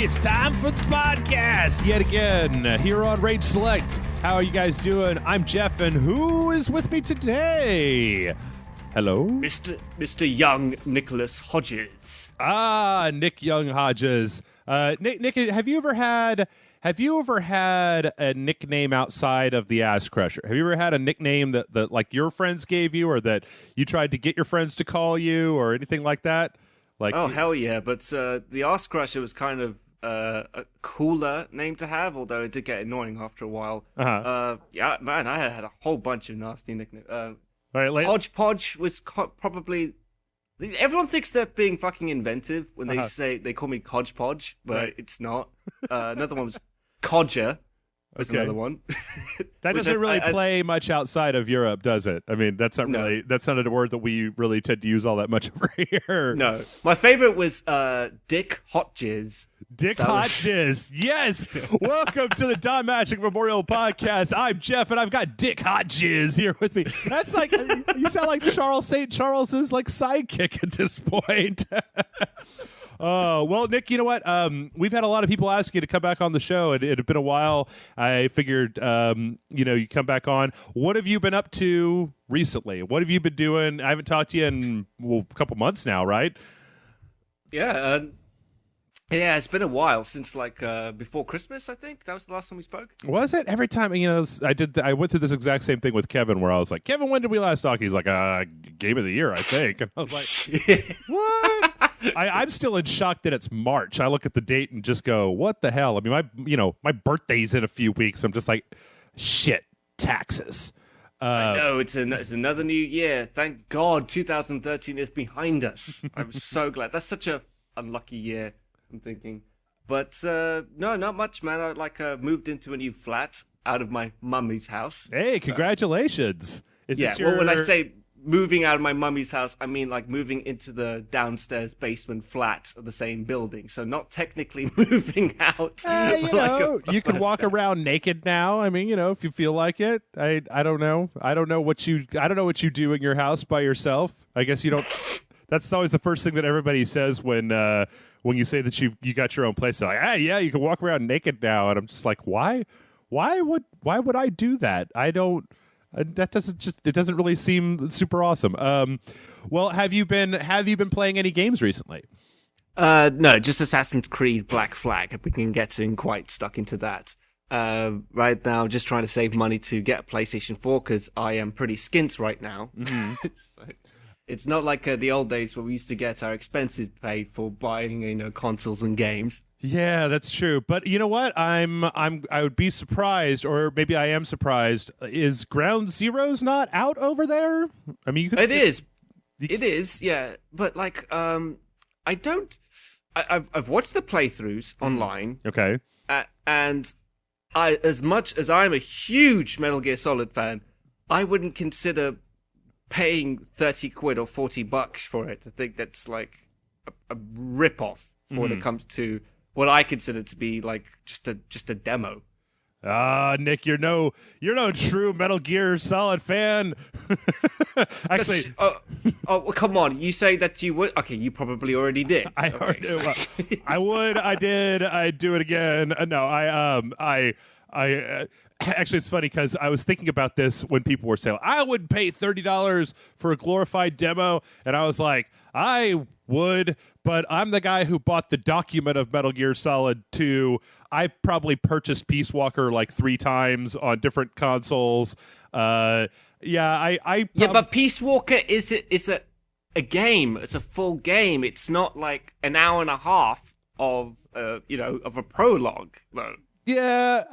It's time for the podcast yet again here on Rage Select. How are you guys doing? I'm Jeff, and who is with me today? Hello? Mr. Young Nicholas Hodges. Ah, Nick Young Hodges. Nick, have you ever had a nickname outside of the Ass Crusher? Have you ever had a nickname that like your friends gave you, or that you tried to get your friends to call you, or anything like that? Like, oh, hell yeah, but the Ass Crusher was kind of a cooler name to have, although it did get annoying after a while. Yeah, man, I had a whole bunch of nasty nicknames. Hodgepodge was probably... Everyone thinks they're being fucking inventive when they call me Hodgepodge, but it's not. Another one was Codger. Was another one. That doesn't really play much outside of Europe, does it? I mean, that's not a word that we really tend to use all that much over here. No. My favorite was Dick Hotjizz. Dick Hotjizz. Yes. Welcome to the Don Magic Memorial Podcast. I'm Jeff, and I've got Dick Hotjizz here with me. That's like, you sound like Charles St. Charles's like sidekick at this point. Well, Nick, you know what? We've had a lot of people ask you to come back on the show. It had been a while. I figured, you come back on. What have you been up to recently? What have you been doing? I haven't talked to you in a couple months now, right? Yeah, it's been a while since before Christmas. I think that was the last time we spoke. Was it? Every time I went through this exact same thing with Kevin, where I was like, "Kevin, when did we last talk?" He's like, "Game of the year, I think." And I was like, "What?" I'm still in shock that it's March. I look at the date and just go, "What the hell?" I mean, my birthday's in a few weeks. I'm just like, "Shit, taxes." I know it's another new year. Thank God, 2013 is behind us. I'm so glad. That's such a unlucky year. I'm thinking, but no, not much, man. I moved into a new flat out of my mummy's house. Hey, congratulations! Well, when I say moving out of my mummy's house, I mean like moving into the downstairs basement flat of the same building. So not technically moving out. You can walk around naked now. I mean, if you feel like it. I don't know. I don't know what you do in your house by yourself. I guess you don't. That's always the first thing that everybody says when you say that you got your own place. They're like, yeah, you can walk around naked now, and I'm just like, why would I do that? I don't. It doesn't really seem super awesome. Well, have you been playing any games recently? No, just Assassin's Creed Black Flag. If we can get quite stuck into that. Right now, just trying to save money to get a PlayStation 4 because I am pretty skint right now. Mm-hmm. So, it's not like the old days where we used to get our expenses paid for buying, consoles and games. Yeah, that's true. But you know what? I would be surprised, or maybe I am surprised. Is Ground Zeroes not out over there? I mean, it is. Yeah, but I don't. I've watched the playthroughs online. Okay. And as much as I'm a huge Metal Gear Solid fan, I wouldn't consider paying 30 quid or $40 for it. I think that's like a rip-off for when it comes to what I consider to be like just a demo. Nick, you're no true Metal Gear Solid fan. Actually, come on! You say that you would. Okay, you probably already did. I would. I did. I'd do it again. No, actually, it's funny because I was thinking about this when people were saying, I wouldn't pay $30 for a glorified demo. And I was like, I would, but I'm the guy who bought the document of Metal Gear Solid 2. I probably purchased Peace Walker like 3 times on different consoles. But Peace Walker is a game. It's a full game. It's not like an hour and a half of a prologue though. Yeah,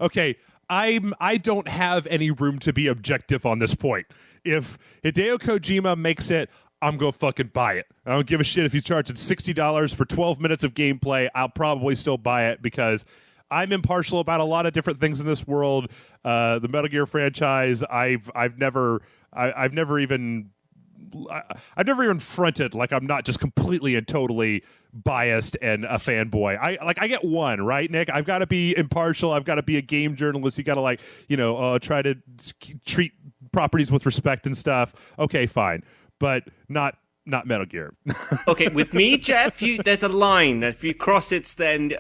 okay. I don't have any room to be objective on this point. If Hideo Kojima makes it, I'm going to fucking buy it. I don't give a shit if he's charging $60 for 12 minutes of gameplay. I'll probably still buy it because I'm impartial about a lot of different things in this world. The Metal Gear franchise, I've never even fronted like I'm not just completely and totally biased and a fanboy. I get one, right, Nick? I've got to be impartial. I've got to be a game journalist. You got to try to treat properties with respect and stuff. Okay, fine, but not not Metal Gear. Okay, with me, Jeff, there's a line. If you cross it, then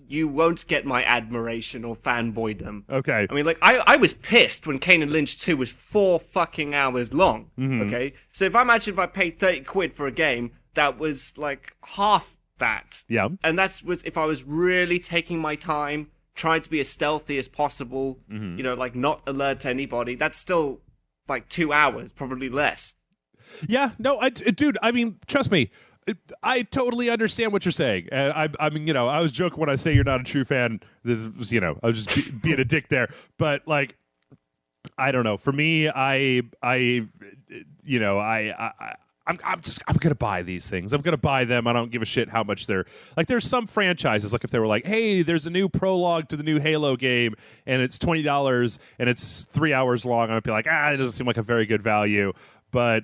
you won't get my admiration or fanboydom. Okay. I mean, like, I was pissed when Kane and Lynch 2 was 4 fucking hours long. Okay? So if I paid 30 quid for a game that was, like, half that. Yeah. And was if I was really taking my time, trying to be as stealthy as possible, like, not alert to anybody, that's still, like, 2 hours, probably less. Yeah, no, dude, I mean, trust me, I totally understand what you're saying. And I mean, I was joking when I say you're not a true fan. This was, I was just being a dick there. But, like, I don't know. For me, I'm gonna buy these things. I'm gonna buy them. I don't give a shit how much they're like. There's some franchises, like if they were like, hey, there's a new prologue to the new Halo game and it's $20 and it's 3 hours long, I'd be like, it doesn't seem like a very good value. But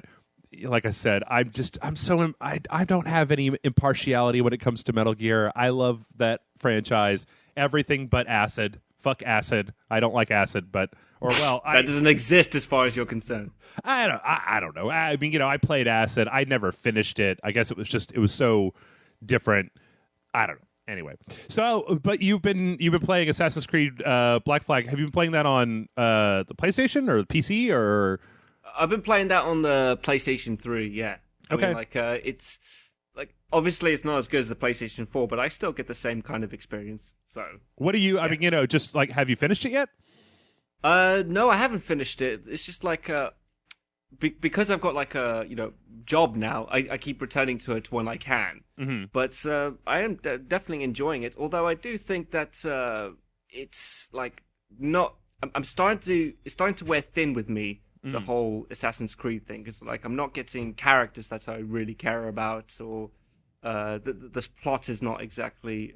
like I said, I don't have any impartiality when it comes to Metal Gear. I love that franchise. Everything but acid. Fuck acid. I don't like acid, that doesn't exist as far as you're concerned. I don't know. I mean, I played acid. I never finished it. I guess it was so different. I don't know. Anyway, so but you've been playing Assassin's Creed Black Flag. Have you been playing that on the PlayStation or the PC or? I've been playing that on the PlayStation 3, yeah. I mean, it's like obviously it's not as good as the PlayStation 4, but I still get the same kind of experience. So what do you? Yeah. I mean, just like, have you finished it yet? No, I haven't finished it. It's just like because I've got like a job now. I keep returning to it when I can. Mm-hmm. But I am definitely enjoying it. Although I do think that it's like not. It's starting to wear thin with me. The whole Assassin's Creed thing, because like I'm not getting characters that I really care about, or the plot is not exactly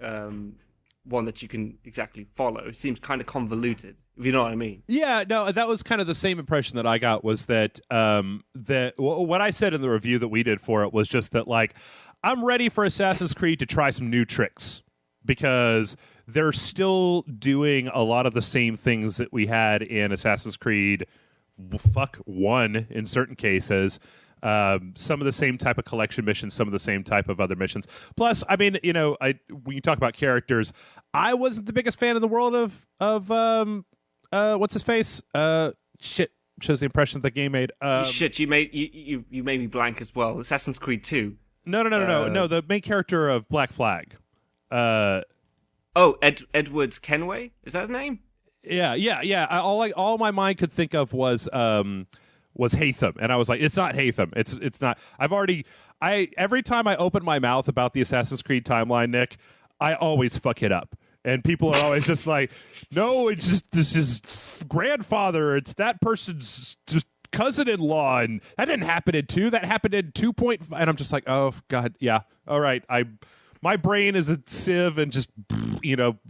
one that you can exactly follow. It seems kind of convoluted, if you know what I mean. Yeah, no, that was kind of the same impression that I got, was that what I said in the review that we did for it was just that, like, I'm ready for Assassin's Creed to try some new tricks, because they're still doing a lot of the same things that we had in Assassin's Creed 1 in certain cases. Some of the same type of collection missions, some of the same type of other missions. Plus, I mean, when you talk about characters, I wasn't the biggest fan in the world of what's his face? Shit, shows the impression that the game made. Shit, you made me blank as well. Assassin's Creed 2. No. The main character of Black Flag. Edward Kenway? Is that his name? Yeah. All my mind could think of was Hatham, and I was like, it's not Hatham. It's not. Every time I open my mouth about the Assassin's Creed timeline, Nick, I always fuck it up. And people are always just like, no, it's just this is grandfather. It's that person's just cousin-in-law, and that didn't happen in 2. That happened in 2. And I'm just like, oh god, yeah, all right. My brain is a sieve, and just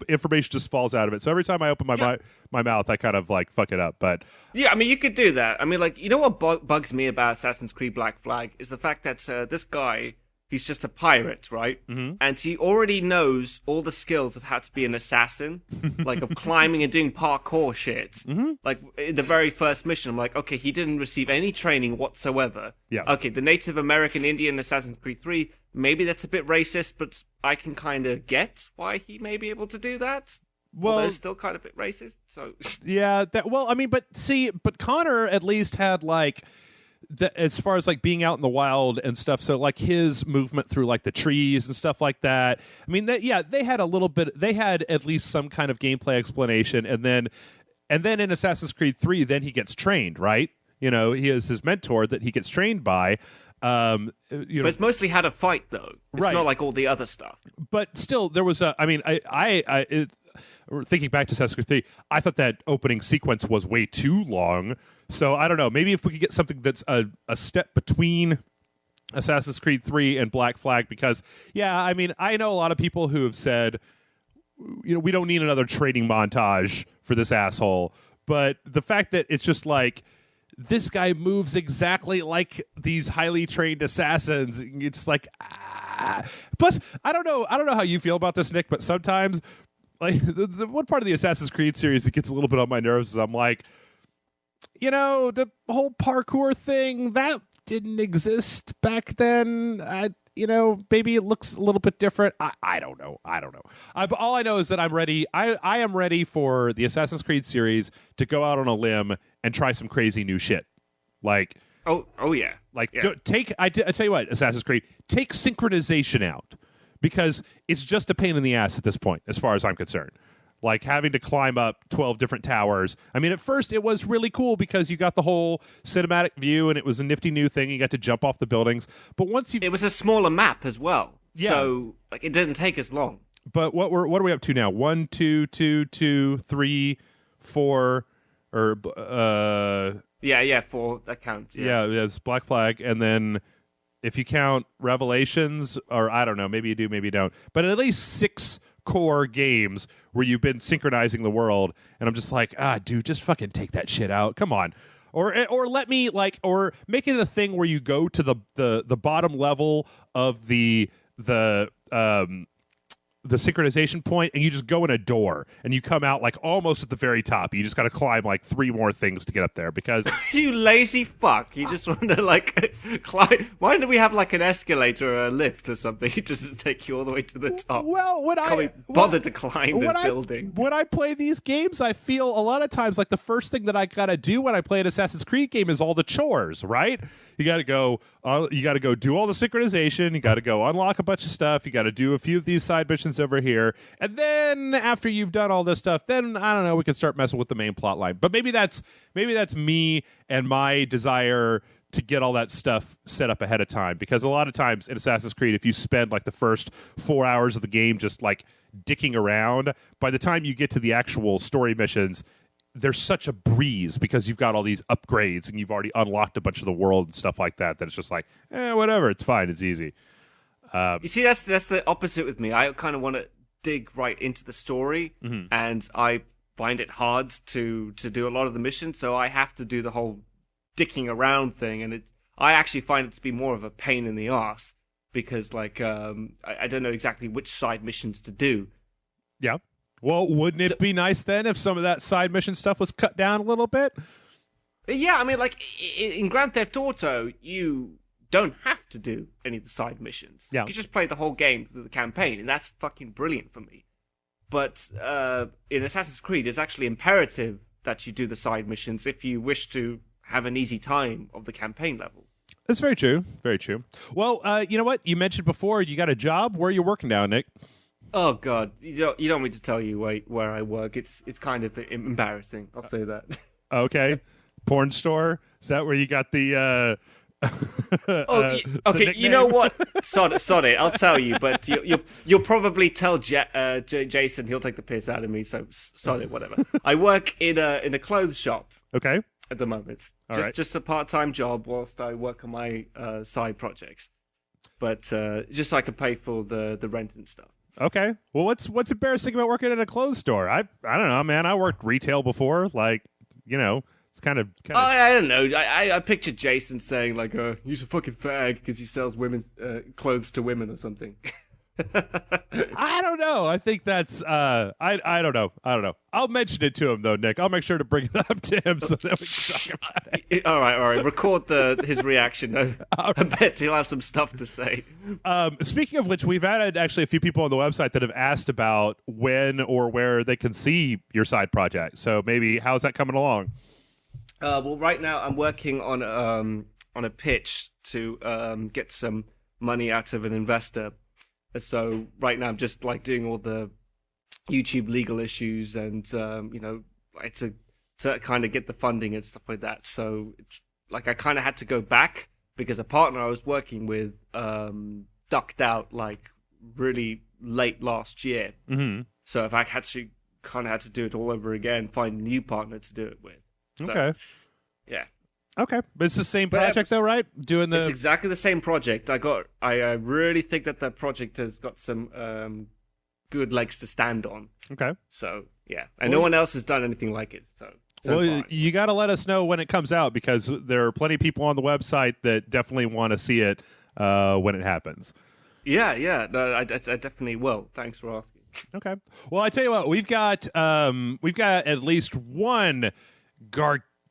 information just falls out of it. So every time I open my mouth, I kind of like fuck it up. But yeah, I mean, you could do that. I mean, like, what bugs me about Assassin's Creed Black Flag is the fact that this guy, he's just a pirate, right? Mm-hmm. And he already knows all the skills of how to be an assassin, like of climbing and doing parkour shit. Mm-hmm. Like in the very first mission, I'm like, okay, he didn't receive any training whatsoever. Yeah. Okay, the Native American Indian Assassin's Creed 3. Maybe that's a bit racist, but I can kind of get why he may be able to do that. Well, it's still kind of a bit racist. So yeah, but Connor at least had like, as far as like being out in the wild and stuff. So like his movement through like the trees and stuff like that. I mean, they had a little bit. They had at least some kind of gameplay explanation, and then in Assassin's Creed 3, then he gets trained, right? He has his mentor that he gets trained by. But it's mostly how to fight, though. It's right. Not like all the other stuff. But still, there was thinking back to Assassin's Creed 3, I thought that opening sequence was way too long. So I don't know. Maybe if we could get something that's a step between Assassin's Creed 3 and Black Flag, because I mean, I know a lot of people who have said, we don't need another training montage for this asshole. But the fact that it's just like, this guy moves exactly like these highly trained assassins. You're just like, ah. Plus, I don't know how you feel about this, Nick, but sometimes, like, the one part of the Assassin's Creed series that gets a little bit on my nerves is I'm like, the whole parkour thing, that didn't exist back then. Maybe it looks a little bit different. I don't know. All I know is that I'm ready. I am ready for the Assassin's Creed series to go out on a limb and try some crazy new shit. Like, oh yeah. Like, yeah. I tell you what, Assassin's Creed, take synchronization out, because it's just a pain in the ass at this point, as far as I'm concerned. Like, having to climb up 12 different towers. I mean, at first it was really cool because you got the whole cinematic view and it was a nifty new thing. You got to jump off the buildings. But once it was a smaller map as well. Yeah. So, like, it didn't take as long. But what are we up to now? 1, 2, 2, 2, 3, 4, or Yeah, 4. That counts. Yeah, it's Black Flag, and then if you count Revelations, or I don't know, maybe you do, maybe you don't. But at least 6 core games where you've been synchronizing the world, and I'm just like, dude, just fucking take that shit out. Come on. Or let me or make it a thing where you go to the bottom level of the synchronization point, and you just go in a door, and you come out like almost at the very top. You just got to climb like 3 more things to get up there, because you lazy fuck. You just want to like climb. Why don't we have like an escalator or a lift or something just to take you all the way to the top? Well, can't we bother to climb the building? When I play these games, I feel a lot of times like the first thing that I gotta do when I play an Assassin's Creed game is all the chores, right? You got to go. Do all the synchronization. You got to go unlock a bunch of stuff. You got to do a few of these side missions over here, and then after you've done all this stuff, then I don't know. We can start messing with the main plot line. But maybe that's me and my desire to get all that stuff set up ahead of time. Because a lot of times in Assassin's Creed, if you spend like the first 4 hours of the game just like dicking around, by the time you get to the actual story missions, there's such a breeze because you've got all these upgrades and you've already unlocked a bunch of the world and stuff like that, that it's just like, whatever, it's fine, it's easy. You see, that's the opposite with me. I kind of want to dig right into the story, and I find it hard to do a lot of the missions, so I have to do the whole dicking around thing, and I actually find it to be more of a pain in the arse, because like I don't know exactly which side missions to do. Yeah. Well, wouldn't it be nice then if some of that side mission stuff was cut down a little bit? Yeah, I mean, like, in Grand Theft Auto, you don't have to do any of the side missions. Yeah. You can just play the whole game through the campaign, and that's fucking brilliant for me. But in Assassin's Creed, it's actually imperative that you do the side missions if you wish to have an easy time of the campaign level. That's very true. Very true. Well, you know what? You mentioned before you got a job. Where are you working now, Nick? Oh God, you don't want me to tell you where I work. It's kind of embarrassing. I'll say that. Okay, porn store. Is that where you got the? Okay. You know what? Sorry, I'll tell you. But you'll probably tell Jason. He'll take the piss out of me. So sorry, whatever. I work in a clothes shop. Okay. At the moment, right. Just a part-time job whilst I work on my side projects, but just so I can pay for the rent and stuff. Okay. Well, what's embarrassing about working in a clothes store? I don't know, man. I worked retail before. Like, it's kind of. I don't know. I pictured Jason saying like, "He's a fucking fag" because he sells women's clothes to women or something. I don't know. I think that's. I don't know. I'll mention it to him though, Nick. I'll make sure to bring it up to him so that we can talk about it. All right. Record his reaction. I bet he'll have some stuff to say. Speaking of which, we've added actually a few people on the website that have asked about when or where they can see your side project. So maybe how's that coming along? Well, right now I'm working on a pitch to get some money out of an investor. So right now I'm just like doing all the YouTube legal issues and like to kind of get the funding and stuff like that. So it's like I kind of had to go back because a partner I was working with ducked out like really late last year. Mm-hmm. So if I had to do it all over again, find a new partner to do it with. So, okay. Yeah. Okay, but it's the same project though, right? It's exactly the same project. I really think that project has got some good legs to stand on. Okay. So yeah, and no one else has done anything like it. So well, you got to let us know when it comes out because there are plenty of people on the website that definitely want to see it when it happens. Yeah. No, I definitely will. Thanks for asking. Okay. Well, I tell you what, we've got at least one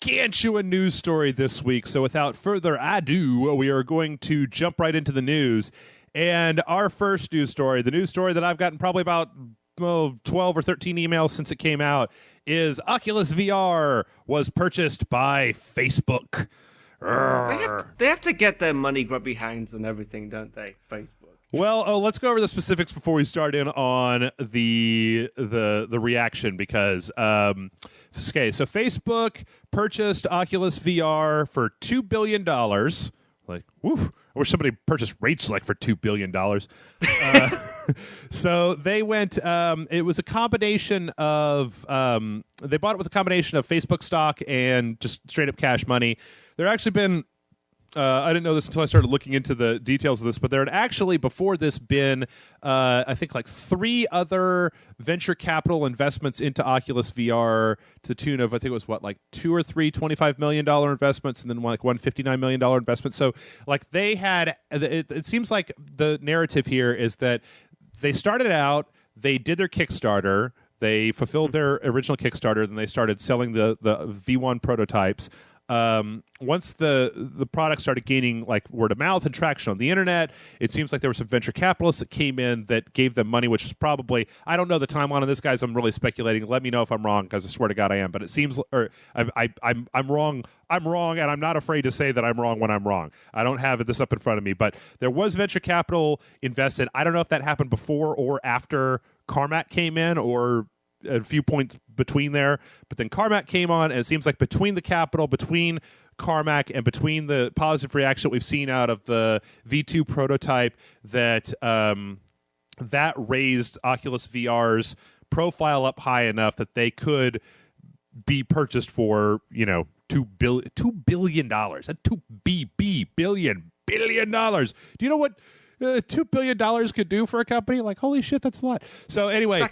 gargantuan news story this week. So without further ado, we are going to jump right into the news. And our first news story, the news story that I've gotten probably about 12 or 13 emails since it came out, is Oculus VR was purchased by Facebook. They have to get their money grubby hands on everything, don't they? Facebook. Well, let's go over the specifics before we start in on the reaction, because okay, so Facebook purchased Oculus VR for $2 billion. Like, woof, I wish somebody purchased Rage Select for $2 billion. So they went, it was a combination of, they bought it with a combination of Facebook stock and just straight up cash money. There actually been, I didn't know this until I started looking into the details of this, but there had actually before this been, I think, like 3 other venture capital investments into Oculus VR to the tune of, I think it was like 2 or 3 $25 million investments, and then like one $59 million investment. So like they had, it seems like the narrative here is that they started out, they did their Kickstarter, they fulfilled their original Kickstarter, then they started selling the V1 prototypes. Once the product started gaining like word of mouth and traction on the internet, it seems like there were some venture capitalists that came in that gave them money, which is probably, I don't know the timeline on this, guys. I'm really speculating. Let me know if I'm wrong, because I swear to God I am. But it seems, or I'm wrong. I'm wrong, and I'm not afraid to say that I'm wrong when I'm wrong. I don't have this up in front of me, but there was venture capital invested. I don't know if that happened before or after Carmack came in, or a few points between there, but then Carmack came on, and it seems like between the capital, between Carmack, and between the positive reaction we've seen out of the V2 prototype, that that raised Oculus VR's profile up high enough that they could be purchased for, $2 billion. That's billion dollars. Do you know what $2 billion could do for a company? Like, holy shit, that's a lot. So anyway,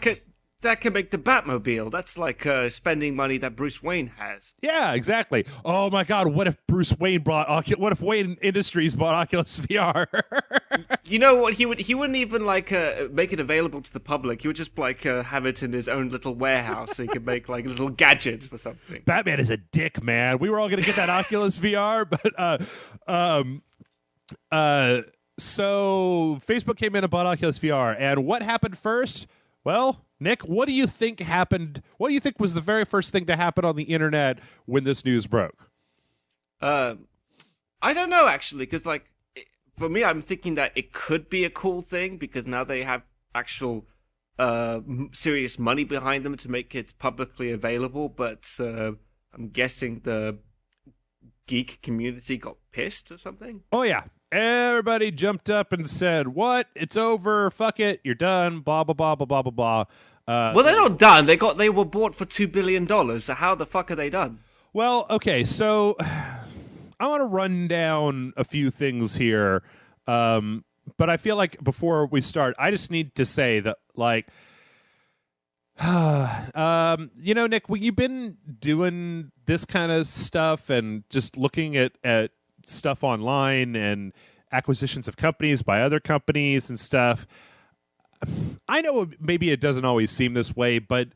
that could make the Batmobile. That's like spending money that Bruce Wayne has. Yeah, exactly. Oh my God, what if Bruce Wayne what if Wayne Industries bought Oculus VR? You know what? He wouldn't even like make it available to the public. He would just like have it in his own little warehouse, so he could make like little gadgets for something. Batman is a dick, man. We were all gonna get that Oculus VR, but so Facebook came in and bought Oculus VR, and what happened first? Well, Nick, what do you think happened? What do you think was the very first thing to happen on the internet when this news broke? I don't know, actually, because like for me, I'm thinking that it could be a cool thing because now they have actual serious money behind them to make it publicly available. But I'm guessing the geek community got pissed or something. Oh yeah. Everybody jumped up and said, "What? It's over. Fuck it. You're done." Blah blah blah blah blah blah blah. Well, they're not done. They were bought for $2 billion. So how the fuck are they done? Well, okay. So I want to run down a few things here, but I feel like before we start, I just need to say that, like, Nick, when you've been doing this kind of stuff and just looking at stuff online and acquisitions of companies by other companies and stuff, I know maybe it doesn't always seem this way, but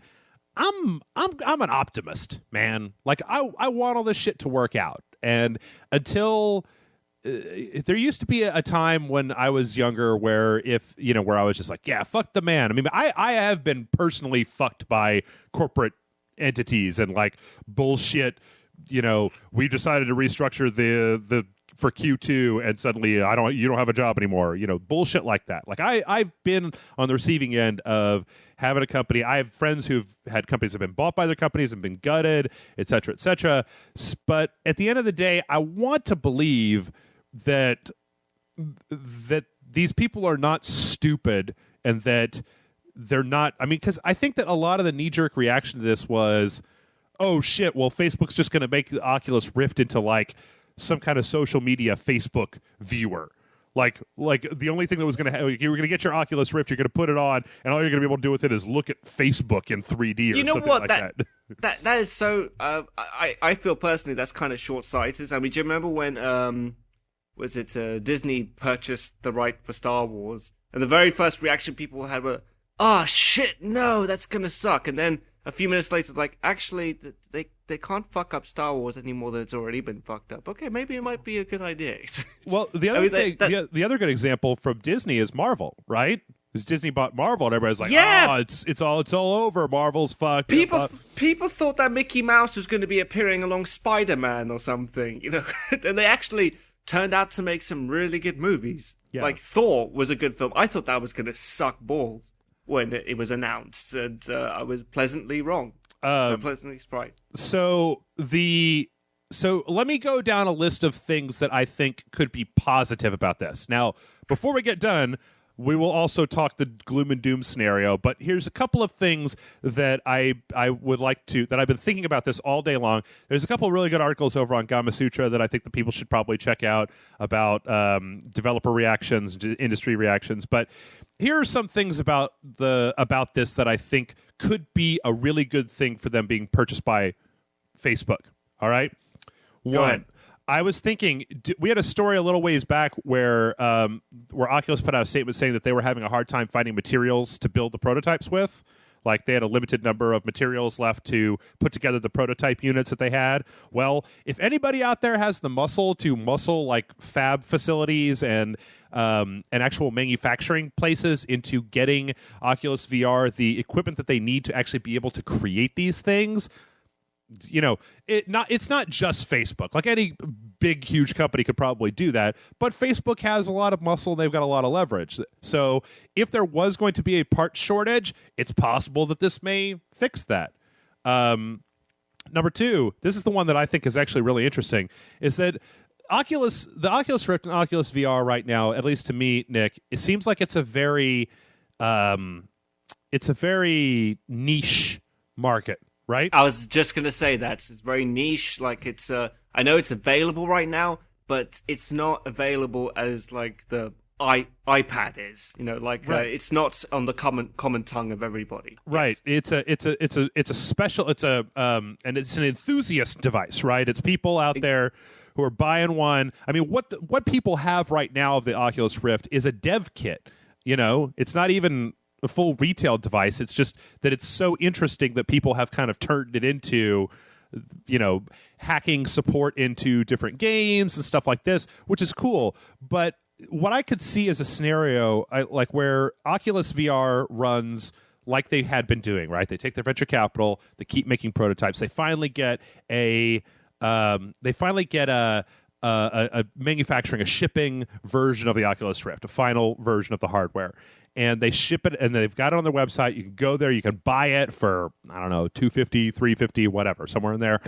I'm an optimist, man. Like I want all this shit to work out, and until there used to be a time when I was younger where where I was just like, yeah, fuck the man. I mean, I have been personally fucked by corporate entities and like bullshit. We decided to restructure the for Q2 and suddenly you don't have a job anymore. Bullshit like that. Like I've been on the receiving end of having a company. I have friends who've had companies that have been bought by their companies and been gutted, et cetera, et cetera. But at the end of the day, I want to believe that these people are not stupid and that they're not, because I think that a lot of the knee-jerk reaction to this was, oh shit, well, Facebook's just going to make the Oculus Rift into like some kind of social media Facebook viewer. Like the only thing that was going to you were going to get your Oculus Rift, you're going to put it on, and all you're going to be able to do with it is look at Facebook in 3D or something like that. That is so. I feel personally that's kind of short-sighted. I mean, do you remember when Disney purchased the right for Star Wars, and the very first reaction people had were, "Oh shit, no, that's going to suck," and then a few minutes later, like, actually, they can't fuck up Star Wars any more than it's already been fucked up. Okay, maybe it might be a good idea. Well, the other the other good example from Disney is Marvel, right? Because Disney bought Marvel, and everybody's like, "Oh, it's all over. Marvel's fucked." People thought that Mickey Mouse was going to be appearing along Spider-Man or something, and they actually turned out to make some really good movies. Yeah. Like Thor was a good film. I thought that was going to suck balls when it was announced, and I was pleasantly wrong. Pleasantly surprised. So let me go down a list of things that I think could be positive about this. Now, before we get done, we will also talk the gloom and doom scenario, but here's a couple of things that I would like to, that I've been thinking about this all day long. There's a couple of really good articles over on Gama Sutra that I think the people should probably check out about developer reactions, industry reactions. But here are some things about this that I think could be a really good thing for them being purchased by Facebook. All right? Go ahead. I was thinking, we had a story a little ways back where Oculus put out a statement saying that they were having a hard time finding materials to build the prototypes with. Like, they had a limited number of materials left to put together the prototype units that they had. Well, if anybody out there has the muscle like fab facilities and actual manufacturing places into getting Oculus VR the equipment that they need to actually be able to create these things, it's not just Facebook. Like, any big, huge company could probably do that, but Facebook has a lot of muscle and they've got a lot of leverage. So if there was going to be a part shortage, it's possible that this may fix that. Number two, this is the one that I think is actually really interesting, is that the Oculus Rift and Oculus VR right now, at least to me, Nick, it seems like it's a very niche market. Right? I was just going to say that. It's very niche. Like, it's I know it's available right now, but it's not available as like the iPad is. Right. It's not on the common tongue of everybody. Right. It's a special, and it's an enthusiast device, right? It's people out there who are buying one. I mean, what people have right now of the Oculus Rift is a dev kit. It's not even a full retail device. It's just that it's so interesting that people have kind of turned it into, hacking support into different games and stuff like this, which is cool. But what I could see as a scenario, like where Oculus VR runs like they had been doing, right? They take their venture capital, they keep making prototypes. They finally get a manufacturing, a shipping version of the Oculus Rift, a final version of the hardware. And they ship it, and they've got it on their website. You can go there, you can buy it for, I don't know, $250, $350, whatever, somewhere in there.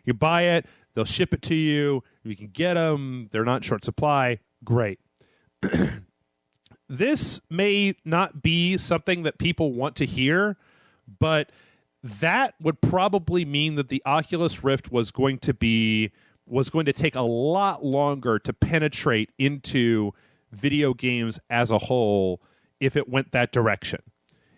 You buy it, they'll ship it to you. You can get them. They're not short supply. Great. This may not be something that people want to hear, but that would probably mean that the Oculus Rift was going to take a lot longer to penetrate into video games as a whole if it went that direction.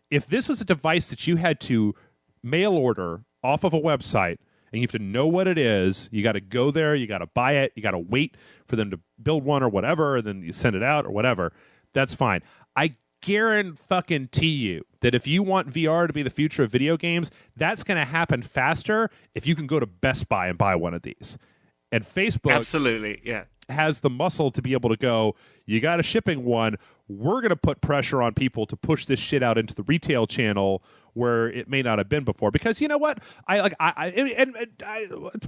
If this was a device that you had to mail order off of a website and you have to know what it is, you got to go there, you got to buy it, you got to wait for them to build one or whatever, and then you send it out or whatever, that's fine. I guarantee you that if you want VR to be the future of video games, that's going to happen faster if you can go to Best Buy and buy one of these. And Facebook absolutely, yeah, has the muscle to be able to go, you got a shipping one, we're going to put pressure on people to push this shit out into the retail channel where it may not have been before. Because you know what? I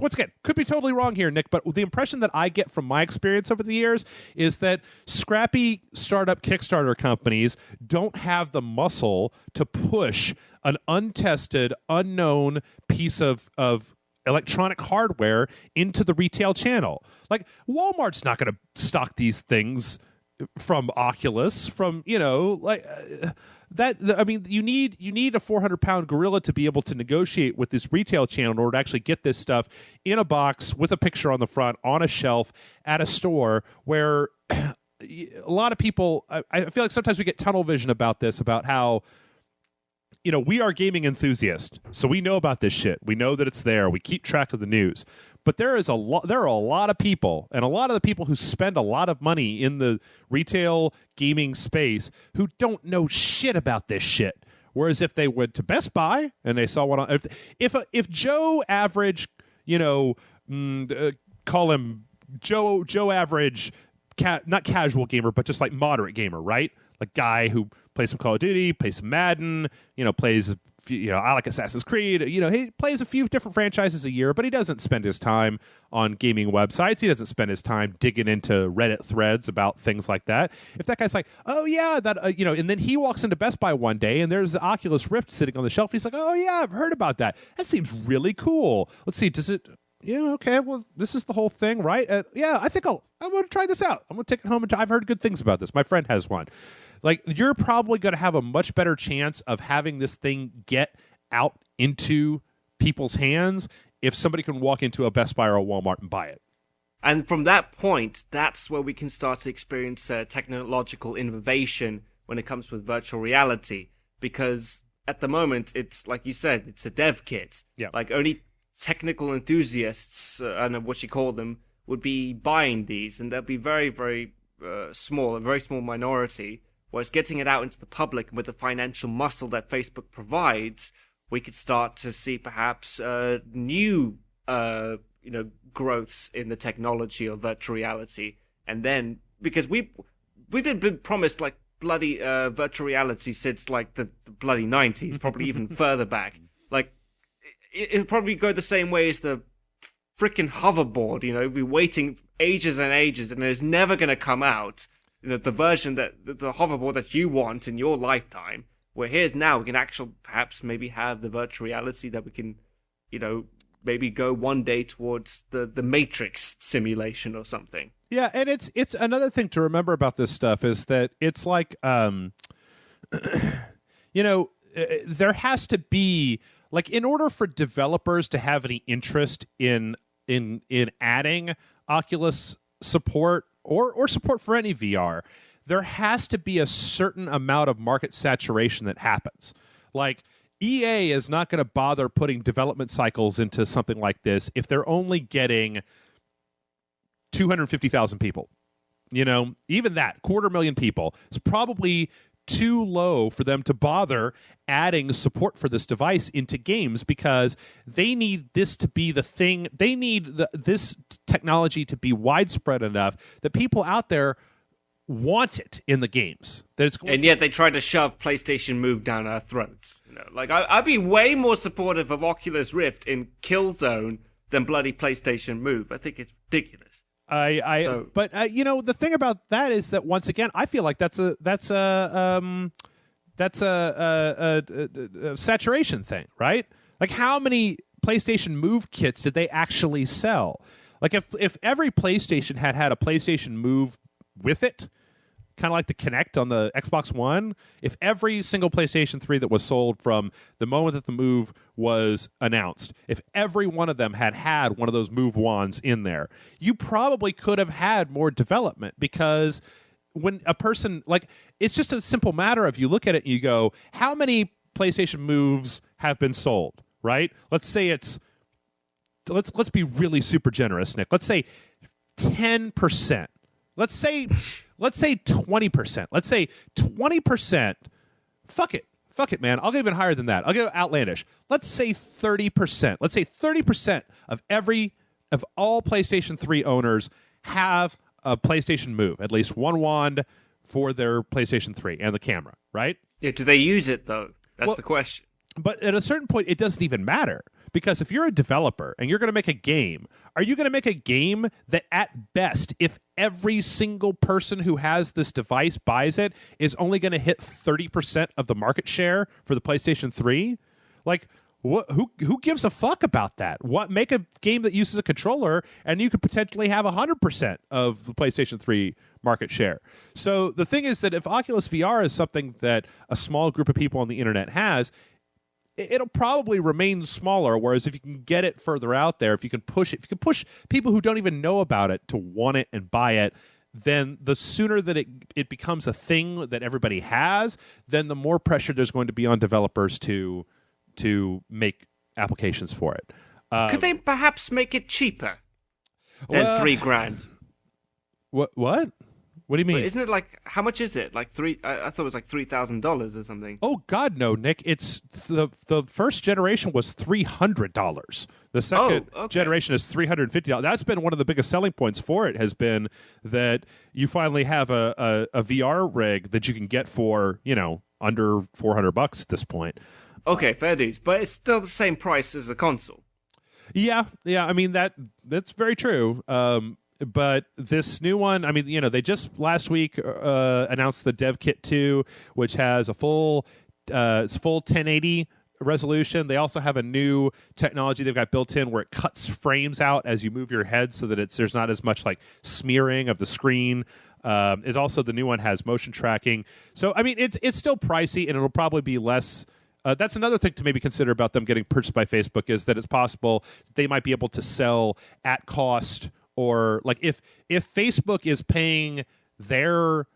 once again, could be totally wrong here, Nick, but the impression that I get from my experience over the years is that scrappy startup Kickstarter companies don't have the muscle to push an untested, unknown piece of electronic hardware into the retail channel. Like, Walmart's not going to stock these things from Oculus, that. I mean, you need a 400-pound gorilla to be able to negotiate with this retail channel in order to actually get this stuff in a box with a picture on the front, on a shelf, at a store where a lot of people, I feel like sometimes we get tunnel vision about this, about how, we are gaming enthusiasts, so we know about this shit. We know that it's there. We keep track of the news. But there are a lot of people, and a lot of the people who spend a lot of money in the retail gaming space who don't know shit about this shit. Whereas if they went to Best Buy and they saw one, if Joe average call him Joe average, not casual gamer, but just like moderate gamer, right? Like guy who plays some Call of Duty, plays some Madden, plays, I like Assassin's Creed. He plays a few different franchises a year, but he doesn't spend his time on gaming websites. He doesn't spend his time digging into Reddit threads about things like that. If that guy's like, oh yeah, that, and then he walks into Best Buy one day and there's the Oculus Rift sitting on the shelf. He's like, oh yeah, I've heard about that. That seems really cool. Let's see, does it... Yeah, okay, well, this is the whole thing, right? Yeah, I think I'm going to try this out. I'm going to take it home, and I've heard good things about this. My friend has one. Like, you're probably going to have a much better chance of having this thing get out into people's hands if somebody can walk into a Best Buy or a Walmart and buy it. And from that point, that's where we can start to experience technological innovation when it comes with virtual reality. Because at the moment, it's, like you said, it's a dev kit. Yeah. Like, only technical enthusiasts, I don't know what you call them, would be buying these, and they'll be very, very small, a very small minority. Whereas getting it out into the public with the financial muscle that Facebook provides, we could start to see perhaps new, growths in the technology of virtual reality. And then, because we've been promised like bloody virtual reality since like the bloody 90s, probably even further back. Like, it'll probably go the same way as the freaking hoverboard, be waiting ages and ages, and it's never going to come out. The version the hoverboard that you want in your lifetime, where here's now, we can actually perhaps maybe have the virtual reality that we can, maybe go one day towards the Matrix simulation or something. Yeah, and it's another thing to remember about this stuff is that it's like, there has to be, like, in order for developers to have any interest in adding Oculus support or support for any VR, there has to be a certain amount of market saturation that happens. Like, EA is not going to bother putting development cycles into something like this if they're only getting 250,000 people. Even that, 250,000 people is probably too low for them to bother adding support for this device into games, because they need this to be the thing. They need this technology to be widespread enough that people out there want it in the games. And yet they try to shove PlayStation Move down our throats. Like, I'd be way more supportive of Oculus Rift in Killzone than bloody PlayStation Move. I think it's ridiculous. But the thing about that is that, once again, I feel like that's a saturation thing, right? Like, how many PlayStation Move kits did they actually sell? Like, if every PlayStation had a PlayStation Move with it, kind of like the Kinect on the Xbox One, if every single PlayStation 3 that was sold from the moment that the Move was announced, if every one of them had one of those Move wands in there, you probably could have had more development, because when a person, like, it's just a simple matter of, you look at it and you go, how many PlayStation Moves have been sold, right? Let's say let's be really super generous, Nick. Let's say 10%. Let's say 20%. Let's say 20%. Fuck it, man. I'll go even higher than that. I'll go outlandish. Let's say 30%. Let's say 30% of all PlayStation 3 owners have a PlayStation Move, at least one wand for their PlayStation 3 and the camera, right? Yeah, do they use it, though? That's the question. But at a certain point, it doesn't even matter. Because if you're a developer and you're going to make a game, are you going to make a game that, at best, if every single person who has this device buys it, is only going to hit 30% of the market share for the PlayStation 3? Like, who gives a fuck about that? Make a game that uses a controller, and you could potentially have 100% of the PlayStation 3 market share. So the thing is that if Oculus VR is something that a small group of people on the internet has, it'll probably remain smaller, whereas if you can get it further out there, if you can push people who don't even know about it to want it and buy it, then the sooner that it becomes a thing that everybody has, then the more pressure there's going to be on developers to make applications for it. Could they perhaps make it cheaper than $3,000? What? What do you mean? But isn't it like, how much is it? Like I thought it was like $3,000 or something. Oh God, no, Nick. It's the first generation was $300. The second generation is $350. That's been one of the biggest selling points for it. Has been that you finally have a VR rig that you can get for under $400 at this point. Okay, fair dues, but it's still the same price as the console. Yeah. I mean that's very true. But this new one, I mean, they just last week announced the Dev Kit 2, which has a full 1080 resolution. They also have a new technology they've got built in where it cuts frames out as you move your head, so that there's not as much like smearing of the screen. It also, the new one has motion tracking. So I mean, it's still pricey, and it'll probably be less. That's another thing to maybe consider about them getting purchased by Facebook, is that it's possible they might be able to sell at cost. Or like if Facebook is paying the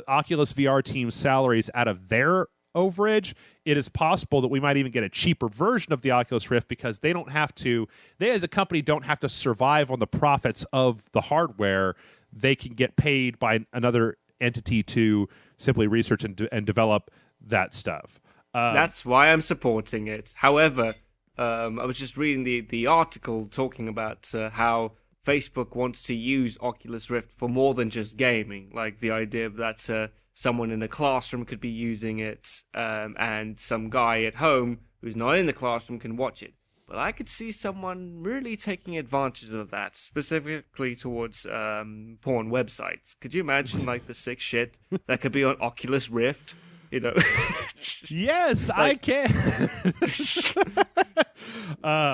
Oculus VR team's salaries out of their overage, it is possible that we might even get a cheaper version of the Oculus Rift, because they as a company don't have to survive on the profits of the hardware. They can get paid by another entity to simply research and develop that stuff. That's why I'm supporting it. However, I was just reading the article talking about how Facebook wants to use Oculus Rift for more than just gaming, like the idea that someone in a classroom could be using it, and some guy at home who's not in the classroom can watch it. But I could see someone really taking advantage of that, specifically towards porn websites. Could you imagine like the sick shit that could be on Oculus Rift? Yes, I can. So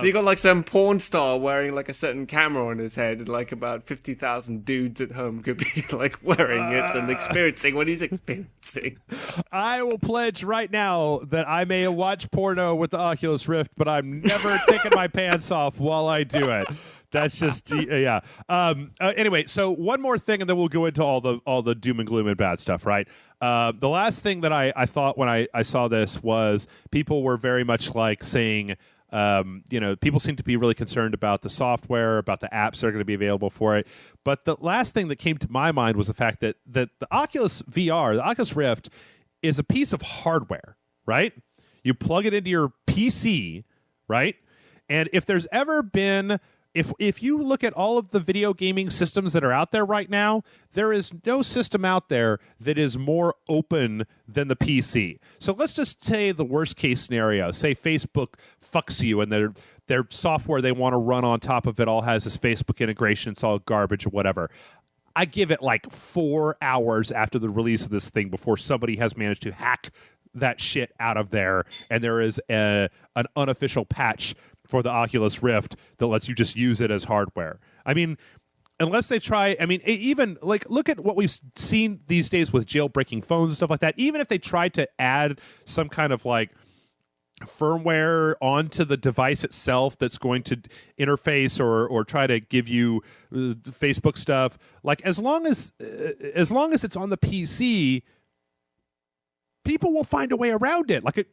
you got like some porn star wearing like a certain camera on his head, and like about 50,000 dudes at home could be like wearing it and experiencing what he's experiencing. I will pledge right now that I may watch porno with the Oculus Rift, but I'm never taking my pants off while I do it. That's just yeah. Anyway, so one more thing, and then we'll go into all the doom and gloom and bad stuff. Right. The last thing that I thought when I saw this was people were very much like saying, people seem to be really concerned about the software, about the apps that are going to be available for it. But the last thing that came to my mind was the fact that the Oculus VR, the Oculus Rift, is a piece of hardware. Right. You plug it into your PC. Right. And if there's ever been If you look at all of the video gaming systems that are out there right now, there is no system out there that is more open than the PC. So let's just say the worst case scenario. Say Facebook fucks you, and their software they want to run on top of it all has this Facebook integration. It's all garbage or whatever. I give it like 4 hours after the release of this thing before somebody has managed to hack that shit out of there, and there is an unofficial patch for the Oculus Rift that lets you just use it as hardware. I mean, unless they try, I mean, even like look at what we've seen these days with jailbreaking phones and stuff like that. Even if they tried to add some kind of like firmware onto the device itself that's going to interface or try to give you Facebook stuff, like as long as it's on the PC, people will find a way around it. Like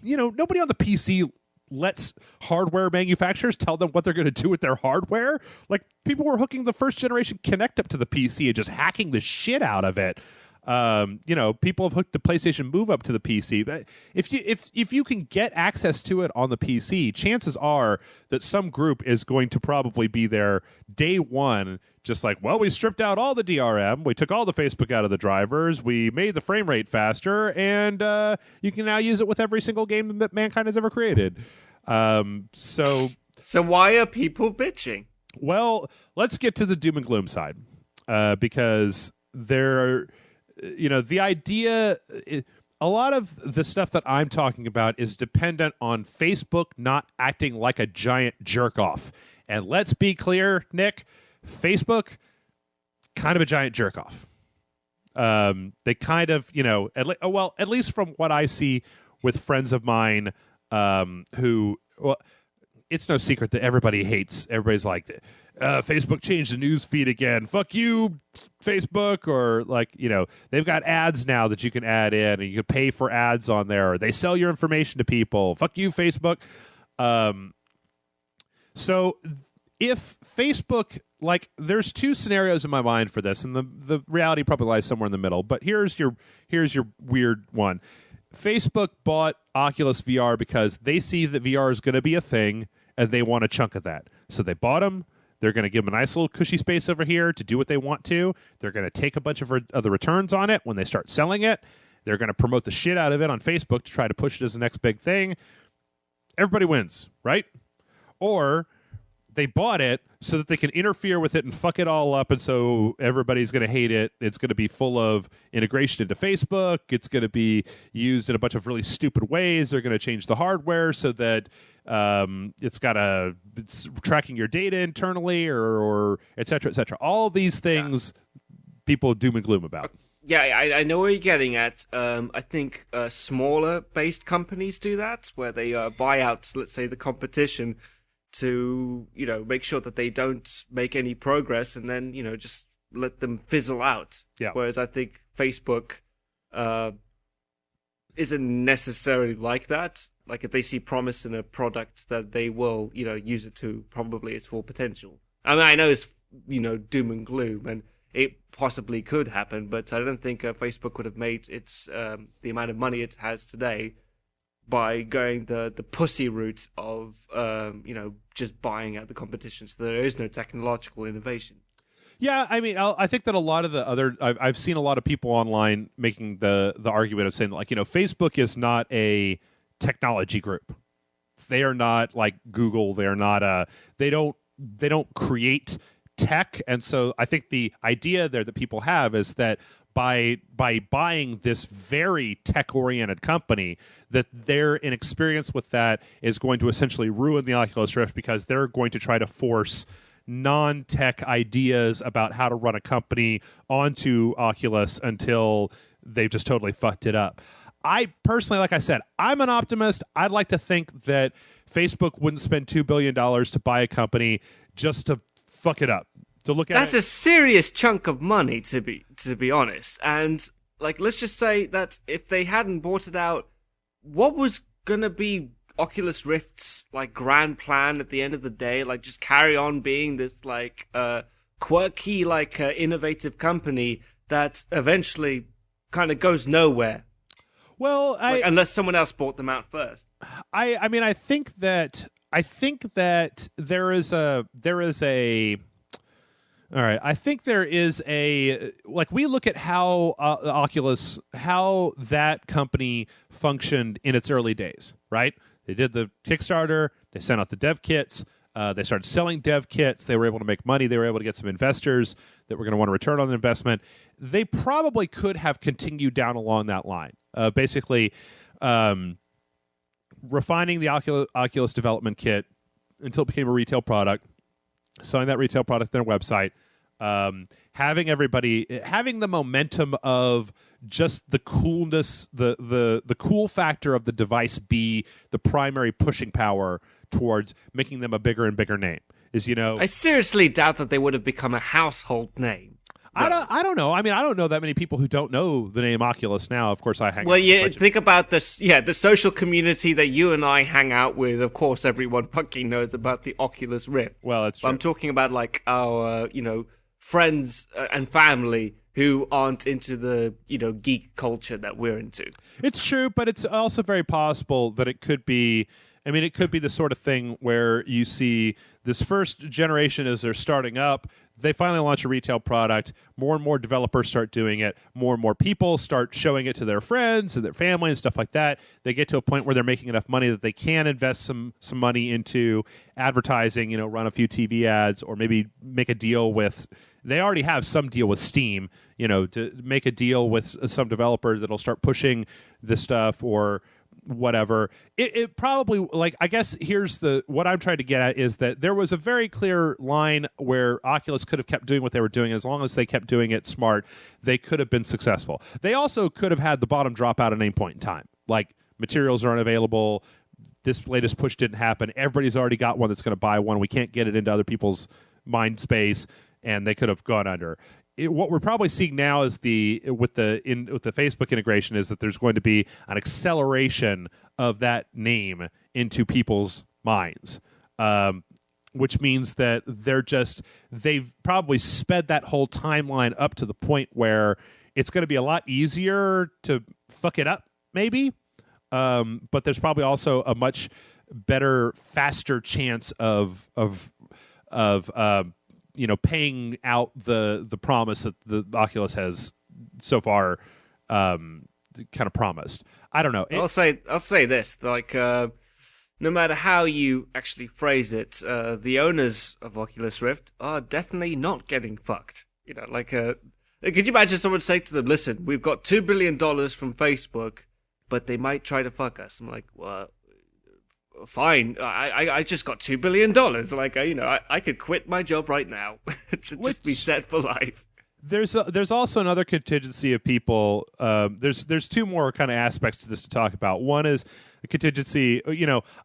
nobody on the PC lets hardware manufacturers tell them what they're going to do with their hardware. Like people were hooking the first generation Kinect up to the PC and just hacking the shit out of it. People have hooked the PlayStation Move up to the PC. But if you can get access to it on the PC, chances are that some group is going to probably be there day one, just like, well, we stripped out all the DRM, we took all the Facebook out of the drivers, we made the frame rate faster, and you can now use it with every single game that mankind has ever created. So why are people bitching? Well, let's get to the doom and gloom side, because there. The idea, a lot of the stuff that I'm talking about is dependent on Facebook not acting like a giant jerk off. And let's be clear, Nick, Facebook, kind of a giant jerk off. They kind of, at least from what I see with friends of mine who, well, it's no secret that everybody's like, Facebook changed the news feed again. Fuck you, Facebook. Or they've got ads now that you can add in, and you can pay for ads on there. Or they sell your information to people. Fuck you, Facebook. So if Facebook like, there's two scenarios in my mind for this, and the reality probably lies somewhere in the middle. But here's your weird one. Facebook bought Oculus VR because they see that VR is going to be a thing, and they want a chunk of that. So they bought them. They're going to give them a nice little cushy space over here to do what they want to. They're going to take a bunch of the returns on it when they start selling it. They're going to promote the shit out of it on Facebook to try to push it as the next big thing. Everybody wins, right? Or they bought it so that they can interfere with it and fuck it all up, and so everybody's going to hate it. It's going to be full of integration into Facebook. It's going to be used in a bunch of really stupid ways. They're going to change the hardware so that it's tracking your data internally, or et cetera, et cetera. All these things people doom and gloom about. Yeah, I know where you're getting at. I think smaller-based companies do that, where they buy out, let's say, the competition to, make sure that they don't make any progress, and then, just let them fizzle out. Yeah. Whereas I think Facebook isn't necessarily like that. Like, if they see promise in a product, that they will, use it to probably its full potential. I mean, I know it's, doom and gloom, and it possibly could happen, but I don't think Facebook would have made its the amount of money it has today by going the pussy route of just buying out the competition. So there is no technological innovation. Yeah, I mean, I think that a lot of the other I've seen a lot of people online making the argument of saying that, like, Facebook is not a technology group. They are not like Google. They are not they don't create tech. And so I think the idea there that people have is that by buying this very tech-oriented company, that their inexperience with that is going to essentially ruin the Oculus Rift, because they're going to try to force non-tech ideas about how to run a company onto Oculus until they've just totally fucked it up. I personally, like I said, I'm an optimist. I'd like to think that Facebook wouldn't spend $2 billion to buy a company just to fuck it up. To look at That's a serious chunk of money, to be honest. And, like, let's just say that if they hadn't bought it out, what was gonna be Oculus Rift's, like, grand plan at the end of the day? Like, just carry on being this, like, quirky, like, innovative company that eventually kind of goes nowhere. Well, unless someone else bought them out first. I mean, I think that there is a. All right, I think there is a, like, we look at how Oculus, how that company functioned in its early days, right? They did the Kickstarter, they sent out the dev kits, they started selling dev kits, they were able to make money, they were able to get some investors that were going to want to return on the investment. They probably could have continued down along that line, basically refining the Oculus development kit until it became a retail product, selling that retail product on their website, having the momentum of just the coolness, the cool factor of the device be the primary pushing power towards making them a bigger and bigger name. I seriously doubt that they would have become a household name. I don't know. I mean, I don't know that many people who don't know the name Oculus now. Of course, I hang out. Well, yeah, think about this. Yeah, the social community that you and I hang out with. Of course, everyone fucking knows about the Oculus Rift. Well, that's true. I'm talking about, like, our, friends and family who aren't into the, geek culture that we're into. It's true, but it's also very possible that it could be. I mean, it could be the sort of thing where you see this first generation as they're starting up, they finally launch a retail product, more and more developers start doing it, more and more people start showing it to their friends and their family and stuff like that. They get to a point where they're making enough money that they can invest some money into advertising, run a few TV ads, or maybe make a deal with, they already have some deal with Steam, to make a deal with some developer that'll start pushing this stuff or whatever. It probably, like, I guess here's what I'm trying to get at is that there was a very clear line where Oculus could have kept doing what they were doing. As long as they kept doing it smart, they could have been successful. They also could have had the bottom drop out at any point in time. Like, materials are unavailable. This latest push didn't happen. Everybody's already got one that's going to buy one. We can't get it into other people's mind space, and they could have gone under. What we're probably seeing now is with the Facebook integration is that there's going to be an acceleration of that name into people's minds. which means that they've probably sped that whole timeline up to the point where it's going to be a lot easier to fuck it up, maybe. But there's probably also a much better, faster chance of paying out the promise that the Oculus has so far kind of promised. I don't know. I'll say this, like, no matter how you actually phrase it, the owners of Oculus Rift are definitely not getting fucked. You know, like, could you imagine someone say to them, "Listen, we've got $2 billion from Facebook, but they might try to fuck us." I'm like, well, fine. I just got $2 billion. Like, I could quit my job right now to just be set for life. There's also another contingency of people. There's two more kind of aspects to this to talk about. One is a contingency.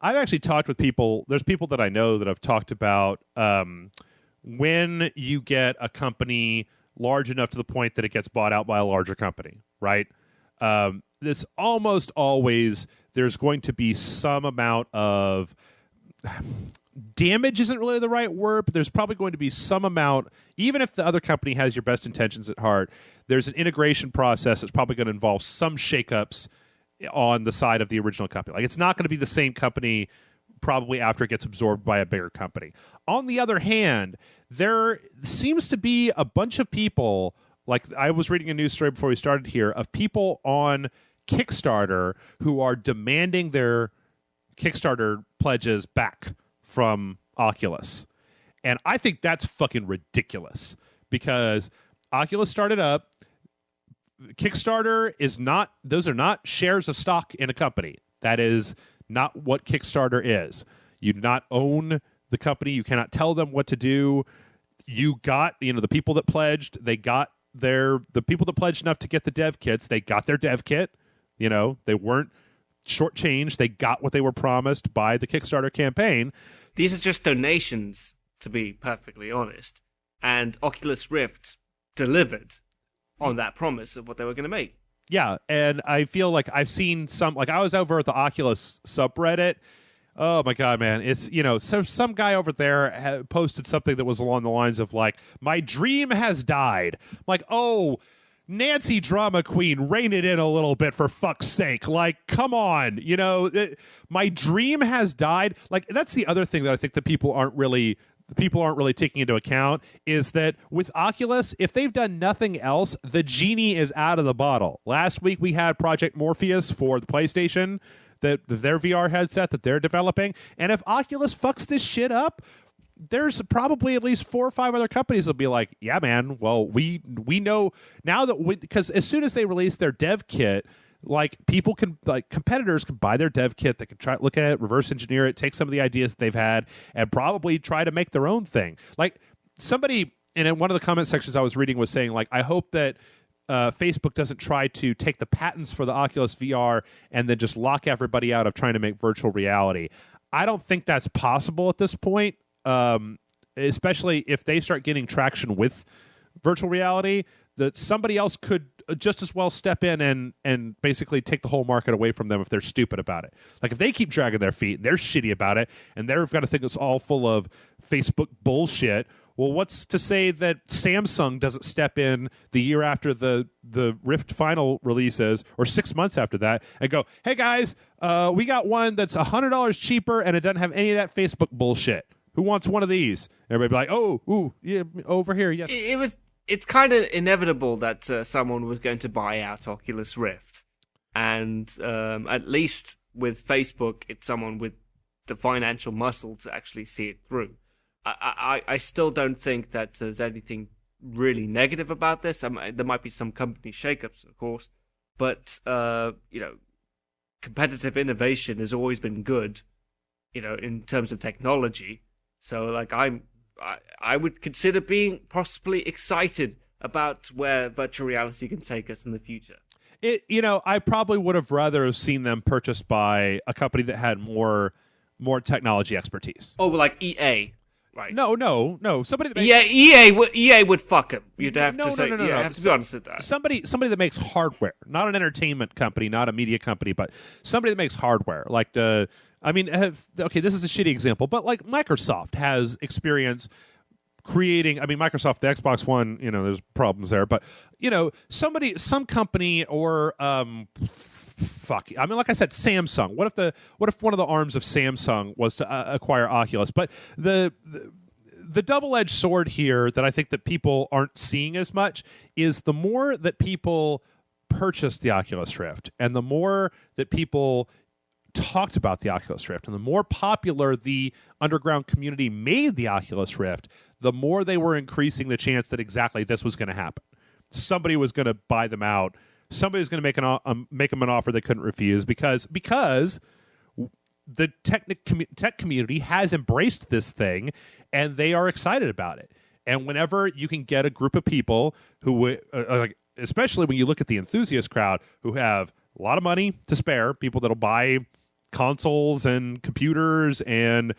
I've actually talked with people. There's people that I know that have talked about when you get a company large enough to the point that it gets bought out by a larger company, right? This almost always there's going to be some amount of damage isn't really the right word, but there's probably going to be some amount, even if the other company has your best intentions at heart, there's an integration process that's probably going to involve some shakeups on the side of the original company. Like, it's not going to be the same company probably after it gets absorbed by a bigger company. On the other hand, there seems to be a bunch of people, like I was reading a news story before we started here, of people on Kickstarter who are demanding their Kickstarter pledges back from Oculus. And I think that's fucking ridiculous because Oculus started up. Kickstarter is not, those are not shares of stock in a company. That is not what Kickstarter is. You do not own the company. You cannot tell them what to do. You got, the people that pledged, the people that pledged enough to get the dev kits, they got their dev kit. They weren't shortchanged. They got what they were promised by the Kickstarter campaign. These are just donations, to be perfectly honest. And Oculus Rift delivered on that promise of what they were going to make. Yeah, and I feel like I've seen some, like I was over at the Oculus subreddit. Oh my God, man. It's, some guy over there posted something that was along the lines of like, my dream has died. I'm like, oh, Nancy Drama Queen, rein it in a little bit for fuck's sake. Like, come on. My dream has died. Like, that's the other thing that I think that people aren't really taking into account is that with Oculus, if they've done nothing else, the genie is out of the bottle. Last week we had Project Morpheus for the PlayStation, their VR headset that they're developing. And if Oculus fucks this shit up, there's probably at least 4 or 5 other companies that'll be like, yeah, man, well, we know now that because as soon as they release their dev kit, like people can, like competitors can buy their dev kit. They can try look at it, reverse engineer it, take some of the ideas that they've had, and probably try to make their own thing. Like somebody in one of the comment sections I was reading was saying, like, I hope that Facebook doesn't try to take the patents for the Oculus VR and then just lock everybody out of trying to make virtual reality. I don't think that's possible at this point. Especially if they start getting traction with virtual reality, that somebody else could just as well step in and basically take the whole market away from them if they're stupid about it. Like if they keep dragging their feet and they're shitty about it and they're going to think it's all full of Facebook bullshit, well, what's to say that Samsung doesn't step in the year after the Rift final releases or 6 months after that and go, hey guys, we got one that's $100 cheaper and it doesn't have any of that Facebook bullshit. Who wants one of these? Everybody be like, oh, ooh, yeah, over here, yes. It's kind of inevitable that someone was going to buy out Oculus Rift. And at least with Facebook, it's someone with the financial muscle to actually see it through. I still don't think that there's anything really negative about this. There might be some company shakeups, of course. But, competitive innovation has always been good, in terms of technology. So, like, I would consider being possibly excited about where virtual reality can take us in the future. I probably would have rather seen them purchased by a company that had more technology expertise. Oh, like EA, right? No. Somebody that makes... EA would fuck him. You'd have to say. No. Have to be honest with that. Somebody that makes hardware, not an entertainment company, not a media company, but somebody that makes hardware, like I mean, okay, this is a shitty example, but like Microsoft has experience creating. I mean, Microsoft, the Xbox One, there's problems there, but some company or fuck. I mean, like I said, Samsung. What if one of the arms of Samsung was to acquire Oculus? But the double-edged sword here that I think that people aren't seeing as much is the more that people purchased the Oculus Rift and the more that people talked about the Oculus Rift and the more popular the underground community made the Oculus Rift, the more they were increasing the chance that exactly this was going to happen. Somebody was going to buy them out. Somebody was going to make them an offer they couldn't refuse because the tech community has embraced this thing and they are excited about it. And whenever you can get a group of people who, especially when you look at the enthusiast crowd who have a lot of money to spare, people that'll buy consoles and computers and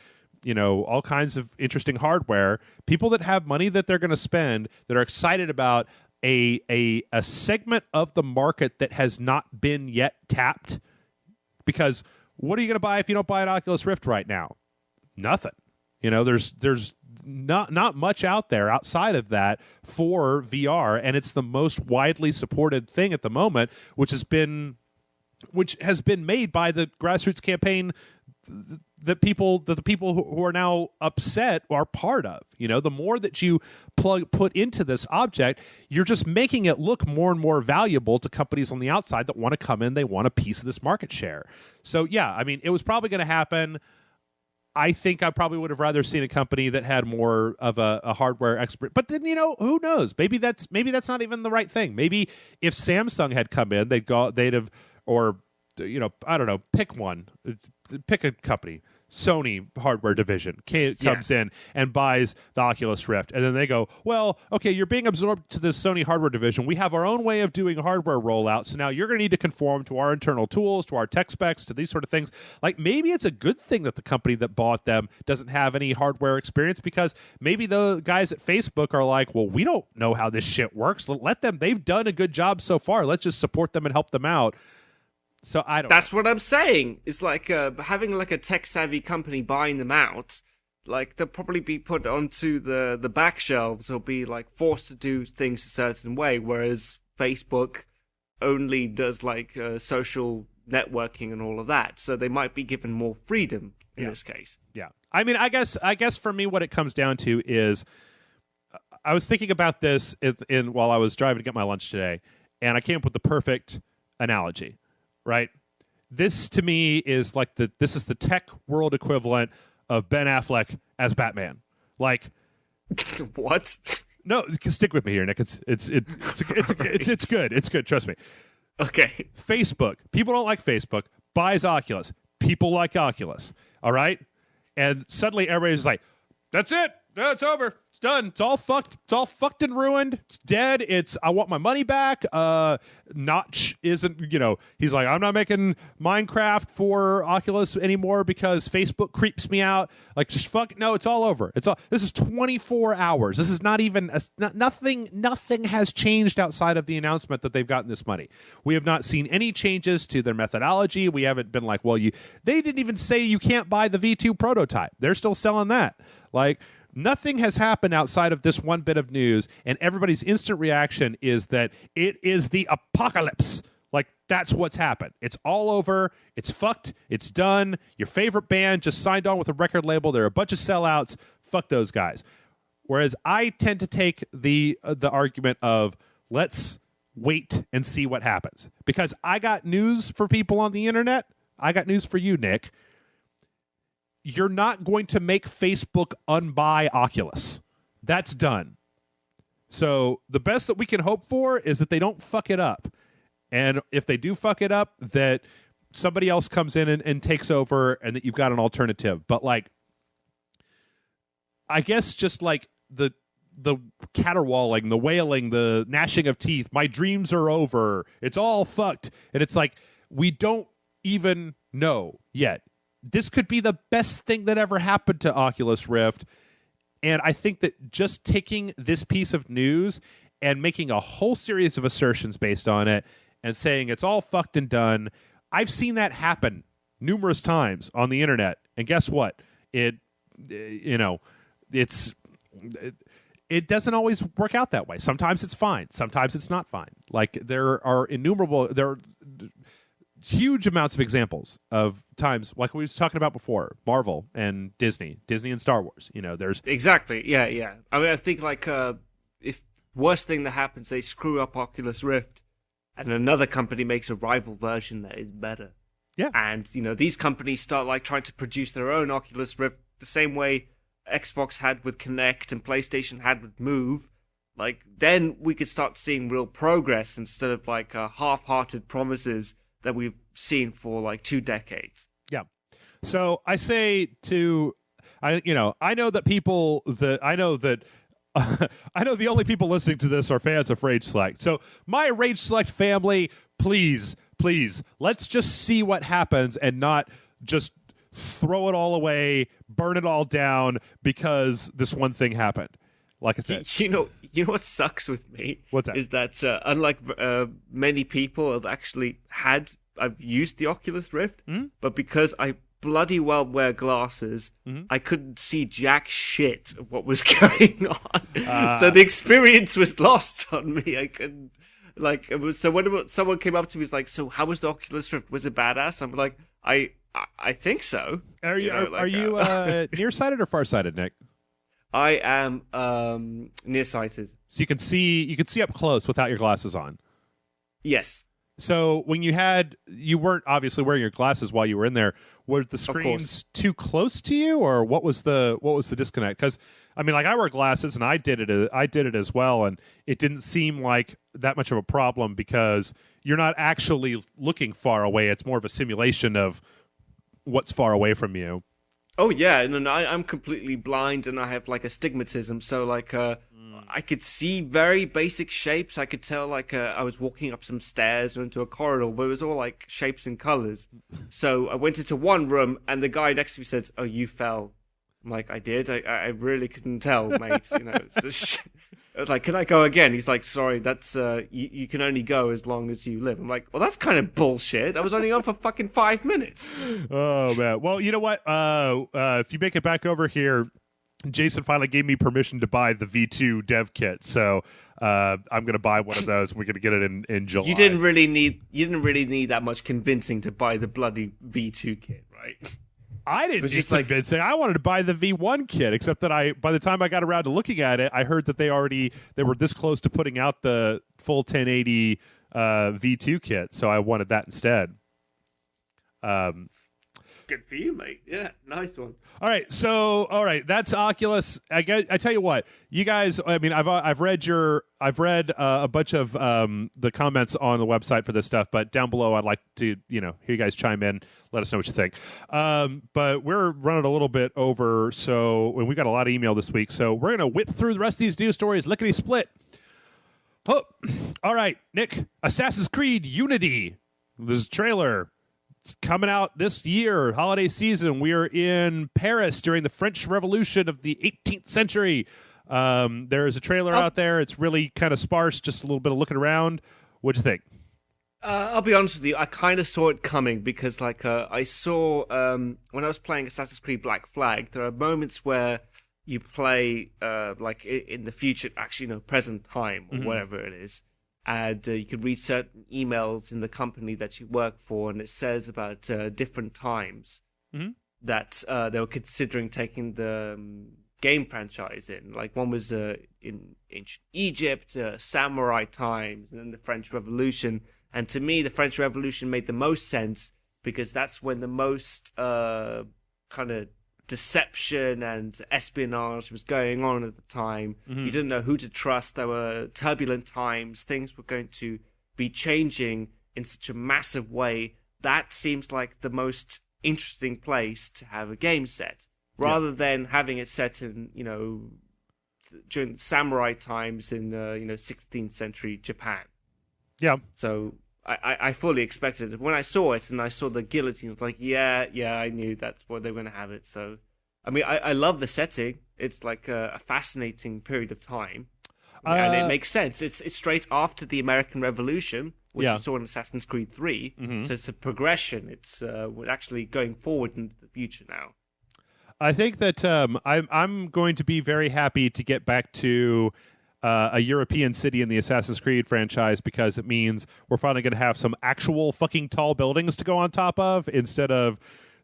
all kinds of interesting hardware, people that have money that they're going to spend, that are excited about a segment of the market that has not been yet tapped. Because what are you going to buy if you don't buy an Oculus Rift right now? Nothing. There's not much out there outside of that for VR, and it's the most widely supported thing at the moment, which has been made by the grassroots campaign that the people who are now upset are part of. The more that you put into this object, you're just making it look more and more valuable to companies on the outside that want to come in. They want a piece of this market share. So yeah, I mean, it was probably going to happen. I think I probably would have rather seen a company that had more of a hardware expert. But then, who knows? Maybe that's not even the right thing. Maybe if Samsung had come in, they'd have, or I don't know, pick a company. Sony hardware division comes in and buys the Oculus Rift, and then they go, well, okay, you're being absorbed to this Sony hardware division. We have our own way of doing hardware rollout, so now you're going to need to conform to our internal tools, to our tech specs, to these sort of things. Like, maybe it's a good thing that the company that bought them doesn't have any hardware experience, because maybe the guys at Facebook are like, well, we don't know how this shit works. Let them. They've done a good job so far. Let's just support them and help them out. So I don't. That's what I'm saying. It's like having like a tech savvy company buying them out. Like, they'll probably be put onto the back shelves or be like forced to do things a certain way. Whereas Facebook only does like social networking and all of that. So they might be given more freedom in this case. Yeah. I mean, I guess for me, what it comes down to is, I was thinking about this while I was driving to get my lunch today, and I came up with the perfect analogy. Right, this to me is like this is the tech world equivalent of Ben Affleck as Batman. Like, what? No, stick with me here, Nick. It's good. It's good. Trust me. Okay. Facebook. People don't like Facebook. Buys Oculus. People like Oculus. All right, and suddenly everybody's like, "That's it. No, it's over. It's done. It's all fucked. It's all fucked and ruined. It's dead. I want my money back." Notch isn't, he's like, I'm not making Minecraft for Oculus anymore because Facebook creeps me out. Like, just fuck. No, it's all over. This is 24 hours. This is not even, nothing has changed outside of the announcement that they've gotten this money. We have not seen any changes to their methodology. We haven't been like, well, they didn't even say you can't buy the V2 prototype. They're still selling that. Like, nothing has happened outside of this one bit of news, and everybody's instant reaction is that it is the apocalypse. Like, that's what's happened. It's all over. It's fucked. It's done. Your favorite band just signed on with a record label. They're a bunch of sellouts. Fuck those guys. Whereas I tend to take the argument of, let's wait and see what happens. Because I got news for people on the internet. I got news for you, Nick. You're not going to make Facebook unbuy Oculus. That's done. So the best that we can hope for is that they don't fuck it up. And if they do fuck it up, that somebody else comes in and takes over, and that you've got an alternative. But like, I guess just like the caterwauling, the wailing, the gnashing of teeth, my dreams are over. It's all fucked. And it's like, we don't even know yet. This could be the best thing that ever happened to Oculus Rift. And I think that just taking this piece of news and making a whole series of assertions based on it and saying it's all fucked and done, I've seen that happen numerous times on the internet, and guess what? It doesn't always work out that way. Sometimes it's fine. Sometimes it's not fine. Like there are huge amounts of examples of times, like we was talking about before, Marvel and Disney and Star Wars. There's exactly, yeah. I mean, I think like if worst thing that happens, they screw up Oculus Rift, and another company makes a rival version that is better. Yeah, and these companies start like trying to produce their own Oculus Rift the same way Xbox had with Kinect and PlayStation had with Move. Like then we could start seeing real progress instead of like half-hearted promises that we've seen for like 2 decades. Yeah. So I say I know that I know the only people listening to this are fans of Rage Select. So my Rage Select family, please, let's just see what happens and not just throw it all away, burn it all down because this one thing happened. Like I said, you know what sucks with me? What's that? Is that unlike many people I've used the Oculus Rift, but because I bloody well wear glasses, I couldn't see jack shit of what was going on. So the experience was lost on me. I couldn't so when someone came up to me, was like, "So how was the Oculus Rift? Was it badass?" I'm like, I think so. Are you nearsighted or farsighted, Nick? I am nearsighted. So you can see up close without your glasses on. Yes. So when you weren't obviously wearing your glasses while you were in there, were the screens too close to you, or what was the disconnect? Because I mean, like I wear glasses and I did it as well, and it didn't seem like that much of a problem because you're not actually looking far away. It's more of a simulation of what's far away from you. Oh yeah, and I'm completely blind and I have like astigmatism, so like I could see very basic shapes. I could tell like I was walking up some stairs or into a corridor, but it was all like shapes and colors. So I went into one room and the guy next to me said, "Oh, you fell." I'm like, "I did. I really couldn't tell, mate." I was like, "Can I go again?" He's like, "Sorry, that's you can only go as long as you live." I'm like, "Well, that's kind of bullshit. I was only on for fucking 5 minutes." Oh man. Well, you know what? If you make it back over here, Jason finally gave me permission to buy the V2 dev kit, so I'm going to buy one of those. We're going to get it in July. You didn't really need that much convincing to buy the bloody V2 kit, right? I didn't need convincing. I wanted to buy the V1 kit, except that by the time I got around to looking at it, I heard that they were this close to putting out the full 1080 V2 kit, so I wanted that instead. Good for you, mate. Yeah, nice one. All right, that's Oculus. I tell you what, you guys. I mean, I've read a bunch of the comments on the website for this stuff, but down below, I'd like to hear you guys chime in, let us know what you think. But we're running a little bit over, so we got a lot of email this week, so we're gonna whip through the rest of these news stories lickety split. Oh, all right, Nick. Assassin's Creed Unity. This trailer. It's coming out this year, holiday season. We are in Paris during the French Revolution of the 18th century. There is a trailer out there. It's really kind of sparse, just a little bit of looking around. What'd you think? I'll be honest with you. I kind of saw it coming because, like, I saw when I was playing Assassin's Creed Black Flag, there are moments where you play, like, in the future, actually, present time or whatever it is. And you can read certain emails in the company that you work for, and it says about different times that they were considering taking the game franchise in. Like one was in ancient Egypt, samurai times, and then the French Revolution. And to me, the French Revolution made the most sense because that's when the most kind of deception and espionage was going on at the time. You didn't know who to trust. There were turbulent times. Things were going to be changing in such a massive way. That seems like the most interesting place to have a game set, rather than having it set in, during samurai times in, 16th century Japan. Yeah. So I fully expected it. When I saw it and I saw the guillotine, I was like, yeah, I knew that's where they were going to have it. So, I mean, I love the setting. It's like a fascinating period of time. And it makes sense. It's straight after the American Revolution, which we saw in Assassin's Creed 3. Mm-hmm. So it's a progression. It's we're actually going forward into the future now. I think that I'm going to be very happy to get back to a European city in the Assassin's Creed franchise, because it means we're finally going to have some actual fucking tall buildings to go on top of, instead of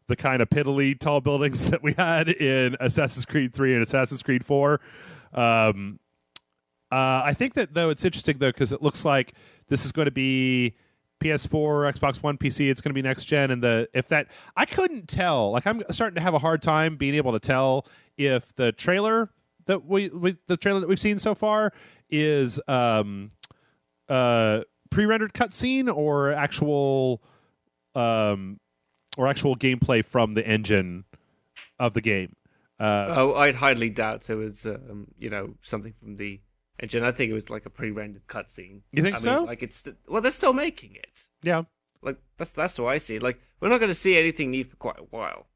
the kind of piddly tall buildings that we had in Assassin's Creed 3 and Assassin's Creed 4. I think that, though, it's interesting, though, because it looks like this is going to be PS4, Xbox One, PC. It's going to be next gen, and I couldn't tell. Like, I'm starting to have a hard time being able to tell if the trailer that the trailer that we've seen so far is pre-rendered cutscene or actual gameplay from the engine of the game. I'd highly doubt it was something from the engine. I think it was like a pre-rendered cutscene. You think so? Like they're still making it. Yeah. Like that's how I see it. Like, we're not going to see anything new for quite a while.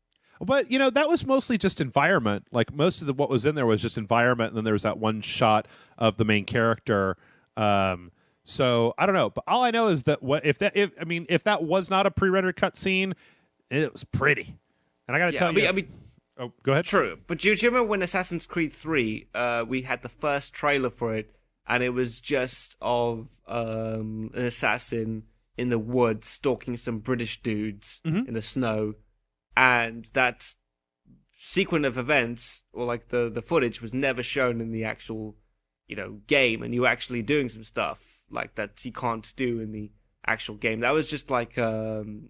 But, that was mostly just environment. Like, most of what was in there was just environment, and then there was that one shot of the main character. So, I don't know. But all I know is that if that was not a pre-rendered cutscene, it was pretty. And I got to tell you... Oh, go ahead. True. But do you remember when Assassin's Creed 3, we had the first trailer for it, and it was just of an assassin in the woods stalking some British dudes in the snow, and that sequence of events, or like the footage, was never shown in the actual, game, and you were actually doing some stuff like that you can't do in the actual game. That was just like the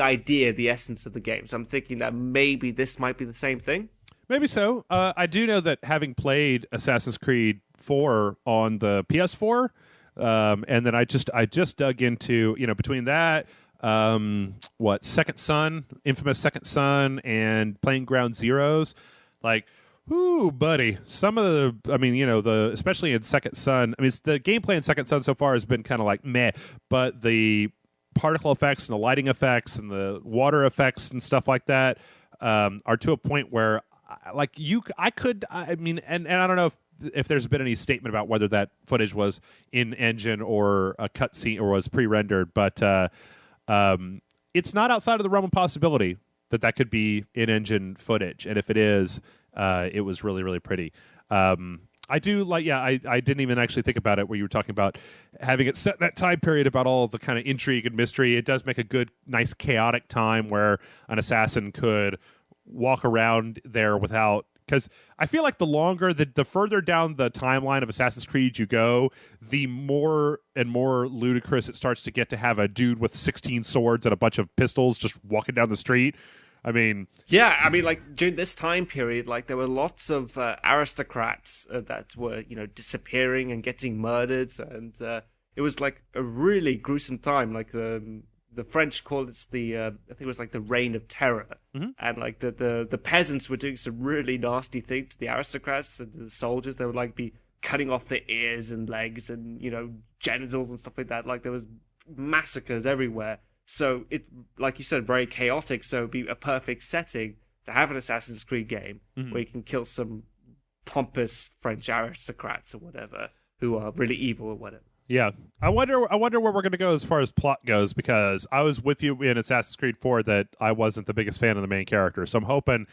idea, the essence of the game. So I'm thinking that maybe this might be the same thing. Maybe so. I do know that, having played Assassin's Creed 4 on the PS4, and then I just dug into, between that, Second Son, infamous Second Son, and playing Ground Zeroes, like, ooh, buddy. Some of the, especially in Second Son, the gameplay in Second Son so far has been kind of like meh, but the particle effects and the lighting effects and the water effects and stuff like that are to a point where, I don't know if there's been any statement about whether that footage was in engine or a cutscene or was pre-rendered, but it's not outside of the realm of possibility that could be in-engine footage, and if it is, it was really, really pretty. I do like, I didn't even actually think about it where you were talking about having it set in that time period about all the kind of intrigue and mystery. It does make a good, nice, chaotic time where an assassin could walk around there without... Because I feel like the further down the timeline of Assassin's Creed you go, the more and more ludicrous it starts to get to have a dude with 16 swords and a bunch of pistols just walking down the street. Like, during this time period, like, there were lots of aristocrats that were, disappearing and getting murdered, and it was like a really gruesome time. Like, the French called it I think it was like the Reign of Terror, and like the peasants were doing some really nasty things to the aristocrats and to the soldiers. They would like be cutting off their ears and legs and genitals and stuff like that. Like, there was massacres everywhere. So it, like you said, very chaotic. So it'd be a perfect setting to have an Assassin's Creed game where you can kill some pompous French aristocrats or whatever who are really evil or whatever. Yeah, I wonder where we're going to go as far as plot goes, because I was with you in Assassin's Creed 4 that I wasn't the biggest fan of the main character. So I'm hoping,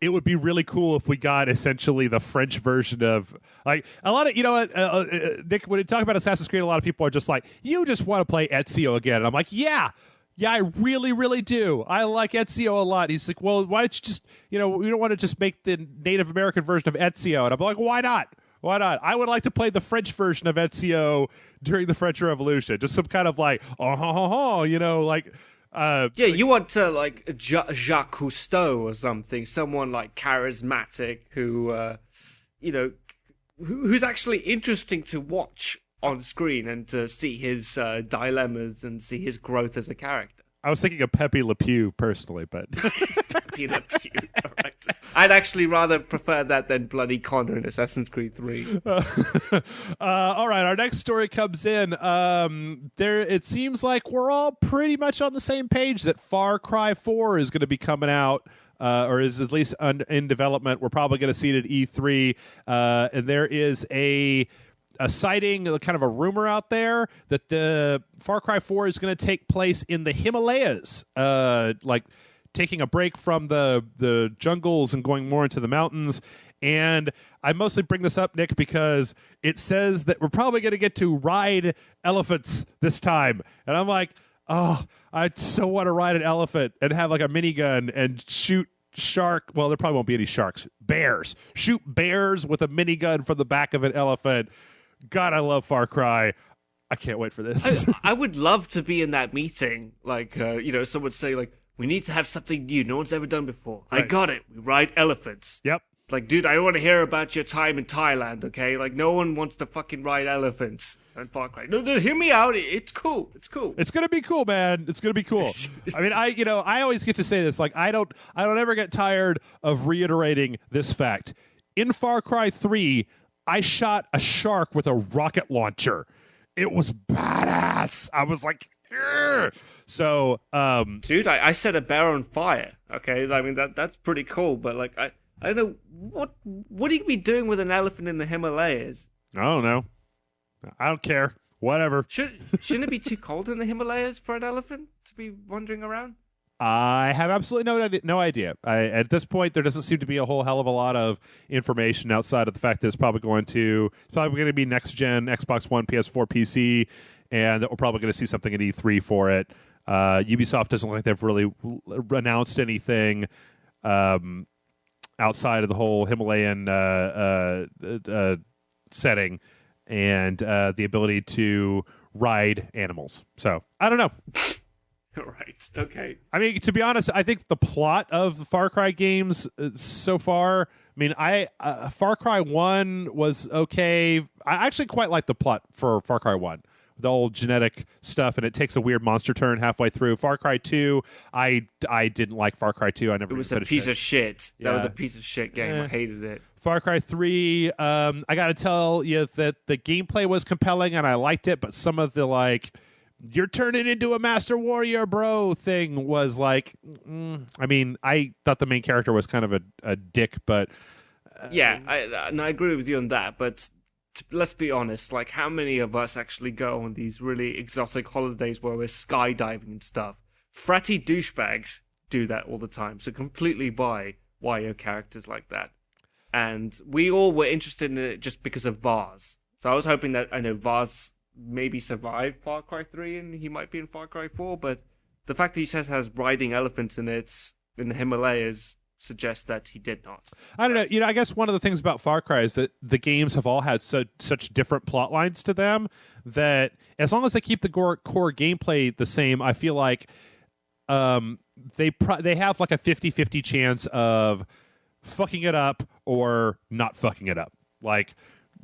it would be really cool if we got essentially the French version of, like, a lot of, Nick, when you talk about Assassin's Creed, a lot of people are just like, you just want to play Ezio again. And I'm like, yeah, I really, really do. I like Ezio a lot. He's like, well, why don't you just, we don't want to just make the Native American version of Ezio. And I'm like, why not? Why not? I would like to play the French version of Ezio during the French Revolution. Just some kind of like, like... you want to like Jacques Cousteau or something, someone like charismatic who, who's actually interesting to watch on screen and to see his dilemmas and see his growth as a character. I was thinking of Pepe Le Pew personally, but Pepe Le Pew. All right. I'd actually rather prefer that than Bloody Connor in Assassin's Creed 3. All right, our next story comes in. It seems like we're all pretty much on the same page that Far Cry 4 is going to be coming out or is at least in development. We're probably going to see it at E3, and there is a sighting, kind of a rumor out there that the Far Cry 4 is going to take place in the Himalayas, like taking a break from the jungles and going more into the mountains. And I mostly bring this up, Nick, because it says that we're probably going to get to ride elephants this time. And I'm like, oh, I so want to ride an elephant and have like a minigun and shoot shark. Well, there probably won't be any sharks. Bears. Shoot bears with a minigun from the back of an elephant. God, I love Far Cry. I can't wait for this. I would love to be in that meeting. Like, someone would say, like, we need to have something new no one's ever done before. Right. I got it. We ride elephants. Yep. Like, dude, I want to hear about your time in Thailand, okay? Like, no one wants to fucking ride elephants in Far Cry. No, hear me out. It's cool. It's cool. It's gonna be cool, man. It's gonna be cool. I mean, I always get to say this. Like, I don't ever get tired of reiterating this fact. In Far Cry 3, I shot a shark with a rocket launcher. It was badass. I was like, ugh. So, dude, I set a bear on fire. Okay, I mean that's pretty cool. But like, I don't know what do you be doing with an elephant in the Himalayas? I don't know. I don't care. Whatever. Shouldn't it be too cold in the Himalayas for an elephant to be wandering around? I have absolutely no idea. At this point, there doesn't seem to be a whole hell of a lot of information outside of the fact that it's probably going to be next gen Xbox One, PS4, PC, and that we're probably going to see something at E3 for it. Ubisoft doesn't look like they've really announced anything outside of the whole Himalayan setting and the ability to ride animals. So I don't know. Right. Okay. I mean, to be honest, I think the plot of the Far Cry games so far. I mean, Far Cry 1 was okay. I actually quite like the plot for Far Cry 1. The old genetic stuff, and it takes a weird monster turn halfway through. Far Cry 2, I didn't like Far Cry 2. It was a piece of shit. That was a piece of shit game. I hated it. Far Cry 3, I got to tell you that the gameplay was compelling, and I liked it, but some of the, like, you're turning into a master warrior, bro, thing was like, I mean, I thought the main character was kind of a dick, but... yeah, I agree with you on that, but... let's be honest, like, how many of us actually go on these really exotic holidays where we're skydiving and stuff? Fratty douchebags do that all the time, so completely buy why your characters like that. And we all were interested in it just because of Vars. So I was hoping that, Vars maybe survived Far Cry 3 and he might be in Far Cry 4, but the fact that he says has riding elephants in it in the Himalayas suggests that he did not. I don't know. I guess one of the things about Far Cry is that the games have all had such different plot lines to them that as long as they keep the core gameplay the same, I feel like they have like a 50-50 chance of fucking it up or not fucking it up. Like,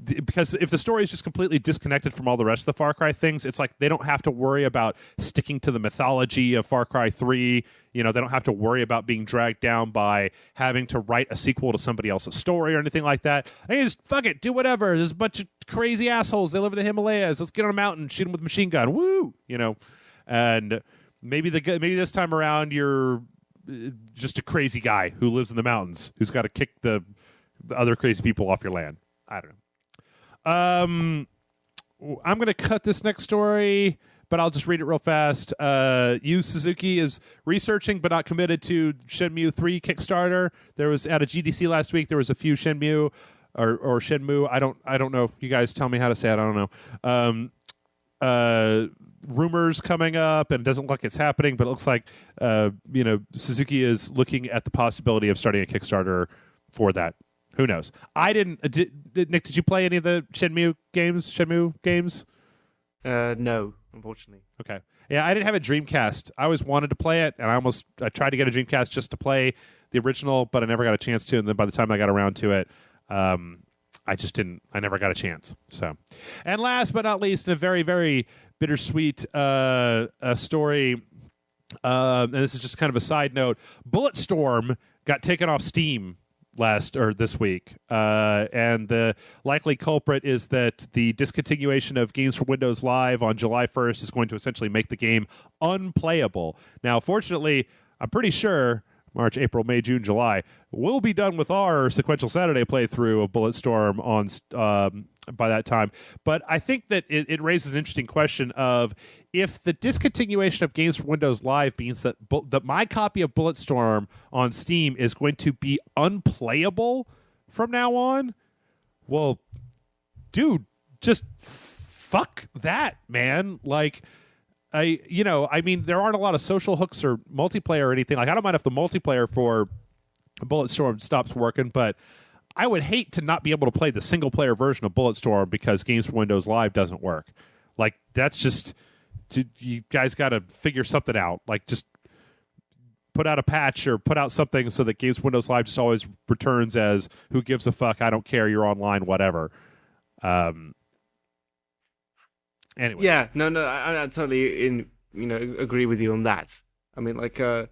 because if the story is just completely disconnected from all the rest of the Far Cry things, it's like they don't have to worry about sticking to the mythology of Far Cry 3. They don't have to worry about being dragged down by having to write a sequel to somebody else's story or anything like that. They just, fuck it, do whatever. There's a bunch of crazy assholes. They live in the Himalayas. Let's get on a mountain, shoot them with a machine gun. Woo! And maybe this time around you're just a crazy guy who lives in the mountains who's got to kick the other crazy people off your land. I don't know. I'm going to cut this next story, but I'll just read it real fast. Yu Suzuki is researching but not committed to Shenmue 3 Kickstarter. There was at a GDC last week. There was a few Shenmue or Shenmue. I don't know. You guys tell me how to say it. I don't know. Rumors coming up, and it doesn't look like it's happening, but it looks like Suzuki is looking at the possibility of starting a Kickstarter for that. Who knows? I didn't. Nick, did you play any of the Shenmue games? No, unfortunately. Okay. Yeah, I didn't have a Dreamcast. I always wanted to play it, and I tried to get a Dreamcast just to play the original, but I never got a chance to. And then by the time I got around to it, I just didn't. I never got a chance. So, and last but not least, in a very, very bittersweet story, and this is just kind of a side note. Bulletstorm got taken off Steam this week, and the likely culprit is that the discontinuation of Games for Windows Live on July 1st is going to essentially make the game unplayable. Now, fortunately, I'm pretty sure March, April, May, June, July. We'll be done with our sequential Saturday playthrough of Bulletstorm on by that time. But I think that it raises an interesting question of if the discontinuation of games from Windows Live means that my copy of Bulletstorm on Steam is going to be unplayable from now on. Well, dude, just fuck that, man. Like, I mean, there aren't a lot of social hooks or multiplayer or anything. Like, I don't mind if the multiplayer for Bulletstorm stops working, but I would hate to not be able to play the single-player version of Bulletstorm because Games for Windows Live doesn't work. Like, that's just... you guys got to figure something out. Like, just put out a patch or put out something so that Games for Windows Live just always returns as who gives a fuck, I don't care, you're online, whatever. Anyway. Yeah, no, I totally agree with you on that. I mean, like, I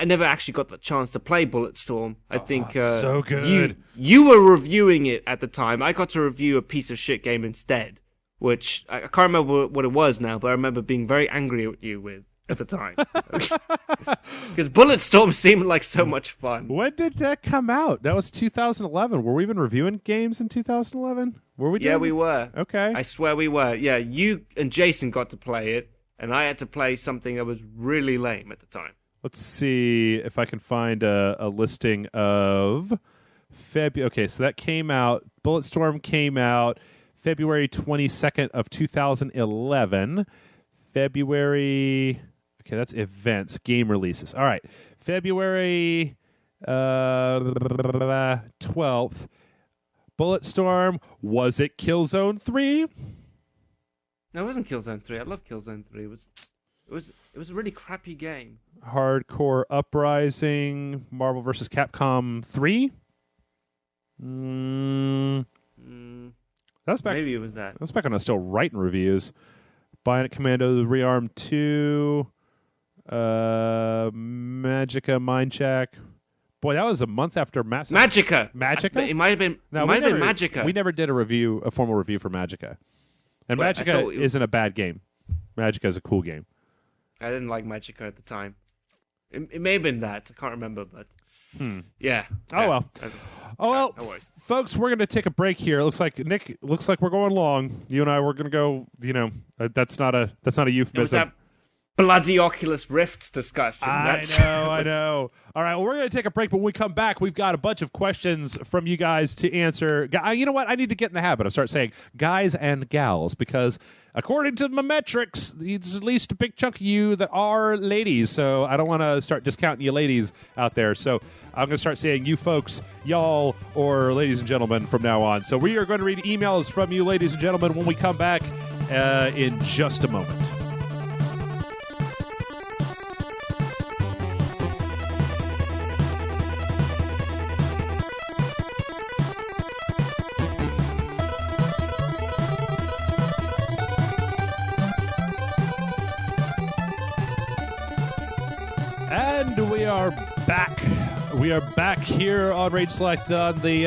never actually got the chance to play Bulletstorm. I think so good. You were reviewing it at the time. I got to review a piece of shit game instead, which I can't remember what it was now, but I remember being very angry at you with at the time. Because Bulletstorm seemed like so much fun. When did that come out? That was 2011. Were we even reviewing games in 2011? Were we? Yeah, we were. Okay. I swear we were. Yeah, you and Jason got to play it, and I had to play something that was really lame at the time. Let's see if I can find a listing of February. Okay, so that came out. Bulletstorm came out February 22nd of 2011. February. Okay, that's events, game releases. All right, February 12th. Bulletstorm. Was it Killzone 3? No, it wasn't Killzone 3. I love Killzone 3. It was a really crappy game. Hardcore Uprising, Marvel vs. Capcom 3. That's back. Maybe it was that. That's back when I was still writing reviews. Bionic Commando, Rearm 2, Magica, Mindcheck. Boy, that was a month after Magica. It might have been. No, it might have been Magica. We never did a formal review for Magica. And Magica isn't a bad game. Magica is a cool game. I didn't like Magica at the time. It may have been that. I can't remember, but yeah. Oh well. No folks, we're going to take a break here. Looks like we're going long. You and I we're going to go, that's not a euphemism. Bloody Oculus Rift discussion. I know. All right, well, we're going to take a break, but when we come back, we've got a bunch of questions from you guys to answer. You know what? I need to get in the habit of start saying guys and gals, because according to my metrics, there's at least a big chunk of you that are ladies, so I don't want to start discounting you ladies out there. So I'm going to start saying you folks, y'all, or ladies and gentlemen from now on. So we are going to read emails from you, ladies and gentlemen, when we come back in just a moment. And we are back. We are back here on Rage Select on the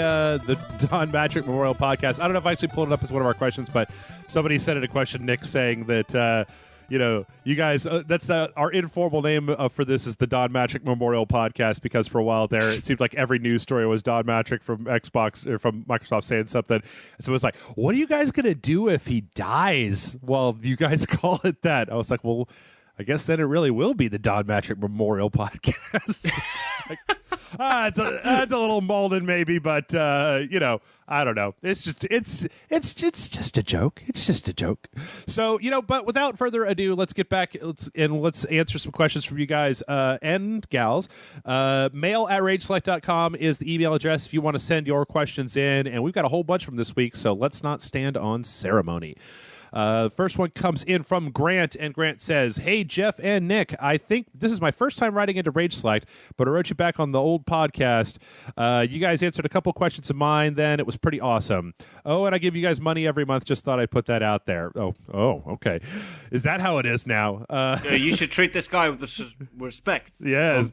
Don Matrick Memorial Podcast. I don't know if I actually pulled it up as one of our questions, but somebody sent in a question, Nick, saying that you guys, that's our informal name for this is the Don Matrick Memorial Podcast, because for a while there, it seemed like every news story was Don Matrick from Xbox or from Microsoft saying something. So it was like, what are you guys going to do if he dies? Well, you guys call it that. I was like, well, I guess then it really will be the Don Matrick Memorial Podcast. It's a little Malden maybe, but I don't know. It's just a joke. It's just a joke. So but without further ado, let's get back. Let's answer some questions from you guys and gals. mail@rageselect.com is the email address if you want to send your questions in, and we've got a whole bunch from this week. So let's not stand on ceremony. First one comes in from Grant, and Grant says, "Hey, Jeff and Nick, I think this is my first time writing into Rage Select, but I wrote you back on the old podcast. You guys answered a couple questions of mine then. It was pretty awesome. Oh, and I give you guys money every month. Just thought I'd put that out there. Oh, okay. Is that how it is now? You should treat this guy with respect. Yes.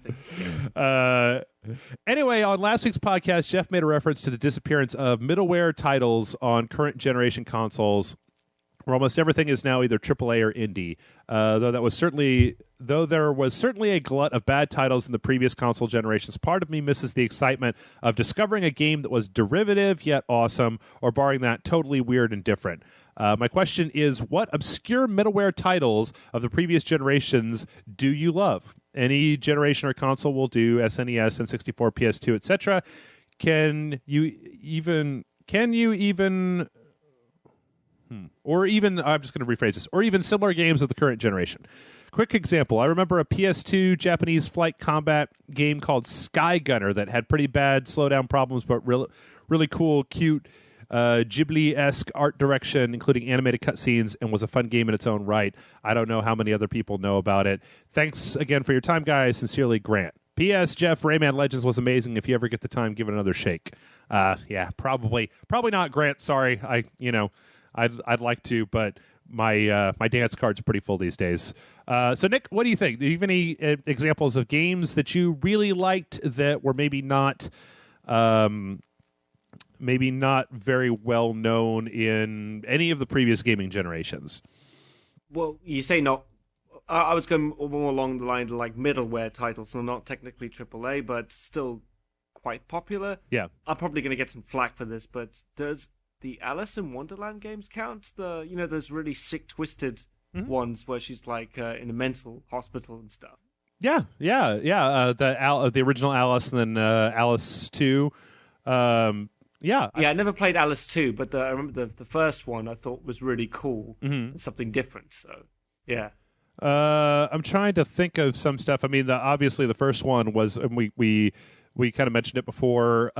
Anyway, on last week's podcast, Jeff made a reference to the disappearance of middleware titles on current generation consoles. where almost everything is now either AAA or indie. Though there was certainly a glut of bad titles in the previous console generations, part of me misses the excitement of discovering a game that was derivative yet awesome, or barring that, totally weird and different. My question is, what obscure middleware titles of the previous generations do you love? Any generation or console will do, SNES, N64, PS2, etc. Or even, I'm just going to rephrase this, or even similar games of the current generation. Quick example, I remember a PS2 Japanese flight combat game called Sky Gunner that had pretty bad slowdown problems, but really cool, cute, Ghibli-esque art direction, including animated cutscenes, and was a fun game in its own right. I don't know how many other people know about it. Thanks again for your time, guys. Sincerely, Grant. P.S. Jeff, Rayman Legends was amazing. If you ever get the time, give it another shake. Yeah, probably not, Grant. Sorry, I'd like to, but my dance card's pretty full these days. So Nick, what do you think? Do you have any examples of games that you really liked that were maybe not very well known in any of the previous gaming generations? Well, you say not. I was going more along the line of like middleware titles, so not technically AAA, but still quite popular. Yeah. I'm probably going to get some flack for this, but does the Alice in Wonderland games count? Those really sick, twisted ones where she's like in a mental hospital and stuff. Yeah. The original Alice, and then Alice 2. Yeah, I never played Alice 2, but I remember the first one I thought was really cool and something different. So, yeah. I'm trying to think of some stuff. I mean, obviously the first one was, and we kind of mentioned it before,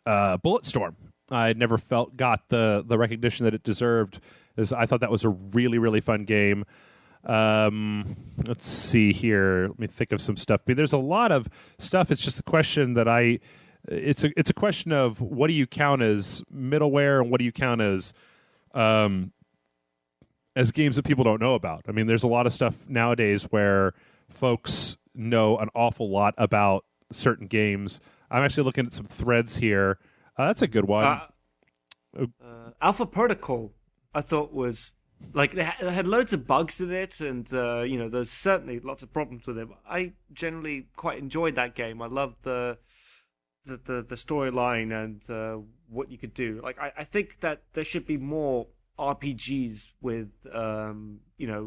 Bulletstorm. I never got the recognition that it deserved. As I thought that was a really, really fun game. Let's see here. Let me think of some stuff. I mean, there's a lot of stuff. It's just a question that it's a question of what do you count as middleware and what do you count as games that people don't know about. I mean, there's a lot of stuff nowadays where folks know an awful lot about certain games. I'm actually looking at some threads here. That's a good one. Alpha Protocol, I thought was like it had loads of bugs in it, and there's certainly lots of problems with it. But I generally quite enjoyed that game. I loved the storyline and what you could do. Like I think that there should be more RPGs with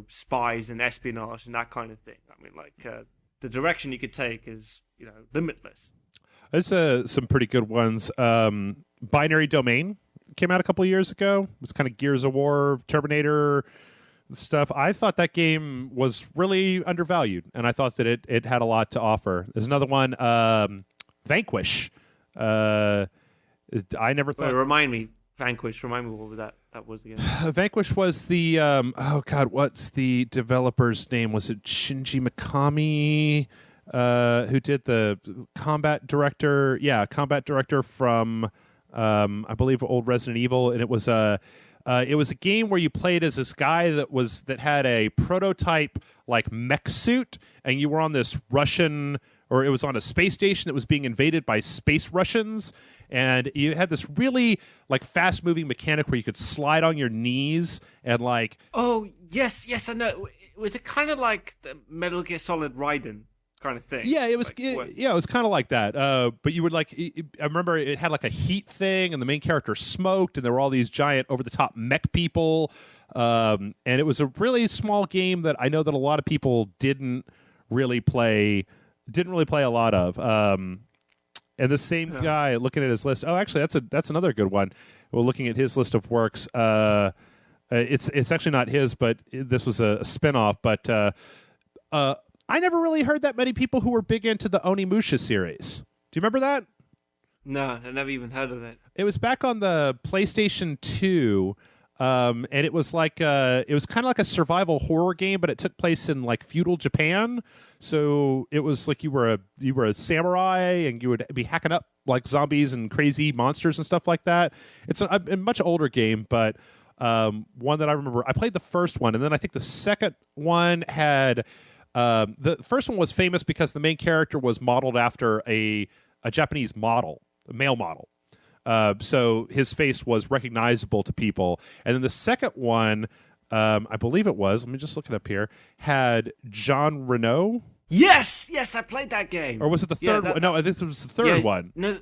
spies and espionage and that kind of thing. I mean, like the direction you could take is limitless. There's some pretty good ones. Binary Domain came out a couple of years ago. It was kind of Gears of War, Terminator stuff. I thought that game was really undervalued, and I thought that it had a lot to offer. There's another one, Vanquish. I never thought... Remind me what that was again. Vanquish was the... what's the developer's name? Was it Shinji Mikami... who did the combat director from I believe old Resident Evil, and it was a game where you played as this guy that had a prototype like mech suit, and you were on this Russian, or it was on a space station that was being invaded by space Russians, and you had this really like fast moving mechanic where you could slide on your knees and like... Oh yes, I know. Was it kind of like the Metal Gear Solid Raiden kind of thing? Yeah, it was. It was kind of like that. But you would like. I remember it had like a heat thing, and the main character smoked, and there were all these giant over-the-top mech people. And it was a really small game that I know that a lot of people didn't really play a lot of. And the same guy, looking at his list. Oh, actually, that's another good one. Well, looking at his list of works, it's actually not his, but this was a spinoff. But I never really heard that many people who were big into the Onimusha series. Do you remember that? No, I never even heard of it. It was back on the PlayStation 2, and it was like it was kind of like a survival horror game, but it took place in like feudal Japan. So it was like you were a samurai, and you would be hacking up like zombies and crazy monsters and stuff like that. It's a much older game, but one that I remember. I played the first one, and then I think the second one had. The first one was famous because the main character was modeled after a Japanese model, a male model. So his face was recognizable to people. And then the second one, I believe it was, let me just look it up here, had Jean Reno. Yes, I played that game. Or was it the third one? No, I think it was the third one. No,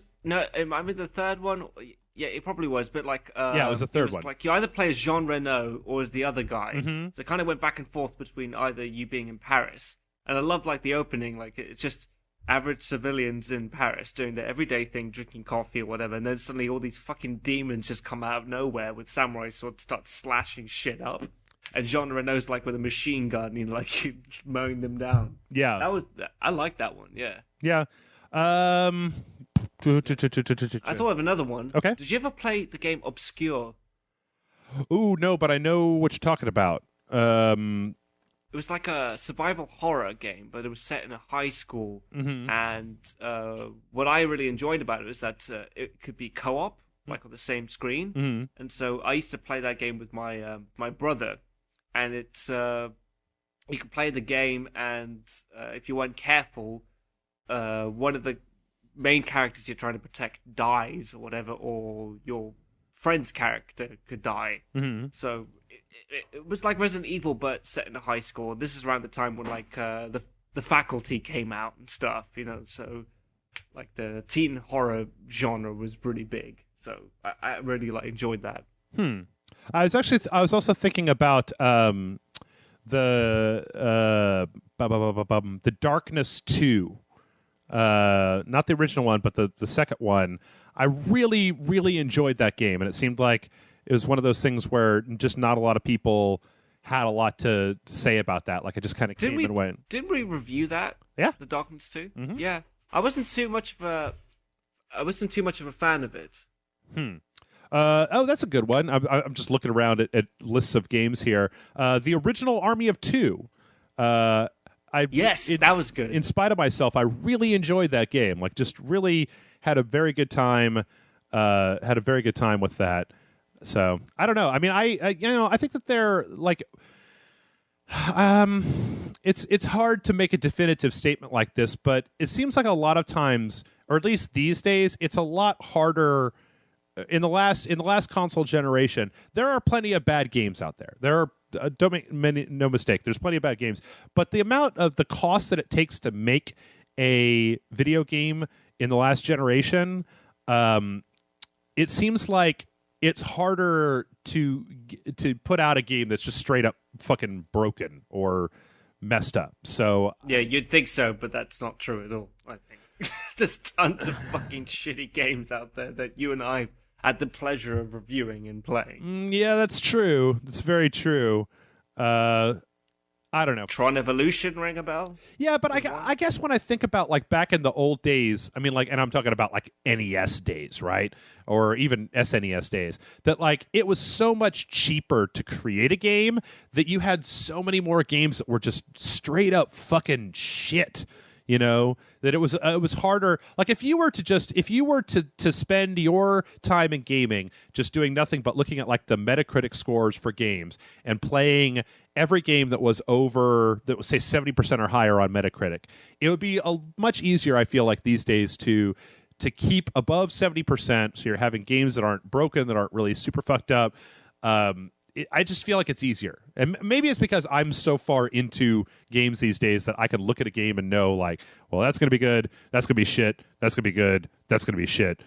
I mean the third one. Yeah, it probably was, but like... it was the third one. Like, you either play as Jean Reno or as the other guy. Mm-hmm. So it kind of went back and forth between either you being in Paris. And I love, like, the opening. Like, it's just average civilians in Paris doing their everyday thing, drinking coffee or whatever. And then suddenly all these fucking demons just come out of nowhere with samurai swords, start slashing shit up. And Jean Reno's, like, with a machine gun, you know, like, mowing them down. Yeah. I like that one, yeah. Yeah. I thought of another one. Okay. Did you ever play the game Obscure? Ooh, no, but I know what you're talking about. It was like a survival horror game, but it was set in a high school. Mm-hmm. And what I really enjoyed about it was that it could be co-op, like on the same screen. Mm-hmm. And so I used to play that game with my my brother. And it's you could play the game, and if you weren't careful, one of the main characters you're trying to protect dies or whatever, or your friend's character could die. Mm-hmm. So it was like Resident Evil, but set in a high school. This is around the time when like the Faculty came out and stuff, you know. So like the teen horror genre was pretty big. So I really like enjoyed that. I was also thinking about the Darkness 2. Not the original one, but the second one. I really, really enjoyed that game, and it seemed like it was one of those things where just not a lot of people had a lot to say about that. Like, it just kind of came and went. Didn't we review that? Yeah, the Darkness 2. Mm-hmm. Yeah, I wasn't too much of a fan of it. That's a good one. I'm just looking around at lists of games here. The original Army of Two. That was good. In spite of myself, I really enjoyed that game. Like, just really had a very good time. Had a very good time with that. So I don't know. I mean, I think that they're like, it's hard to make a definitive statement like this, but it seems like a lot of times, or at least these days, it's a lot harder. In the last console generation, there are plenty of bad games out there. There are no mistake. There's plenty of bad games, but the amount of the cost that it takes to make a video game in the last generation, it seems like it's harder to put out a game that's just straight up fucking broken or messed up. So yeah, you'd think so, but that's not true at all. I think there's tons of fucking shitty games out there that you and I had the pleasure of reviewing and playing. Yeah, that's true. That's very true. I don't know. Tron Evolution ring a bell? Yeah, but I guess when I think about like back in the old days, I mean, like, and I'm talking about like NES days, right? Or even SNES days, that like it was so much cheaper to create a game that you had so many more games that were just straight up fucking shit. You know, that it was harder. Like if you were to spend your time in gaming just doing nothing but looking at like the Metacritic scores for games and playing every game that was say 70% or higher on Metacritic, it would be much easier, I feel like, these days to keep above 70%. So you're having games that aren't broken, that aren't really super fucked up. I just feel like it's easier. And maybe it's because I'm so far into games these days that I can look at a game and know, like, well, that's going to be good, that's going to be shit, that's going to be good, that's going to be shit,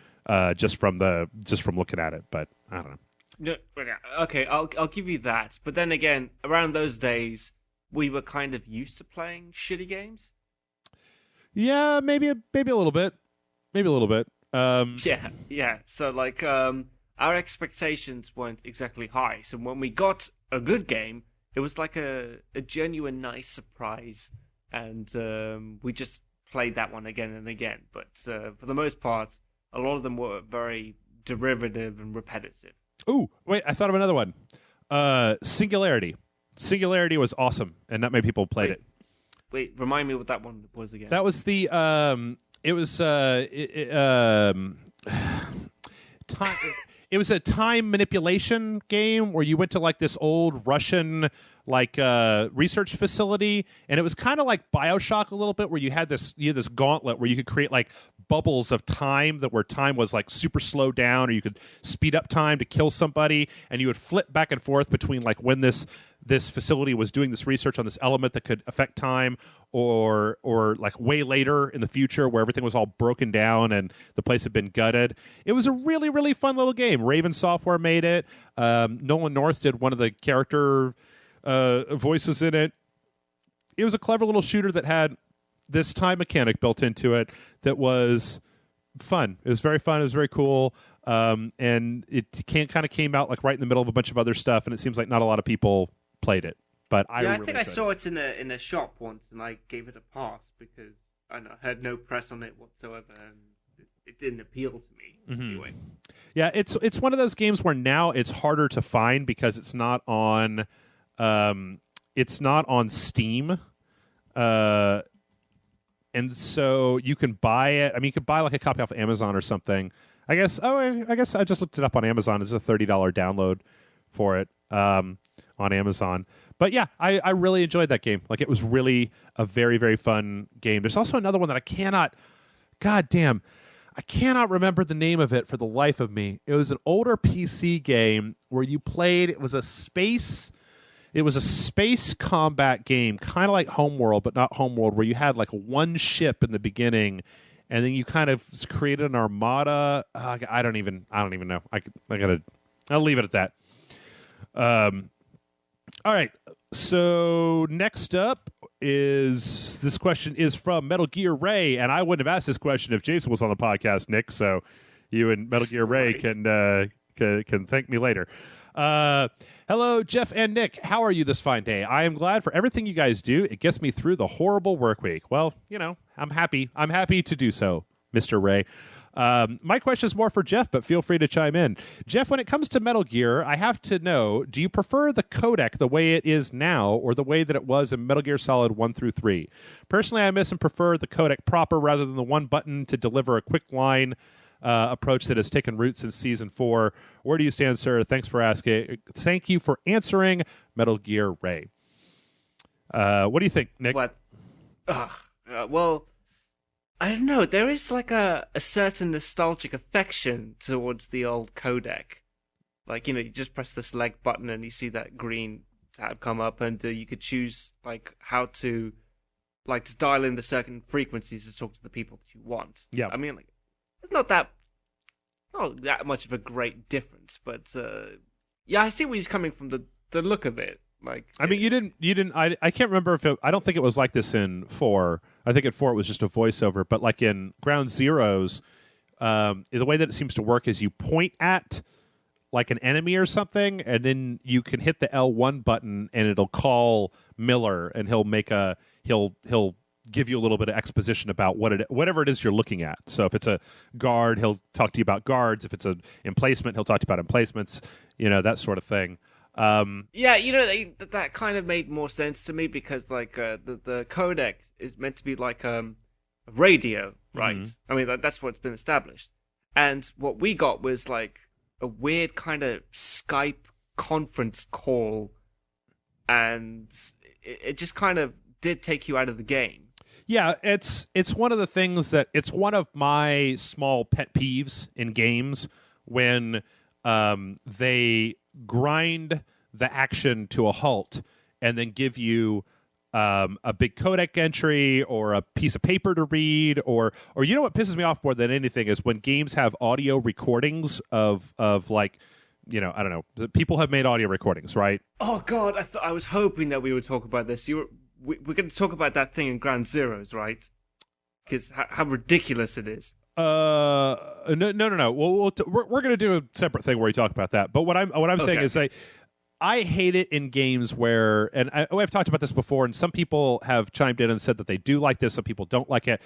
just from looking at it. But I don't know. Okay, I'll give you that. But then again, around those days, we were kind of used to playing shitty games. Yeah, maybe a little bit. Maybe a little bit. Yeah. So, like, our expectations weren't exactly high. So when we got a good game, it was like a genuine nice surprise. And we just played that one again and again. But for the most part, a lot of them were very derivative and repetitive. Ooh, wait, I thought of another one. Singularity. Singularity was awesome, and not many people played it. Wait, remind me what that one was again. That was the... it was a time manipulation game where you went to like this old Russian like research facility, and it was kind of like BioShock a little bit, where you had this gauntlet where you could create like bubbles of time where time was like super slowed down, or you could speed up time to kill somebody, and you would flip back and forth between like when this facility was doing this research on this element that could affect time, or like way later in the future where everything was all broken down and the place had been gutted. It was a really, really fun little game. Raven Software made it. Nolan North did one of the character voices in it. It was a clever little shooter that had this time mechanic built into it that was fun. It was very fun. It was very cool. And it kind of came out like right in the middle of a bunch of other stuff, and it seems like not a lot of people played it. But I think I saw it in a shop once, and I gave it a pass because I had no press on it whatsoever, and it didn't appeal to me anyway. Yeah, it's one of those games where now it's harder to find because it's not on Steam. And so you can buy it. I mean, you could buy like a copy off of Amazon or something. I guess I just looked it up on Amazon. It's a $30 download for it on Amazon. But yeah, I really enjoyed that game. Like, it was really a very, very fun game. There's also another one that I cannot remember the name of it for the life of me. It was an older PC game where you played. It was a space combat game, kind of like Homeworld, but not Homeworld, where you had like one ship in the beginning, and then you kind of created an armada. I don't even know. I'll leave it at that. All right. So next up this question is from Metal Gear Ray, and I wouldn't have asked this question if Jason was on the podcast, Nick. So you and Metal Gear Ray can thank me later. Hello, Jeff and Nick. How are you this fine day? I am glad for everything you guys do. It gets me through the horrible work week. Well, I'm happy. I'm happy to do so, Mr. Ray. My question is more for Jeff, but feel free to chime in. Jeff, when it comes to Metal Gear, I have to know, do you prefer the codec the way it is now or the way that it was in Metal Gear Solid 1 through 3? Personally, I miss and prefer the codec proper rather than the one button to deliver a quick line approach that has taken root since Season 4. Where do you stand, sir? Thanks for asking. Thank you for answering, Metal Gear Ray. What do you think, Nick? What? Well, I don't know. There is like a certain nostalgic affection towards the old codec. Like, you just press the select button and you see that green tab come up, and you could choose like how to dial in the certain frequencies to talk to the people that you want. Yeah. I mean, like, it's not that much of a great difference, but yeah, I see where he's coming from. The look of it, like, I mean, you didn't. I can't remember if I don't think it was like this in 4. I think in 4 it was just a voiceover, but like in Ground Zeroes, the way that it seems to work is you point at like an enemy or something, and then you can hit the L1 button, and it'll call Miller, and he'll give you a little bit of exposition about whatever it is you're looking at. So if it's a guard, he'll talk to you about guards. If it's an emplacement, he'll talk to you about emplacements. That sort of thing. Yeah, that kind of made more sense to me because like the codec is meant to be like a radio, right? Mm-hmm. I mean, that's what's been established. And what we got was like a weird kind of Skype conference call, and it just kind of did take you out of the game. Yeah, it's one of the things it's one of my small pet peeves in games when they grind the action to a halt and then give you a big codec entry or a piece of paper to read, or what pisses me off more than anything is when games have audio recordings of like, I don't know, people have made audio recordings, right? Oh God, I was hoping that we would talk about this. We're going to talk about that thing in Ground Zeroes, right? Because how ridiculous it is. No. We're going to do a separate thing where we talk about that. But what I'm saying is, I hate it in games where, and I've talked about this before, and some people have chimed in and said that they do like this, some people don't like it.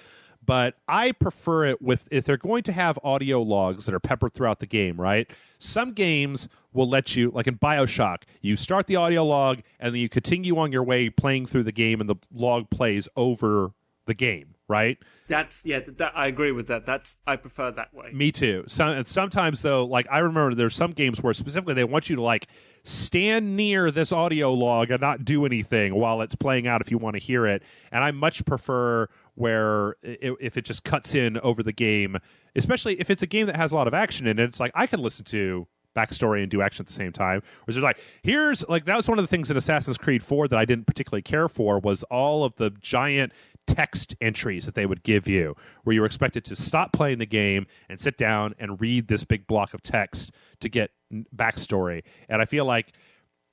But I prefer it if they're going to have audio logs that are peppered throughout the game, right? Some games will let you, like in BioShock, you start the audio log and then you continue on your way playing through the game and the log plays over the game, right? I agree with that. I prefer that way. Me too. Sometimes though, like I remember there's some games where specifically they want you to like stand near this audio log and not do anything while it's playing out if you want to hear it. And I much prefer where if it just cuts in over the game, especially if it's a game that has a lot of action in it, it's like I can listen to backstory and do action at the same time. Whereas they're like, here's like that was one of the things in Assassin's Creed 4 that I didn't particularly care for was all of the giant text entries that they would give you where you were expected to stop playing the game and sit down and read this big block of text to get backstory. And I feel like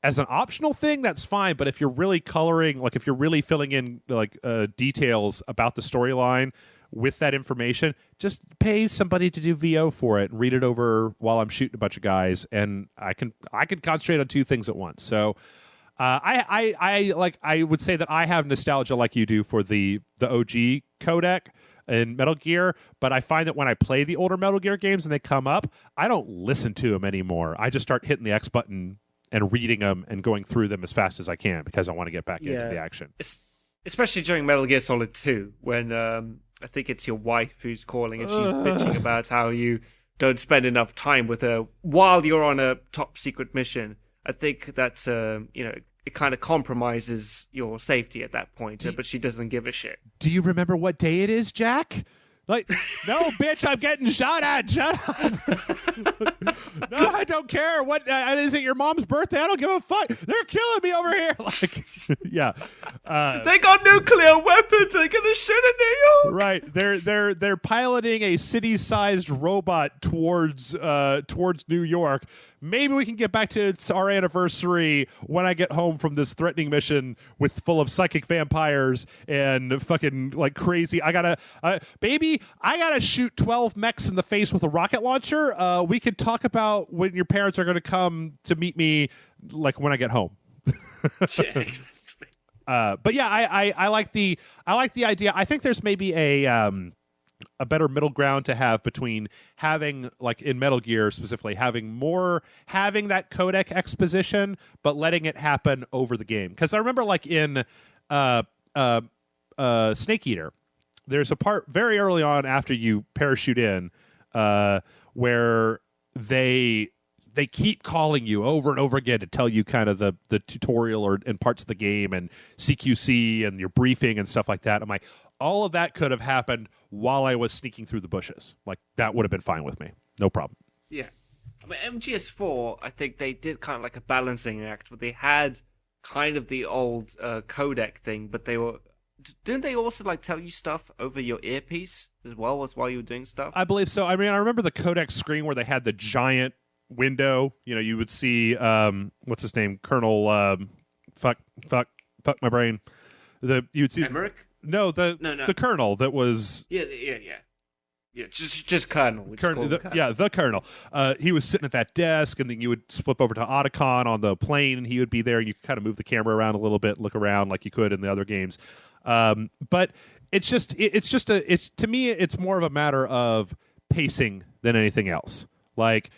as an optional thing, that's fine. But if you're really coloring, like if you're really filling in like details about the storyline with that information, just pay somebody to do VO for it and read it over while I'm shooting a bunch of guys, and I can concentrate on two things at once. So I would say that I have nostalgia like you do for the OG codec in Metal Gear, but I find that when I play the older Metal Gear games and they come up, I don't listen to them anymore. I just start hitting the X button and reading them and going through them as fast as I can because I want to get back into the action. Especially during Metal Gear Solid 2 when I think it's your wife who's calling and she's bitching about how you don't spend enough time with her while you're on a top secret mission. I think that's it kind of compromises your safety at that point, but she doesn't give a shit. Do you remember what day it is, Jack? Like, no, bitch, I'm getting shot at. Shut up. No, I don't care. What is it? Your mom's birthday? I don't give a fuck. They're killing me over here. Like, yeah. They got nuclear weapons. They're gonna shoot at New York. Right. They're piloting a city-sized robot towards New York. Maybe we can get back to our anniversary when I get home from this threatening mission full of psychic vampires and fucking like crazy. I gotta shoot 12 mechs in the face with a rocket launcher. We could talk about when your parents are going to come to meet me, like when I get home. Yeah, exactly. But yeah, I like the idea. I think there's maybe a better middle ground to have between having, like in Metal Gear specifically, having that codec exposition, but letting it happen over the game. Because I remember, like in Snake Eater, there's a part very early on after you parachute in where they keep calling you over and over again to tell you kind of the tutorial and parts of the game and CQC and your briefing and stuff like that. I'm like, all of that could have happened while I was sneaking through the bushes. Like, that would have been fine with me. No problem. Yeah. I mean, MGS4, I think they did kind of like a balancing act where they had kind of the old codec thing, but didn't they also like tell you stuff over your earpiece as well as while you were doing stuff? I believe so. I mean, I remember the codec screen where they had the giant window. You know, you would see what's his name, Colonel fuck my brain. You would see Emmerich? No, the Colonel that was Yeah, just Colonel. The Colonel. He was sitting at that desk, and then you would flip over to Otacon on the plane, and he would be there. And you could kind of move the camera around a little bit, look around like you could in the other games. But to me, it's more of a matter of pacing than anything else. Like,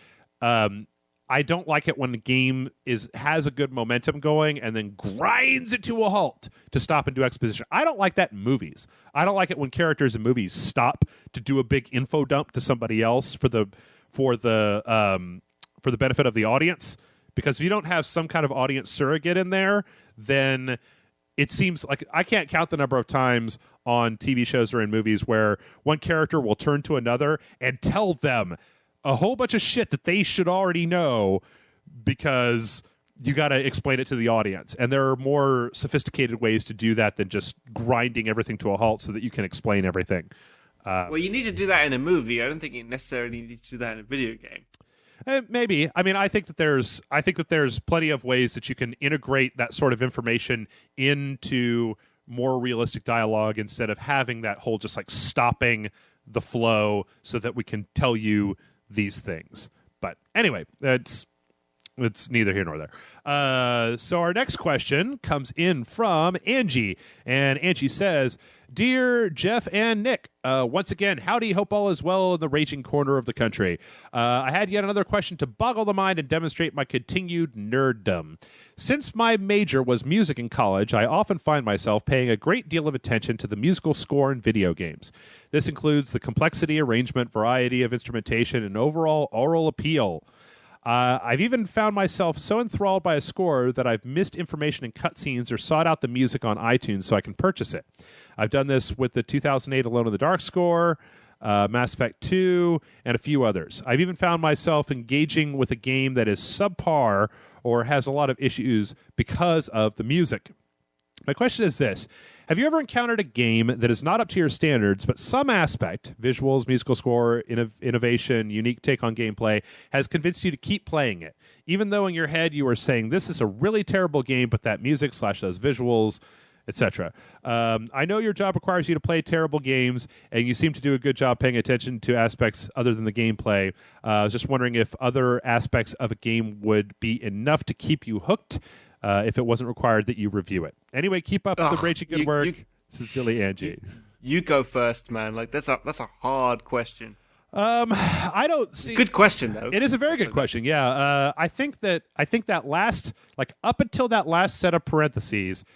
I don't like it when the game has a good momentum going and then grinds it to a halt to stop and do exposition. I don't like that in movies. I don't like it when characters in movies stop to do a big info dump to somebody else for the benefit of the audience. Because if you don't have some kind of audience surrogate in there, then it seems like I can't count the number of times on TV shows or in movies where one character will turn to another and tell them a whole bunch of shit that they should already know because you got to explain it to the audience. And there are more sophisticated ways to do that than just grinding everything to a halt so that you can explain everything. Well, you need to do that in a movie. I don't think you necessarily need to do that in a video game. Maybe. I mean, I think that there's plenty of ways that you can integrate that sort of information into more realistic dialogue instead of having that whole just like stopping the flow so that we can tell you these things. But anyway, it's neither here nor there. So our next question comes in from Angie, and Angie says, "Dear Jeff and Nick, once again, howdy, hope all is well in the raging corner of the country. I had yet another question to boggle the mind and demonstrate my continued nerddom. Since my major was music in college, I often find myself paying a great deal of attention to the musical score in video games. This includes the complexity, arrangement, variety of instrumentation, and overall aural appeal. I've even found myself so enthralled by a score that I've missed information in cutscenes or sought out the music on iTunes so I can purchase it. I've done this with the 2008 Alone in the Dark score, Mass Effect 2, and a few others. I've even found myself engaging with a game that is subpar or has a lot of issues because of the music. My question is this. Have you ever encountered a game that is not up to your standards, but some aspect, visuals, musical score, innovation, unique take on gameplay, has convinced you to keep playing it, even though in your head you are saying, this is a really terrible game, but that music / those visuals, etc. I know your job requires you to play terrible games, and you seem to do a good job paying attention to aspects other than the gameplay. I was just wondering if other aspects of a game would be enough to keep you hooked, if it wasn't required that you review it. Anyway, keep up the raging good work. Sincerely, Angie. You go first, man. Like that's a hard question. I don't see. Good question though. It is a very good question. Yeah. I think that last, like up until that last set of parentheses,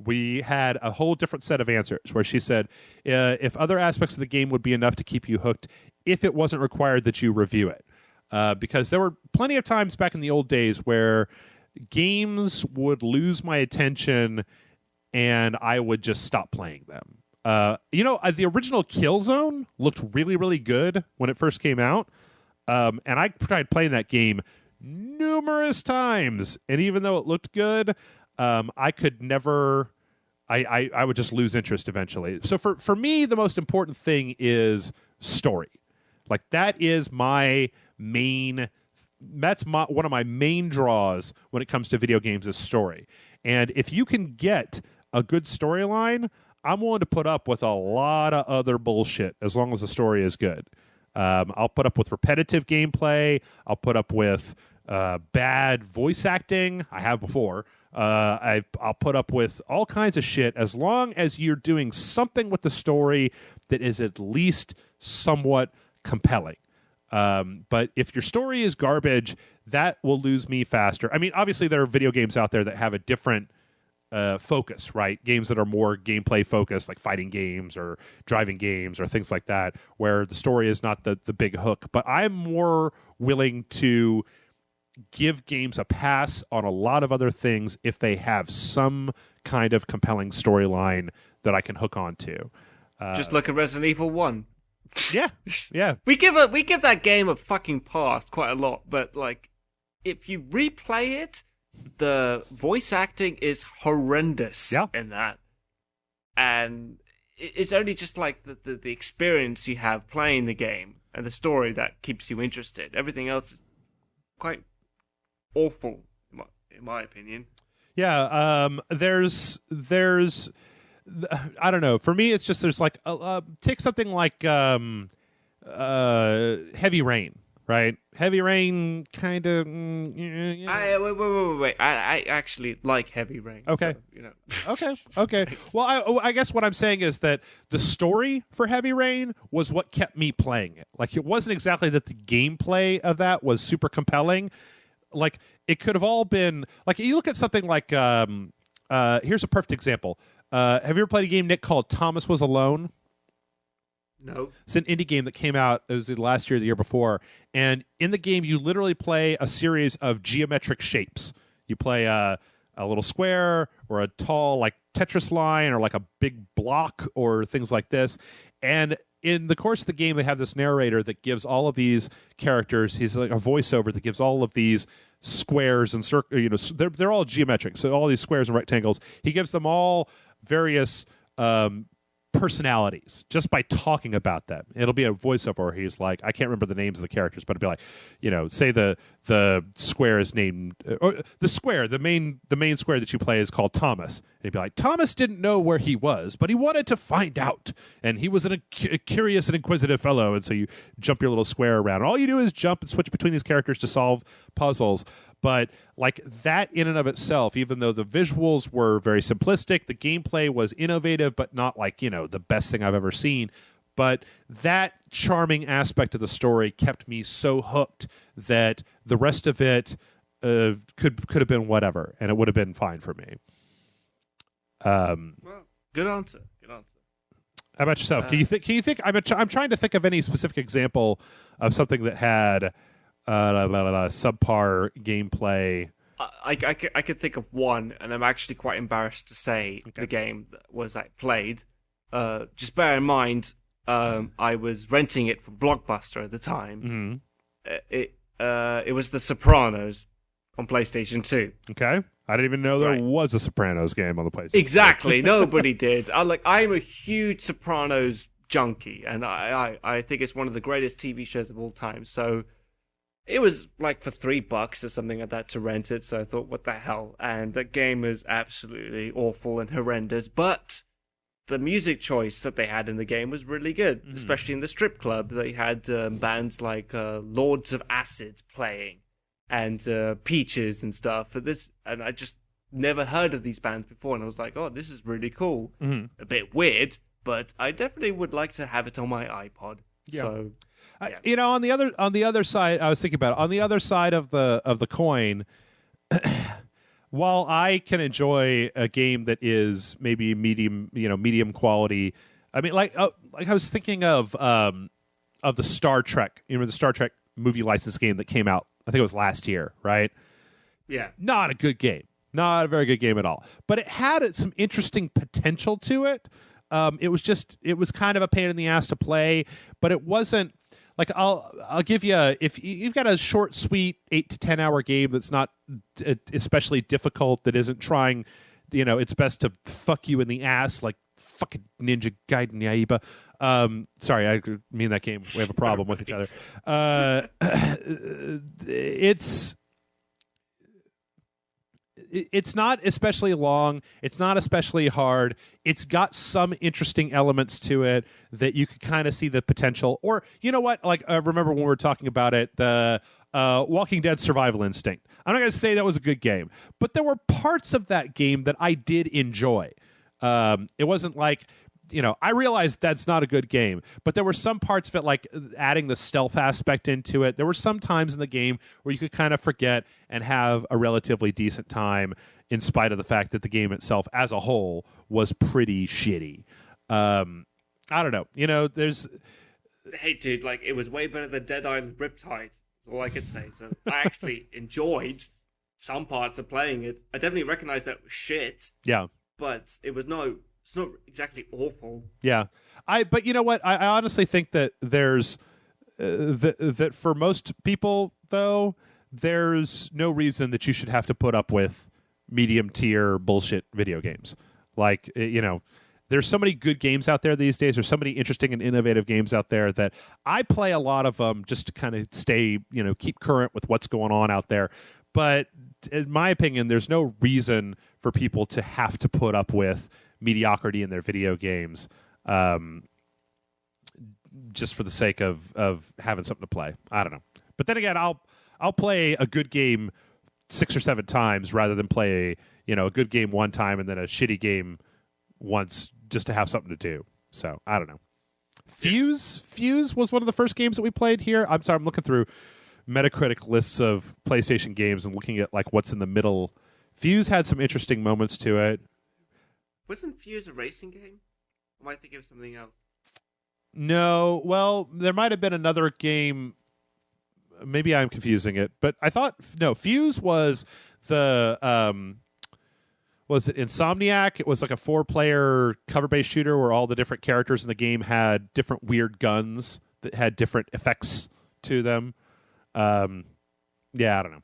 we had a whole different set of answers where she said, if other aspects of the game would be enough to keep you hooked, if it wasn't required that you review it, because there were plenty of times back in the old days where games would lose my attention and I would just stop playing them. The original Killzone looked really, really good when it first came out. And I tried playing that game numerous times. And even though it looked good, I could never... I would just lose interest eventually. So for me, the most important thing is story. Like, that is my main... That's one of my main draws when it comes to video games is story. And if you can get a good storyline, I'm willing to put up with a lot of other bullshit as long as the story is good. I'll put up with repetitive gameplay. I'll put up with bad voice acting. I have before. I'll put up with all kinds of shit as long as you're doing something with the story that is at least somewhat compelling. But if your story is garbage, that will lose me faster. I mean, obviously there are video games out there that have a different focus, right? Games that are more gameplay focused, like fighting games or driving games or things like that, where the story is not the big hook. But I'm more willing to give games a pass on a lot of other things if they have some kind of compelling storyline that I can hook onto. Just like a Resident Evil 1. Yeah. We give that game a fucking pass quite a lot, but like, if you replay it, the voice acting is horrendous in that, and it's only just like the experience you have playing the game and the story that keeps you interested. Everything else is quite awful, in my opinion. Yeah. There's. I don't know. For me, it's just there's like take something like Heavy Rain, right? Heavy Rain kind of. Wait. I actually like Heavy Rain. Okay. So, Okay. Well, I guess what I'm saying is that the story for Heavy Rain was what kept me playing it. Like, it wasn't exactly that the gameplay of that was super compelling. Like, it could have all been like, you look at something like here's a perfect example. Have you ever played a game, Nick, called Thomas Was Alone? No. It's an indie game that came out, it was last year or the year before, and in the game you literally play a series of geometric shapes. You play a little square or a tall like Tetris line or like a big block or things like this, and in the course of the game they have this narrator that gives all of these characters, he's like a voiceover that gives all of these squares and circles, they're all geometric, so all these squares and rectangles, he gives them all various personalities just by talking about them. It'll be a voiceover where he's like, I can't remember the names of the characters, but it'll be like, say the square is named, or the main square that you play is called Thomas, he'd be like, Thomas didn't know where he was, but he wanted to find out. And he was a curious and inquisitive fellow. And so you jump your little square around. And all you do is jump and switch between these characters to solve puzzles. But like that in and of itself, even though the visuals were very simplistic, the gameplay was innovative, but not like, the best thing I've ever seen. But that charming aspect of the story kept me so hooked that the rest of it could have been whatever, and it would have been fine for me. Well, good answer. How about yourself? Can you think? I'm trying to think of any specific example of something that had subpar gameplay. I could think of one, and I'm actually quite embarrassed to say the game was I played. Just bear in mind, I was renting it from Blockbuster at the time. Mm-hmm. It was The Sopranos on PlayStation 2. Okay. I didn't even know there was a Sopranos game on the PlayStation. Exactly. Nobody did. I'm a huge Sopranos junkie, and I think it's one of the greatest TV shows of all time. So it was like for $3 or something like that to rent it. So I thought, what the hell? And that game is absolutely awful and horrendous, but the music choice that they had in the game was really good, especially in the strip club. They had bands like Lords of Acid playing and Peaches and stuff. And I just never heard of these bands before, and I was like, oh, this is really cool. A bit weird, but I definitely would like to have it on my iPod. Yeah. So, on the other side, I was thinking about it. On the other side of the coin, while I can enjoy a game that is maybe medium quality, I mean, like I was thinking of the Star Trek, the Star Trek movie license game that came out. I think it was last year, right? Yeah. Not a good game. Not a very good game at all. But it had some interesting potential to it. It was kind of a pain in the ass to play, but it wasn't like I'll give you if you've got a short, sweet 8 to 10 hour game that's not especially difficult, that isn't trying, its best to fuck you in the ass like fucking Ninja Gaiden Yaiba. Sorry, I mean that game. We have a problem with each other. It's not especially long. It's not especially hard. It's got some interesting elements to it that you could kind of see the potential. Or, you know what? Like, remember when we were talking about it, the Walking Dead Survival Instinct. I'm not going to say that was a good game, but there were parts of that game that I did enjoy. It wasn't like, I realized that's not a good game, but there were some parts of it, like adding the stealth aspect into it. There were some times in the game where you could kind of forget and have a relatively decent time in spite of the fact that the game itself as a whole was pretty shitty. I don't know. There's... Hey, dude, it was way better than Dead Island Riptide. That's all I could say. So I actually enjoyed some parts of playing it. I definitely recognized that it was shit. Yeah. But it's not exactly awful. Yeah. But you know what? I honestly think that there's that for most people, though, there's no reason that you should have to put up with medium tier bullshit video games. Like, there's so many good games out there these days. There's so many interesting and innovative games out there that I play a lot of them just to kind of stay, keep current with what's going on out there. But in my opinion, there's no reason for people to have to put up with mediocrity in their video games just for the sake of having something to play. I don't know. But then again, I'll play a good game 6 or 7 times rather than play a good game one time and then a shitty game once just to have something to do. So I don't know. Fuse was one of the first games that we played here. I'm sorry, I'm looking through Metacritic lists of PlayStation games and looking at what's in the middle. Fuse had some interesting moments to it. Wasn't Fuse a racing game? Or am I thinking of something else? No. Well, there might have been another game. Maybe I'm confusing it. But I thought, no, Fuse was the, was it Insomniac? It was like a 4-player cover-based shooter where all the different characters in the game had different weird guns that had different effects to them. Yeah, I don't know.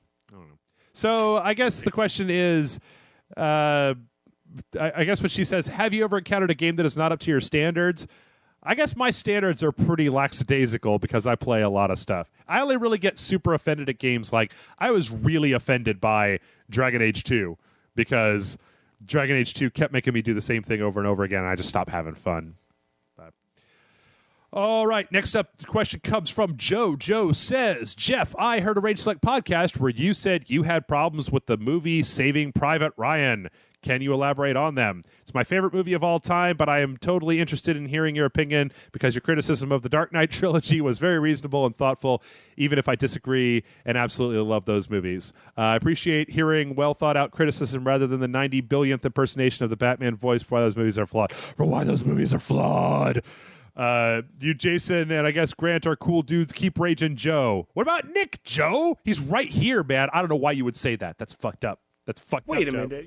So I guess the question is, I guess what she says, have you ever encountered a game that is not up to your standards? I guess my standards are pretty lackadaisical because I play a lot of stuff. I only really get super offended at games like I was really offended by Dragon Age 2 because Dragon Age 2 kept making me do the same thing over and over again, and I just stopped having fun. But all right, next up, the question comes from Joe. Joe says, Jeff, I heard a Rage Select podcast where you said you had problems with the movie Saving Private Ryan. Can you elaborate on them? It's my favorite movie of all time, but I am totally interested in hearing your opinion because your criticism of the Dark Knight trilogy was very reasonable and thoughtful, even if I disagree and absolutely love those movies. I appreciate hearing well-thought-out criticism rather than the 90 billionth impersonation of the Batman voice for why those movies are flawed. You, Jason, and I guess Grant are cool dudes. Keep raging, Joe. What about Nick, Joe? He's right here, man. I don't know why you would say that. That's fucked up. Wait a minute.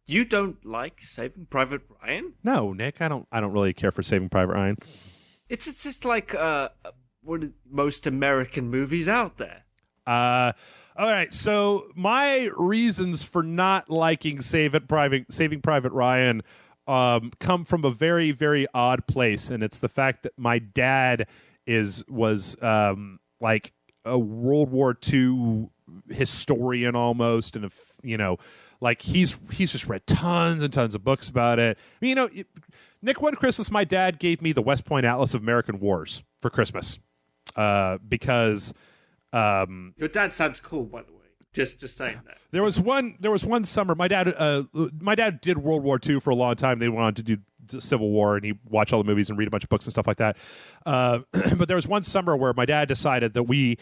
You don't like Saving Private Ryan? No, Nick, I don't really care for Saving Private Ryan. It's just like one of the most American movies out there. All right, so my reasons for not liking Saving Private Ryan come from a very, very odd place, and it's the fact that my dad was like a World War II historian almost, and like he's just read tons and tons of books about it. I mean, Nick, one Christmas my dad gave me the West Point Atlas of American Wars for Christmas because your dad sounds cool, by the way. Just saying that. There was one summer my dad did World War II for a long time. They wanted to do the Civil War, and he watched all the movies and read a bunch of books and stuff like that. But there was one summer where my dad decided that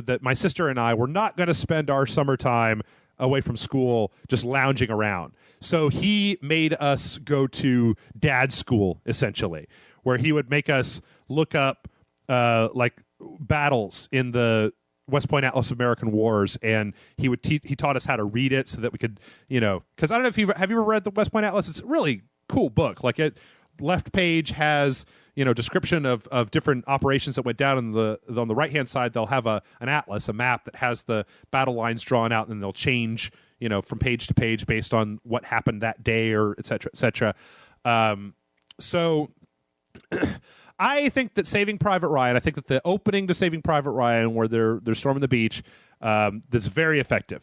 that my sister and I were not going to spend our summertime away from school just lounging around. So he made us go to dad's school, essentially, where he would make us look up like battles in the West Point Atlas of American Wars, and he taught us how to read it so that we could, because I don't know if have you ever read the West Point Atlas? It's a really cool book. Like left page has description of different operations that went down. On the right hand side they'll have an atlas, a map that has the battle lines drawn out, and they'll change from page to page based on what happened that day, or et cetera. So I think that Saving Private Ryan, I think that the opening to Saving Private Ryan, where they're storming the beach, that's very effective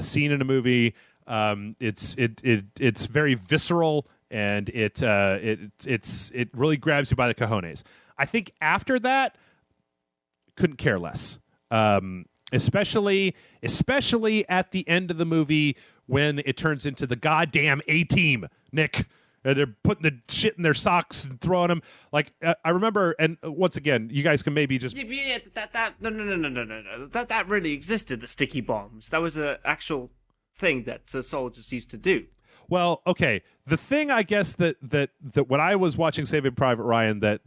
scene in a movie. It's very visceral, and it really grabs you by the cojones. I think after that, couldn't care less. Especially at the end of the movie when it turns into the goddamn A-Team, Nick. They're putting the shit in their socks and throwing them. Like I remember, and once again, you guys can maybe just no. That really existed. The sticky bombs. That was an actual thing that soldiers used to do. Well, okay. The thing, I guess, that when I was watching Saving Private Ryan, that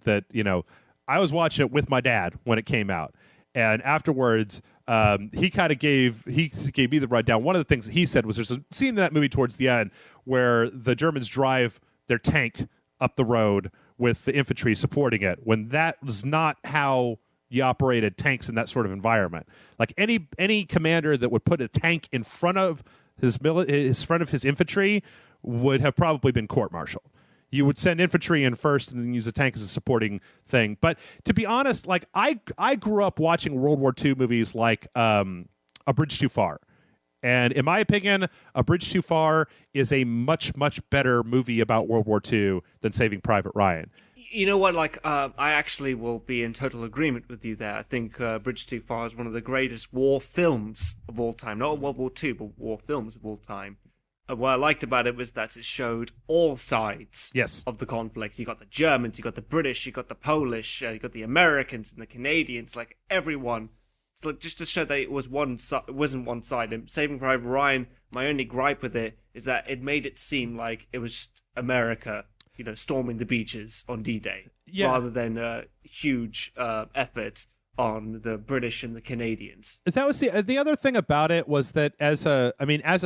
I was watching it with my dad when it came out, and afterwards, he kind of gave me the rundown. One of the things that he said was there's a scene in that movie towards the end where the Germans drive their tank up the road with the infantry supporting it, when that was not how you operated tanks in that sort of environment. Like any commander that would put a tank in front of his infantry would have probably been court-martialed. You would send infantry in first and then use the tank as a supporting thing. But to be honest, like I grew up watching World War II movies like A Bridge Too Far. And in my opinion, A Bridge Too Far is a much, much better movie about World War II than Saving Private Ryan. You know what? Like, I actually will be in total agreement with you there. I think Bridge Too Far is one of the greatest war films of all time. Not World War II, but war films of all time. What I liked about it was that it showed all sides of the conflict. You got the Germans, you got the British, you got the Polish, you got the Americans and the Canadians, like everyone. It's like just to show that it wasn't one side. And Saving Private Ryan, my only gripe with it is that it made it seem like it was just America, storming the beaches on D-Day, rather than a huge effort on the British and the Canadians. That was the other thing about it was that as a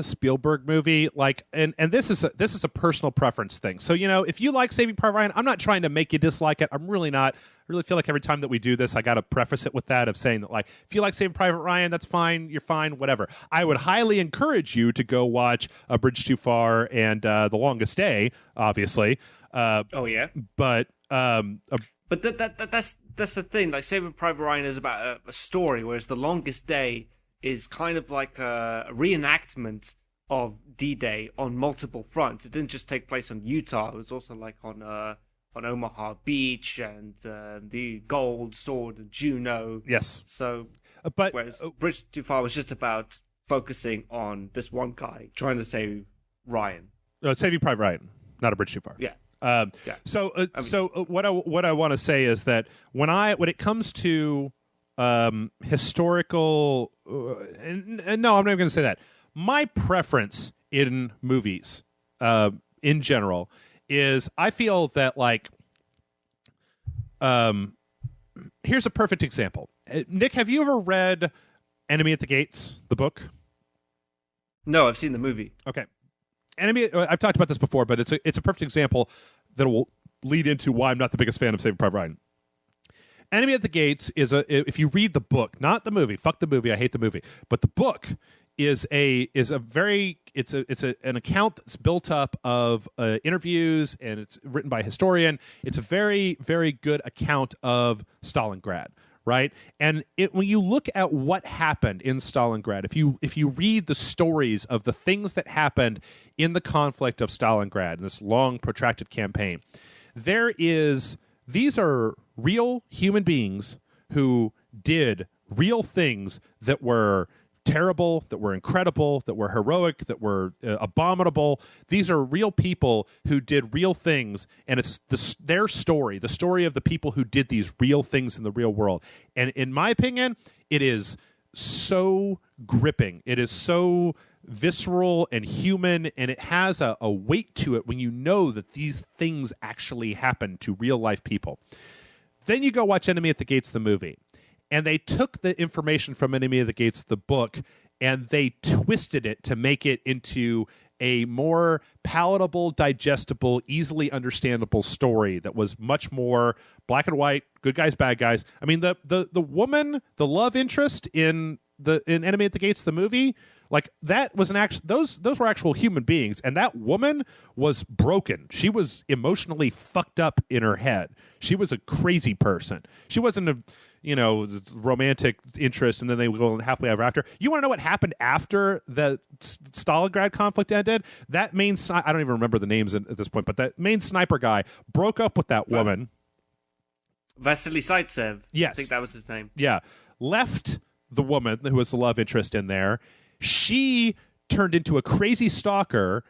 Spielberg movie, like, and this is a personal preference thing. So, if you like Saving Private Ryan, I'm not trying to make you dislike it. I'm really not. I really feel like every time that we do this, I got to preface it with that of saying that, like, if you like Saving Private Ryan, that's fine. You're fine, whatever. I would highly encourage you to go watch A Bridge Too Far and The Longest Day, obviously. But that's the thing. Like, Saving Private Ryan is about a story, whereas The Longest Day is kind of like a reenactment of D-Day on multiple fronts. It didn't just take place on Utah. It was also like on Omaha Beach and the Gold Sword and Juneau. Yes. So, whereas Bridge Too Far was just about focusing on this one guy trying to save Ryan. Saving Private Ryan, not A Bridge Too Far. Yeah. So what I want to say is that when it comes to historical, and no, I'm not even going to say that. My preference in movies, in general, is I feel that here's a perfect example. Nick, have you ever read Enemy at the Gates, the book? No, I've seen the movie. Okay. Enemy. I've talked about this before, but it's a perfect example that will lead into why I'm not the biggest fan of Saving Private Ryan. Enemy at the Gates is if you read the book, not the movie. Fuck the movie. I hate the movie. But the book is an account that's built up of interviews, and it's written by a historian. It's a very, very good account of Stalingrad. Right, and when you look at what happened in Stalingrad, if you read the stories of the things that happened in the conflict of Stalingrad, in this long protracted campaign, these are real human beings who did real things that were terrible, that were incredible, that were heroic, that were abominable. These are real people who did real things, and it's their story, the story of the people who did these real things in the real world. And in my opinion, it is so gripping. It is so visceral and human, and it has a weight to it when you know that these things actually happened to real-life people. Then you go watch Enemy at the Gates, the movie. And they took the information from Enemy of the Gates, the book, and they twisted it to make it into a more palatable, digestible, easily understandable story that was much more black and white, good guys, bad guys. I mean, the woman, the love interest in Enemy at the Gates, the movie, that was those were actual human beings, and that woman was broken. She was emotionally fucked up in her head. She was a crazy person. She wasn't a romantic interest, and then they would go happily ever after. You want to know what happened after the Stalingrad conflict ended? That main I don't even remember the names at this point, but that main sniper guy broke up with that woman. Vasily Zaitsev. Yes. I think that was his name. Yeah. Left the woman who was the love interest in there. She turned into a crazy stalker,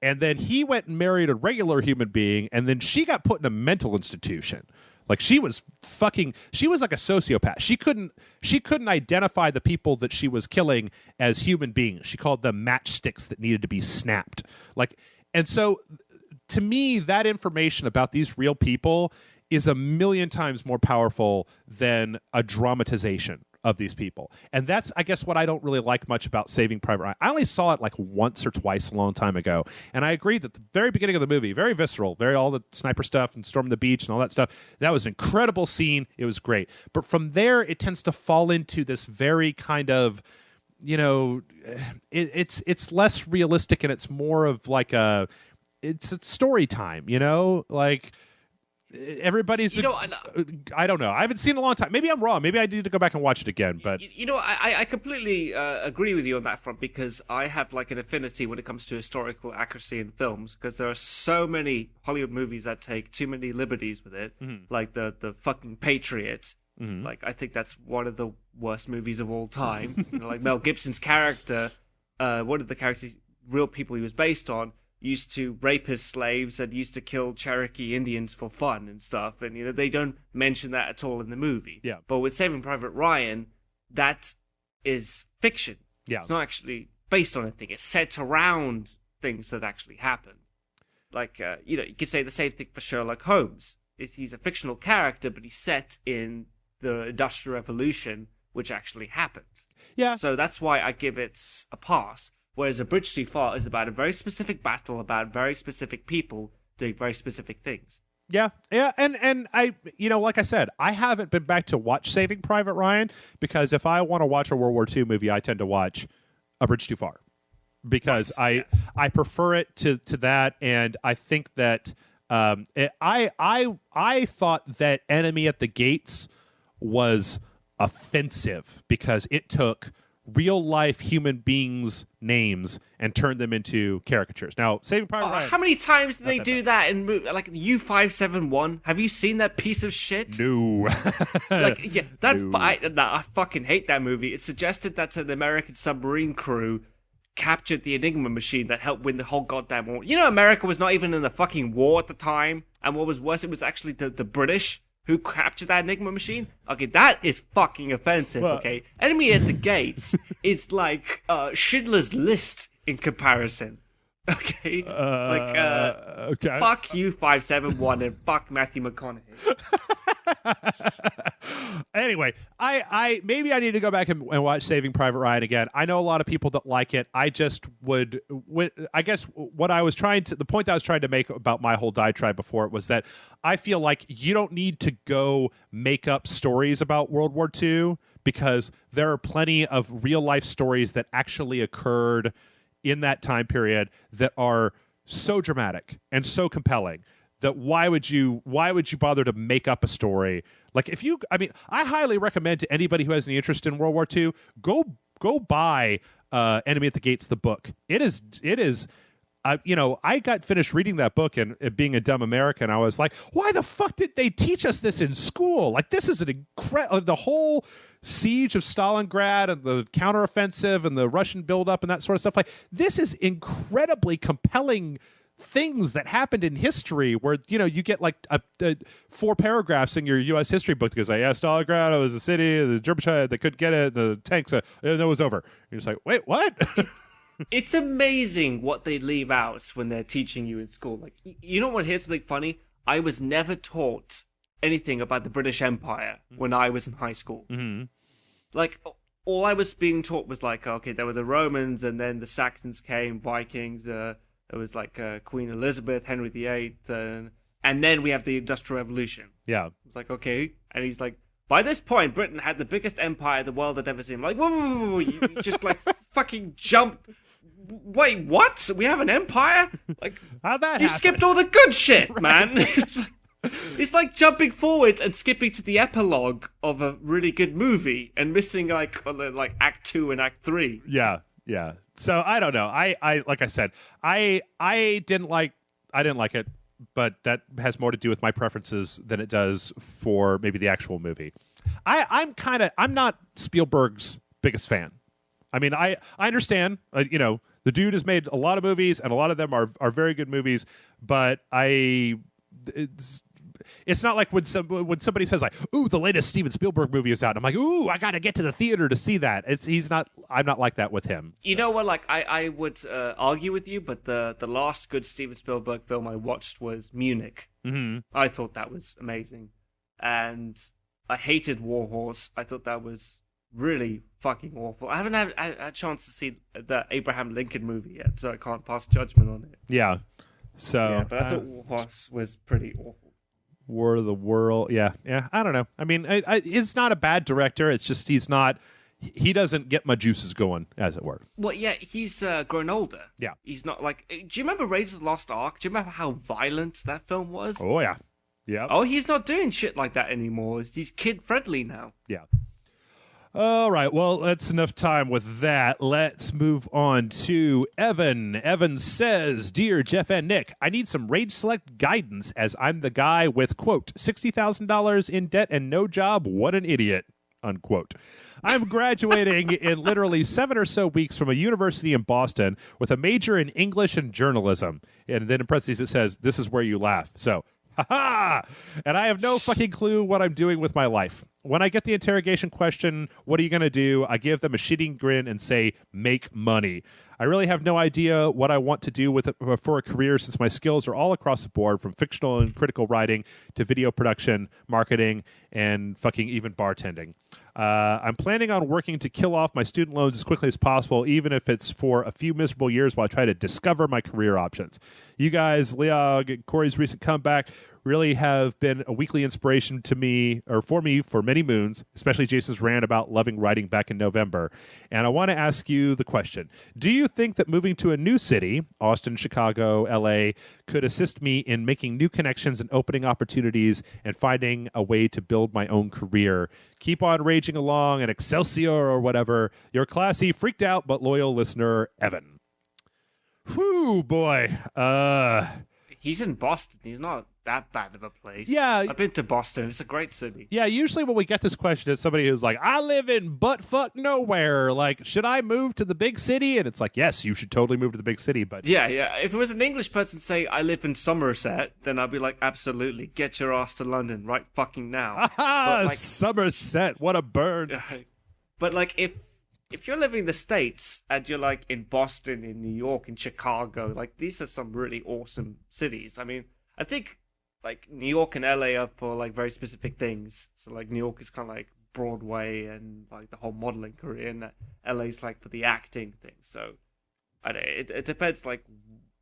and then he went and married a regular human being, and then she got put in a mental institution. She was like a sociopath. She couldn't identify the people that she was killing as human beings. She called them matchsticks that needed to be snapped. And so to me, that information about these real people is a million times more powerful than a dramatization of these people. And that's, I guess, what I don't really like much about Saving Private Ryan. I only saw it once or twice a long time ago, and I agree that the very beginning of the movie, very visceral, all the sniper stuff and storming the beach and all that stuff, that was an incredible scene. It was great. But from there, it tends to fall into this very kind of, it's less realistic, and it's more of it's a story time, everybody's I don't know. I haven't seen it in a long time. Maybe I'm wrong. Maybe I need to go back and watch it again. But I completely agree with you on that front, because I have an affinity when it comes to historical accuracy in films, because there are so many Hollywood movies that take too many liberties with it, like the fucking Patriot. I think that's one of the worst movies of all time. Mel Gibson's character, one of the characters, real people he was based on, used to rape his slaves and used to kill Cherokee Indians for fun and stuff. And, they don't mention that at all in the movie. Yeah. But with Saving Private Ryan, that is fiction. Yeah. It's not actually based on anything. It's set around things that actually happened. You could say the same thing for Sherlock Holmes. He's a fictional character, but he's set in the Industrial Revolution, which actually happened. Yeah. So that's why I give it a pass. Whereas A Bridge Too Far is about a very specific battle, about very specific people doing very specific things. Yeah, and I, like I said, I haven't been back to watch Saving Private Ryan, because if I want to watch a World War II movie, I tend to watch A Bridge Too Far, because I prefer it to that, and I think that I thought that Enemy at the Gates was offensive because it took real life human beings' names and turn them into caricatures. Now, Saving Private Ryan. How many times do they do that in like U-571? Have you seen that piece of shit? No. Like, yeah, I fucking hate that movie. It suggested that an American submarine crew captured the Enigma machine that helped win the whole goddamn war. You know, America was not even in the fucking war at the time, and what was worse, it was actually the British who captured that Enigma machine. Okay, that is fucking offensive, okay? Enemy at the Gates is like Schindler's List in comparison. Okay? Okay. Fuck you, 571, and fuck Matthew McConaughey. Anyway, I maybe I need to go back and watch Saving Private Ryan again. I know a lot of people that like it. I just would I guess what I was trying to, the point I was trying to make about my whole diatribe before it was that I feel like you don't need to go make up stories about World War II, because there are plenty of real life stories that actually occurred in that time period that are so dramatic and so compelling that why would you bother to make up a story? Like, I highly recommend to anybody who has any interest in World War II, go buy Enemy at the Gates, the book. It is I got finished reading that book, and being a dumb American, I was like, why the fuck did they teach us this in school? Like, this is an incredible, the whole siege of Stalingrad and the counteroffensive and the Russian buildup and that sort of stuff. Like, this is incredibly compelling things that happened in history, where you get like 4 paragraphs in your U.S. history book that goes like, yeah, Stalingrad was a city, the Germans, they couldn't get it, the tanks, and it was over. You're just like, wait, what? It's amazing what they leave out when they're teaching you in school. Like, you know what? Here's something funny. I was never taught anything about the British Empire when I was in high school. Mm-hmm. Like, all I was being taught was like, okay, there were the Romans, and then the Saxons came, Vikings. There was like Queen Elizabeth, Henry VIII, and then we have the Industrial Revolution. Yeah, it's like, okay, and he's like, by this point, Britain had the biggest empire the world had ever seen. Like, whoa, you just like fucking jumped. Wait, what? We have an empire? Like, how'd that you happen? Skipped all the good shit, Right. man. It's like jumping forwards and skipping to the epilogue of a really good movie and missing like Act 2 and Act 3. Yeah. So I don't know. I like I said, I didn't like it, but that has more to do with my preferences than it does for maybe the actual movie. I'm not Spielberg's biggest fan. I mean, I understand, the dude has made a lot of movies, and a lot of them are very good movies, but it's not like when somebody says like, "Ooh, the latest Steven Spielberg movie is out." I'm like, "Ooh, I got to get to the theater to see that." I'm not like that with him. You know what? Like, I would argue with you, but the last good Steven Spielberg film I watched was Munich. Mm-hmm. I thought that was amazing, and I hated War Horse. I thought that was really fucking awful. I haven't had a chance to see the Abraham Lincoln movie yet, so I can't pass judgment on it. Yeah. So, yeah, but I thought War Horse was pretty awful. War of the World. Yeah. I don't know. I mean, he's not a bad director. It's just he doesn't get my juices going, as it were. Well, yeah, he's grown older. Yeah. He's not like... Do you remember Raiders of the Lost Ark? Do you remember how violent that film was? Oh, yeah. Yeah. Oh, he's not doing shit like that anymore. He's kid-friendly now. Yeah. All right, well, that's enough time with that. Let's move on to Evan. Evan says, Dear Jeff and Nick, I need some Rage Select guidance as I'm the guy with, quote, $60,000 in debt and no job. What an idiot, unquote. I'm graduating in literally 7 or so weeks from a university in Boston with a major in English and journalism. And then in parentheses it says, this is where you laugh. So, ha-ha! And I have no fucking clue what I'm doing with my life. When I get the interrogation question, what are you going to do? I give them a shitting grin and say, make money. I really have no idea what I want to do with it for a career, since my skills are all across the board, from fictional and critical writing to video production, marketing, and fucking even bartending. I'm planning on working to kill off my student loans as quickly as possible, even if it's for a few miserable years while I try to discover my career options. You guys, Leog, Corey's recent comeback really have been a weekly inspiration to me, or for me, for many moons, especially Jason's rant about loving writing back in November. And I want to ask you the question. Do you think that moving to a new city, Austin, Chicago, LA, could assist me in making new connections and opening opportunities and finding a way to build my own career? Keep on raging along and Excelsior or whatever. Your classy, freaked out, but loyal listener, Evan. Whew, boy. He's in Boston. He's not that bad of a place. Yeah. I've been to Boston. It's a great city. Yeah, usually when we get this question, it's somebody who's like, I live in buttfuck nowhere. Like, should I move to the big city? And it's like, yes, you should totally move to the big city. But yeah. If it was an English person say, I live in Somerset, then I'd be like, absolutely. Get your ass to London right fucking now. Like, Somerset, what a burn. But like, if you're living in the States and you're like in Boston, in New York, in Chicago, like these are some really awesome cities. I mean, I think like New York and LA are for like very specific things. So like New York is kind of like Broadway and like the whole modeling career, and LA's like for the acting thing. So it depends like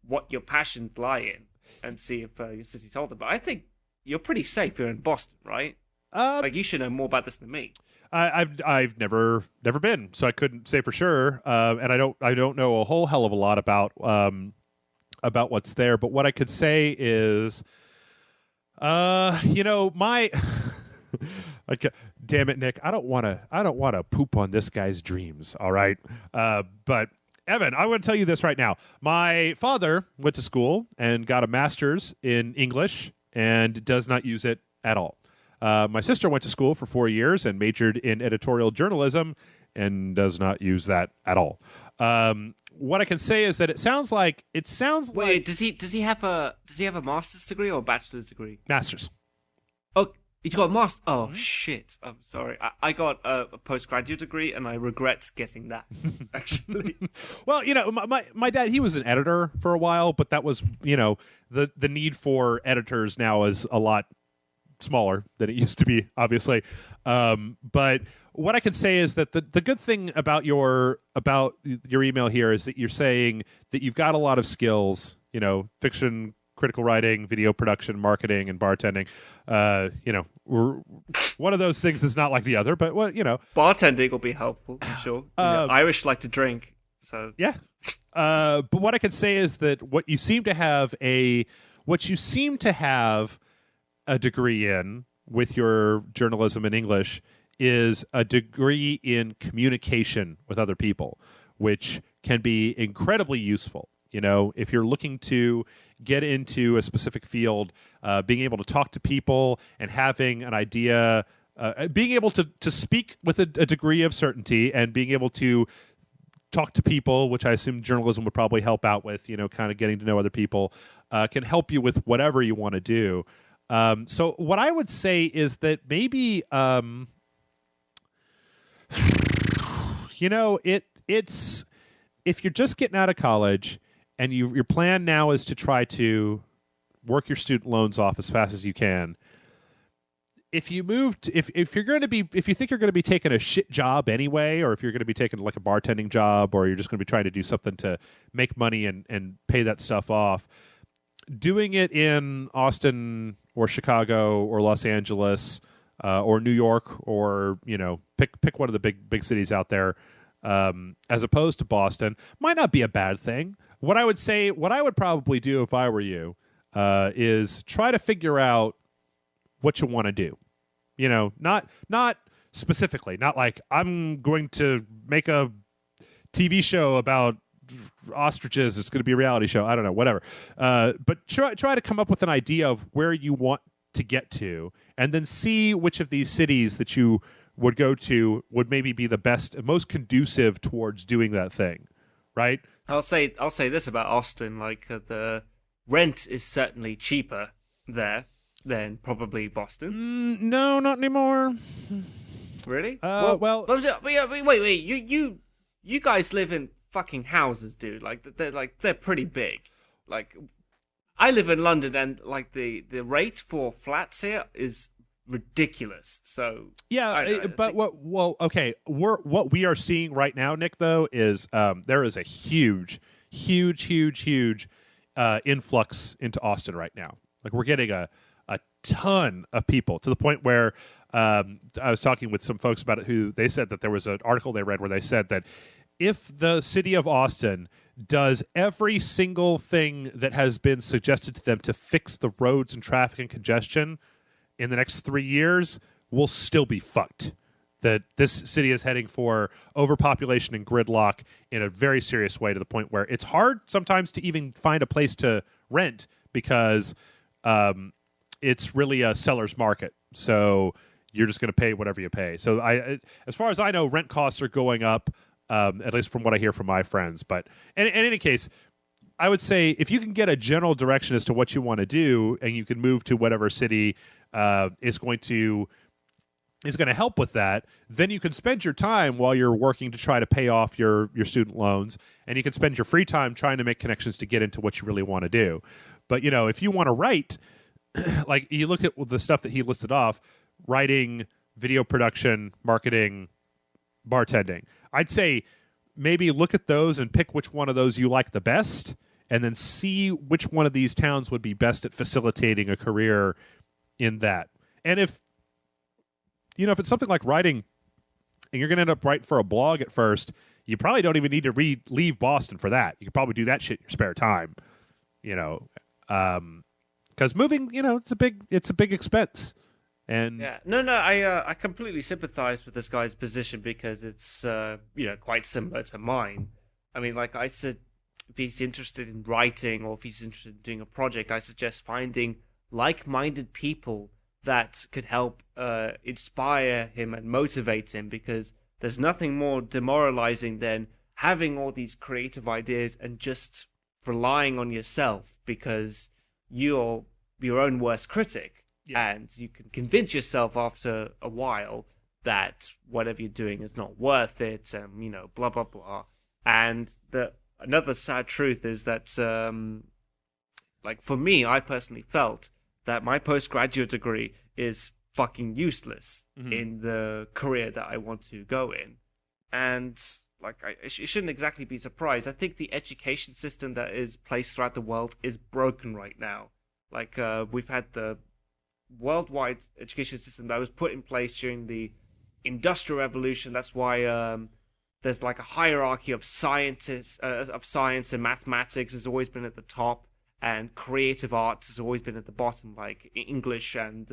what your passions lie in, and see if your city's older. But I think you're pretty safe here in Boston, right? Like you should know more about this than me. I've never been, so I couldn't say for sure, and I don't know a whole hell of a lot about what's there. But what I could say is, my okay, damn it, Nick, I don't want to poop on this guy's dreams. All right, but Evan, I want to tell you this right now. My father went to school and got a master's in English and does not use it at all. My sister went to school for 4 years and majored in editorial journalism and does not use that at all. What I can say is that it sounds like. Wait, does he have a master's degree or a bachelor's degree? Master's. Oh, he's got a master. Oh shit! I'm sorry. I got a postgraduate degree and I regret getting that. Actually. Well, my dad, he was an editor for a while, but that was the need for editors now is a lot smaller than it used to be, obviously. But what I can say is that the good thing about your email here is that you're saying that you've got a lot of skills, fiction, critical writing, video production, marketing, and bartending. One of those things is not like the other, but bartending will be helpful, I'm sure. Irish like to drink, so yeah. But what I can say is that what you seem to have a degree in with your journalism in English is a degree in communication with other people, which can be incredibly useful. If you're looking to get into a specific field, being able to talk to people and having an idea, being able to speak with a degree of certainty and being able to talk to people, which I assume journalism would probably help out with, kind of getting to know other people, can help you with whatever you want to do. So what I would say is that maybe, it's if you're just getting out of college and your plan now is to try to work your student loans off as fast as you can. If you if you think you're going to be taking a shit job anyway, or if you're going to be taking like a bartending job, or you're just going to be trying to do something to make money and pay that stuff off, doing it in Austin or Chicago or Los Angeles or New York, or pick one of the big cities out there, as opposed to Boston, might not be a bad thing. What I would probably do if I were you is try to figure out what you want to do. Not specifically, not like I'm going to make a TV show about ostriches, it's going to be a reality show, I don't know, whatever, but try to come up with an idea of where you want to get to, and then see which of these cities that you would go to would maybe be the best and most conducive towards doing that thing, right? I'll say this about Austin, like the rent is certainly cheaper there than probably Boston. No, not anymore. Really? Wait, you guys live in fucking houses, dude. They're pretty big. Like, I live in London, and like the rate for flats here is ridiculous. So yeah, what we are seeing right now, Nick, though, is there is a huge influx into Austin right now. Like, we're getting a ton of people, to the point where I was talking with some folks about it who they said that there was an article they read where they said that if the city of Austin does every single thing that has been suggested to them to fix the roads and traffic and congestion in the next 3 years, we'll still be fucked. That this city is heading for overpopulation and gridlock in a very serious way, to the point where it's hard sometimes to even find a place to rent because it's really a seller's market. So you're just going to pay whatever you pay. So as far as I know, rent costs are going up, at least from what I hear from my friends. But in any case, I would say if you can get a general direction as to what you want to do, and you can move to whatever city is going to help with that, then you can spend your time while you're working to try to pay off your student loans, and you can spend your free time trying to make connections to get into what you really want to do. But, if you want to write, like you look at the stuff that he listed off, writing, video production, marketing, bartending, I'd say maybe look at those and pick which one of those you like the best, and then see which one of these towns would be best at facilitating a career in that. And if it's something like writing, and you're going to end up writing for a blog at first, you probably don't even need to leave Boston for that. You could probably do that shit in your spare time, because moving, it's a big expense. And I completely sympathize with this guy's position, because it's quite similar to mine. I mean, like I said, if he's interested in writing or if he's interested in doing a project, I suggest finding like-minded people that could help inspire him and motivate him, because there's nothing more demoralizing than having all these creative ideas and just relying on yourself, because you're your own worst critic. Yeah. And you can convince yourself after a while that whatever you're doing is not worth it, and blah blah blah. And another sad truth is that, like for me, I personally felt that my postgraduate degree is fucking useless in the career that I want to go in. And like, you shouldn't exactly be surprised. I think the education system that is placed throughout the world is broken right now. Like, we've had the worldwide education system that was put in place during the Industrial Revolution. That's why there's like a hierarchy of scientists, of science, and mathematics has always been at the top, and creative arts has always been at the bottom, like English and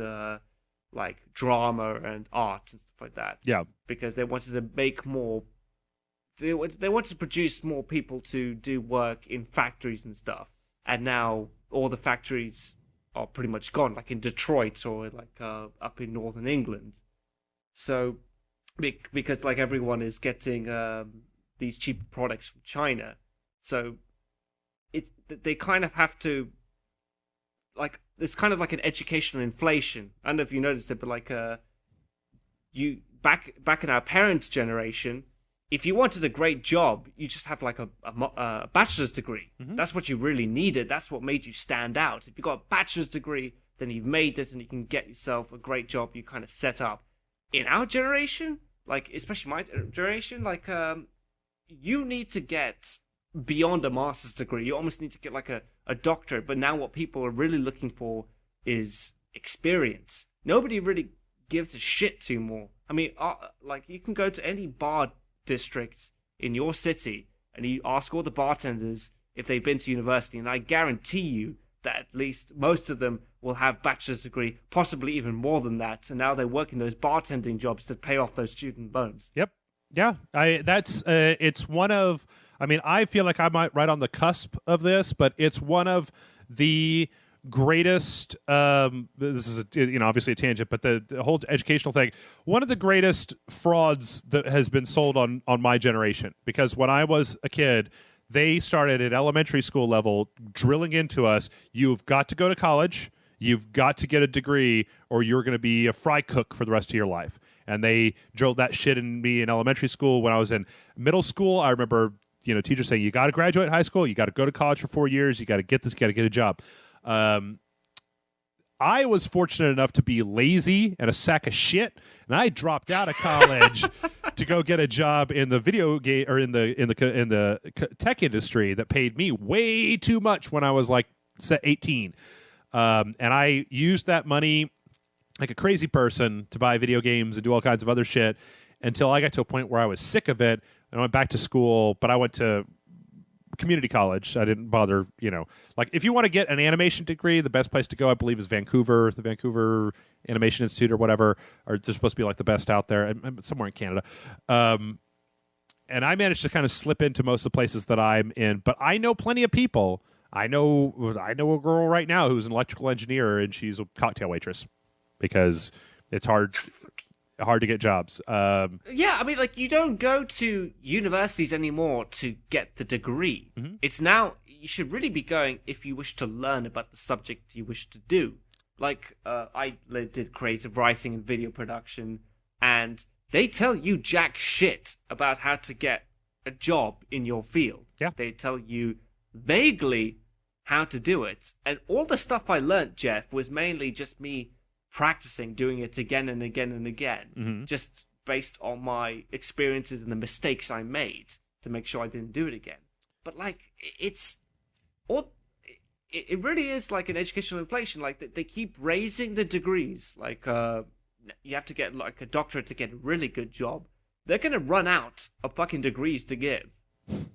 like drama and art and stuff like that. Yeah, because they wanted to make more. They wanted to produce more people to do work in factories and stuff, and now all the factories are pretty much gone, like in Detroit or like up in northern England. So because like everyone is getting these cheap products from China, so they kind of have to, like, it's kind of like an educational inflation. I don't know if you noticed it, but like you back in our parents' generation, if you wanted a great job, you just have like a bachelor's degree. That's what you really needed. That's what made you stand out. If you got a bachelor's degree, then you've made it and you can get yourself a great job. You kind of set up. In our generation, like especially my generation, like you need to get beyond a master's degree. You almost need to get like a doctorate. But now what people are really looking for is experience. Nobody really gives a shit to more. I mean, like you can go to any bar district in your city and you ask all the bartenders if they've been to university, and I guarantee you that at least most of them will have bachelor's degree, possibly even more than that, and now they're working those bartending jobs to pay off those student loans. Yep. Yeah, it's one of, I mean, I feel like I'm right on the cusp of this, but it's one of the greatest, this is obviously a tangent, but the whole educational thing, one of the greatest frauds that has been sold on my generation, because when I was a kid, they started at elementary school level drilling into us, you've got to go to college, you've got to get a degree, or you're going to be a fry cook for the rest of your life. And they drilled that shit in me in elementary school. When I was in middle school, I remember teachers saying, you got to graduate high school, you got to go to college for 4 years, you got to get this, you got to get a job. I was fortunate enough to be lazy and a sack of shit, and I dropped out of college to go get a job in the video game or in the tech industry that paid me way too much when I was like 18. And I used that money like a crazy person to buy video games and do all kinds of other shit until I got to a point where I was sick of it and I went back to school, but I went to community college. I didn't bother, like if you want to get an animation degree, the best place to go, I believe, is Vancouver, the Vancouver Animation Institute or whatever, or they're supposed to be like the best out there, somewhere in Canada. And I managed to kind of slip into most of the places that I'm in, but I know plenty of people. I know a girl right now who's an electrical engineer, and she's a cocktail waitress because it's hard to get jobs. Yeah, I mean, like, you don't go to universities anymore to get the degree. Mm-hmm. It's now, you should really be going if you wish to learn about the subject you wish to do. Like, I did creative writing and video production, and they tell you jack shit about how to get a job in your field. Yeah. They tell you vaguely how to do it. And all the stuff I learned, Jeff, was mainly just me practicing doing it again and again and again, just based on my experiences and the mistakes I made to make sure I didn't do it again. But like, it really is like an educational inflation. Like, they keep raising the degrees. Like, you have to get like a doctorate to get a really good job. They're going to run out of fucking degrees to give.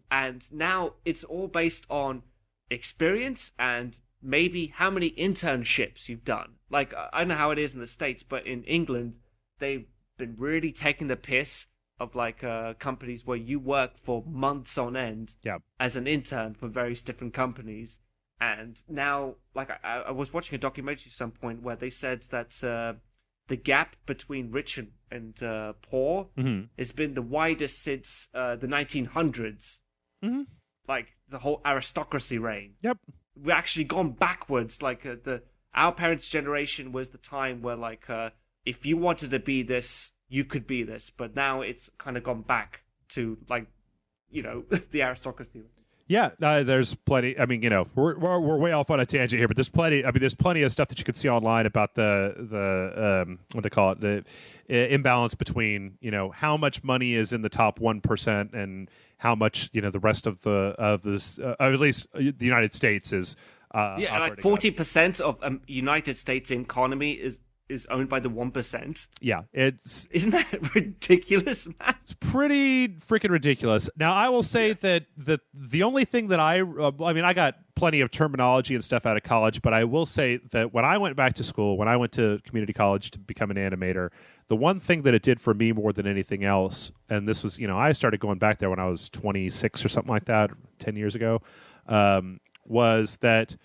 And now it's all based on experience and maybe how many internships you've done. Like, I don't know how it is in the States, but in England, they've been really taking the piss of like companies where you work for months on end as an intern for various different companies. And now, like, I was watching a documentary at some point where they said that the gap between rich and poor has been the widest since the 1900s. Mm-hmm. Like, the whole aristocracy reign. Yep. We've actually gone backwards. Like, our parents' generation was the time where, like, if you wanted to be this, you could be this. But now it's kind of gone back to, like, the aristocracy. Yeah, there's plenty. I mean, we're way off on a tangent here, but there's plenty. I mean, there's plenty of stuff that you could see online about the what they call it, the imbalance between how much money is in the top 1% and how much the rest of this, at least the United States is. Like 40% of United States economy is owned by the 1%. Yeah, isn't that ridiculous, man? It's pretty freaking ridiculous. Now, I will say that the only thing that I got plenty of terminology and stuff out of college, but I will say that when I went back to school, when I went to community college to become an animator, the one thing that it did for me more than anything else, and this was, I started going back there when I was 26 or something like that, 10 years ago, was that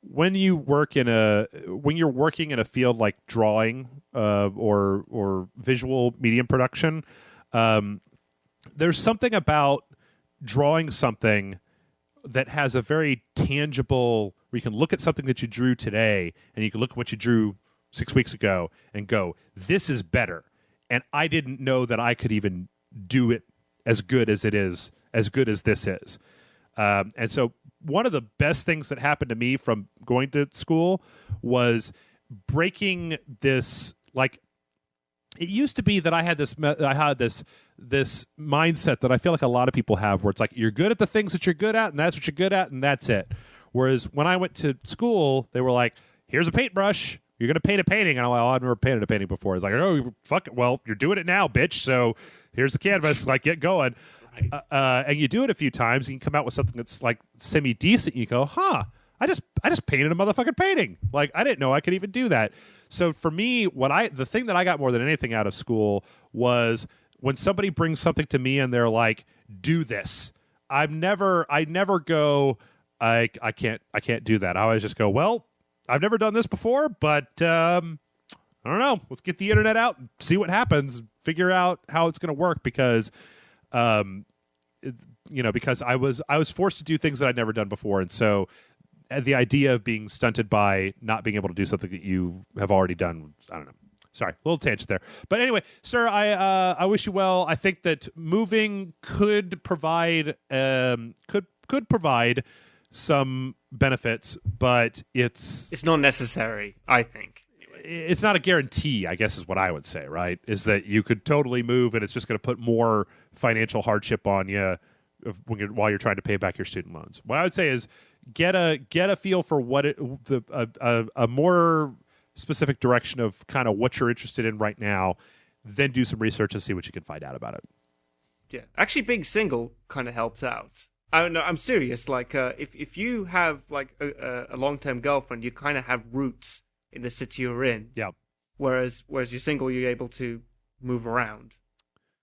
when you're working in a field like drawing or visual medium production, there's something about drawing something that has a very tangible, where you can look at something that you drew today and you can look at what you drew 6 weeks ago and go, this is better. And I didn't know that I could even do it as good as it is, as good as this is. And so one of the best things that happened to me from going to school was breaking this, like, it used to be that I had this mindset that I feel like a lot of people have, where it's like, you're good at the things that you're good at, and that's what you're good at, and that's it. Whereas when I went to school, they were like, here's a paintbrush, you're going to paint a painting. And I'm like, oh, I've never painted a painting before. It's like, oh, fuck it. Well, you're doing it now, bitch. So here's the canvas, like, get going. Right. And you do it a few times, and you come out with something that's like semi-decent. You go, I just painted a motherfucking painting. Like, I didn't know I could even do that. So for me, the thing that I got more than anything out of school was when somebody brings something to me and they're like, do this. I never go, I can't do that. I always just go, well, I've never done this before, but I don't know. Let's get the internet out and see what happens. Figure out how it's going to work, because because I was forced to do things that I'd never done before, and so the idea of being stunted by not being able to do something that you have already done, I don't know. Sorry, a little tangent there. But anyway, sir, I wish you well. I think that moving could provide some benefits, but it's not necessary, I think. It's not a guarantee, I guess, is what I would say, right? Is that you could totally move, and it's just going to put more financial hardship on you while you're trying to pay back your student loans. What I would say is get a feel for what a more specific direction of kind of what you're interested in right now, then do some research and see what you can find out about it. Yeah, actually, being single kind of helps out. I'm serious. Like, if you have like a long-term girlfriend, you kind of have roots in the city you're in. Yeah. Whereas you're single, you're able to move around,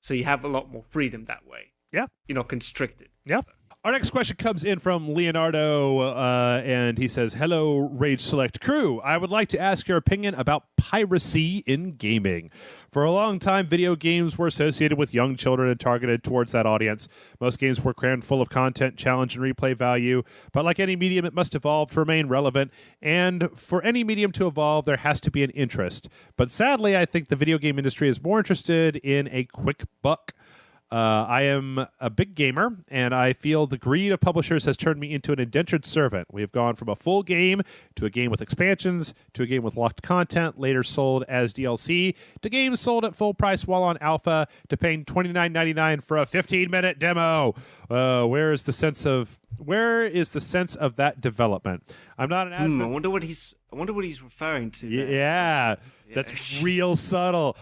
so you have a lot more freedom that way. Yeah. You're not constricted. Yeah. Our next question comes in from Leonardo, and he says, "Hello, Rage Select crew. I would like to ask your opinion about piracy in gaming. For a long time, video games were associated with young children and targeted towards that audience. Most games were crammed full of content, challenge, and replay value. But like any medium, it must evolve to remain relevant. And for any medium to evolve, there has to be an interest. But sadly, I think the video game industry is more interested in a quick buck. I am a big gamer, and I feel the greed of publishers has turned me into an indentured servant. We have gone from a full game to a game with expansions to a game with locked content, later sold as DLC, to games sold at full price while on alpha, to paying $29.99 for a 15-minute demo. Where is the sense of that development? I'm not an advocate. I wonder what he's referring to. Yeah, that's real subtle.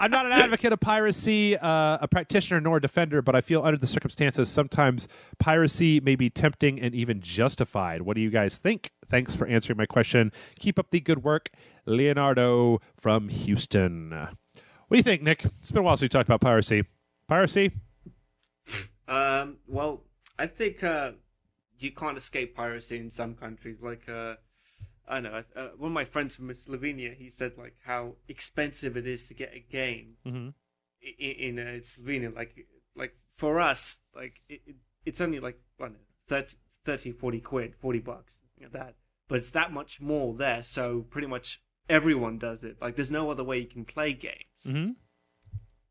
I'm not an advocate of piracy, a practitioner nor a defender, but I feel under the circumstances sometimes piracy may be tempting and even justified. What do you guys think? Thanks for answering my question. Keep up the good work. Leonardo from Houston. What do you think, Nick? It's been a while since we talked about piracy. Piracy? Well, I think you can't escape piracy in some countries. Like, I don't know, one of my friends from Slovenia, he said like how expensive it is to get a game in Slovenia. Like for us, like it's only like I don't know, 30, 40 quid, $40, that. But it's that much more there. So pretty much everyone does it. Like there's no other way you can play games. Mm-hmm.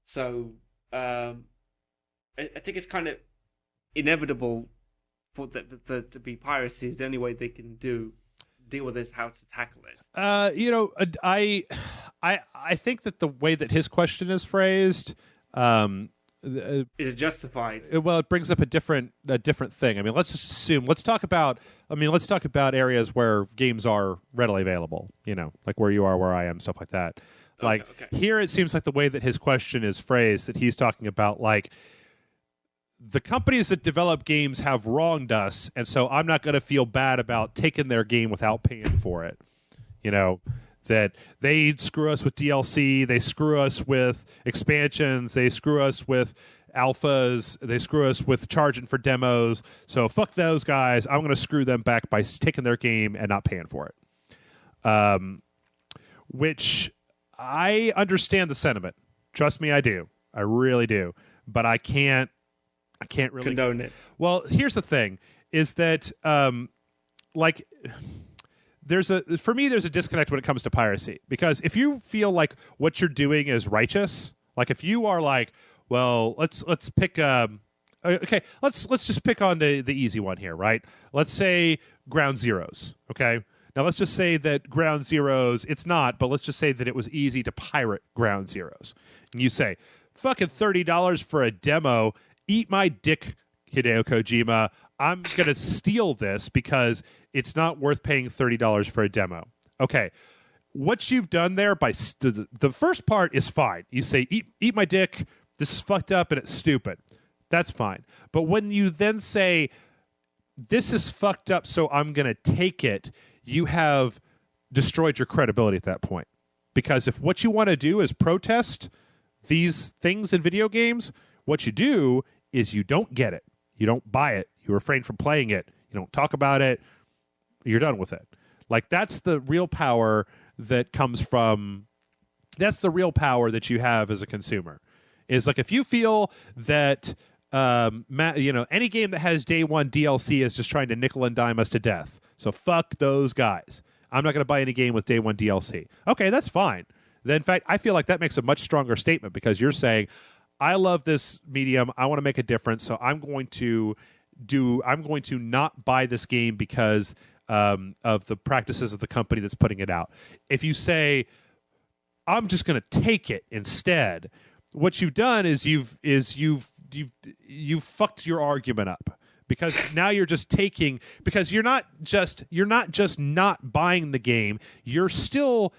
So I think it's kind of inevitable for to be piracy. Is the only way they can deal with this, how to tackle it. I think that the way that his question is phrased, is it justified? Well, it brings up a different thing. I mean, let's talk about areas where games are readily available. Like where you are, where I am, stuff like that. Like here, it seems like the way that his question is phrased, that he's talking about like, the companies that develop games have wronged us, and so I'm not going to feel bad about taking their game without paying for it. That they screw us with DLC, they screw us with expansions, they screw us with alphas, they screw us with charging for demos. So fuck those guys. I'm going to screw them back by taking their game and not paying for it. Which I understand the sentiment. Trust me, I do. I really do. But I can't really condone it. Well, here's the thing: is that for me there's a disconnect when it comes to piracy, because if you feel like what you're doing is righteous, like if you are like, well, let's pick let's just pick on the easy one here, right? Let's say Ground Zeroes. Okay, now let's just say that Ground Zeroes, it's not, but let's just say that it was easy to pirate Ground Zeroes, and you say fucking $30 for a demo. Eat my dick, Hideo Kojima. I'm going to steal this because it's not worth paying $30 for a demo. Okay. What you've done there the first part is fine. You say, eat my dick. This is fucked up and it's stupid. That's fine. But when you then say, this is fucked up, so I'm going to take it, you have destroyed your credibility at that point. Because if what you want to do is protest these things in video games, what you do is you don't get it. You don't buy it. You refrain from playing it. You don't talk about it. You're done with it. Like that's the real power that comes from. That's the real power that you have as a consumer. Is like if you feel that any game that has day one DLC is just trying to nickel and dime us to death. So fuck those guys. I'm not going to buy any game with day one DLC. Okay, that's fine. Then, in fact, I feel like that makes a much stronger statement, because you're saying, I love this medium. I want to make a difference, so I'm going to not buy this game because of the practices of the company that's putting it out. If you say, I'm just going to take it instead, what you've done is you've fucked your argument up, because now you're just taking, because you're not just not buying the game, you're still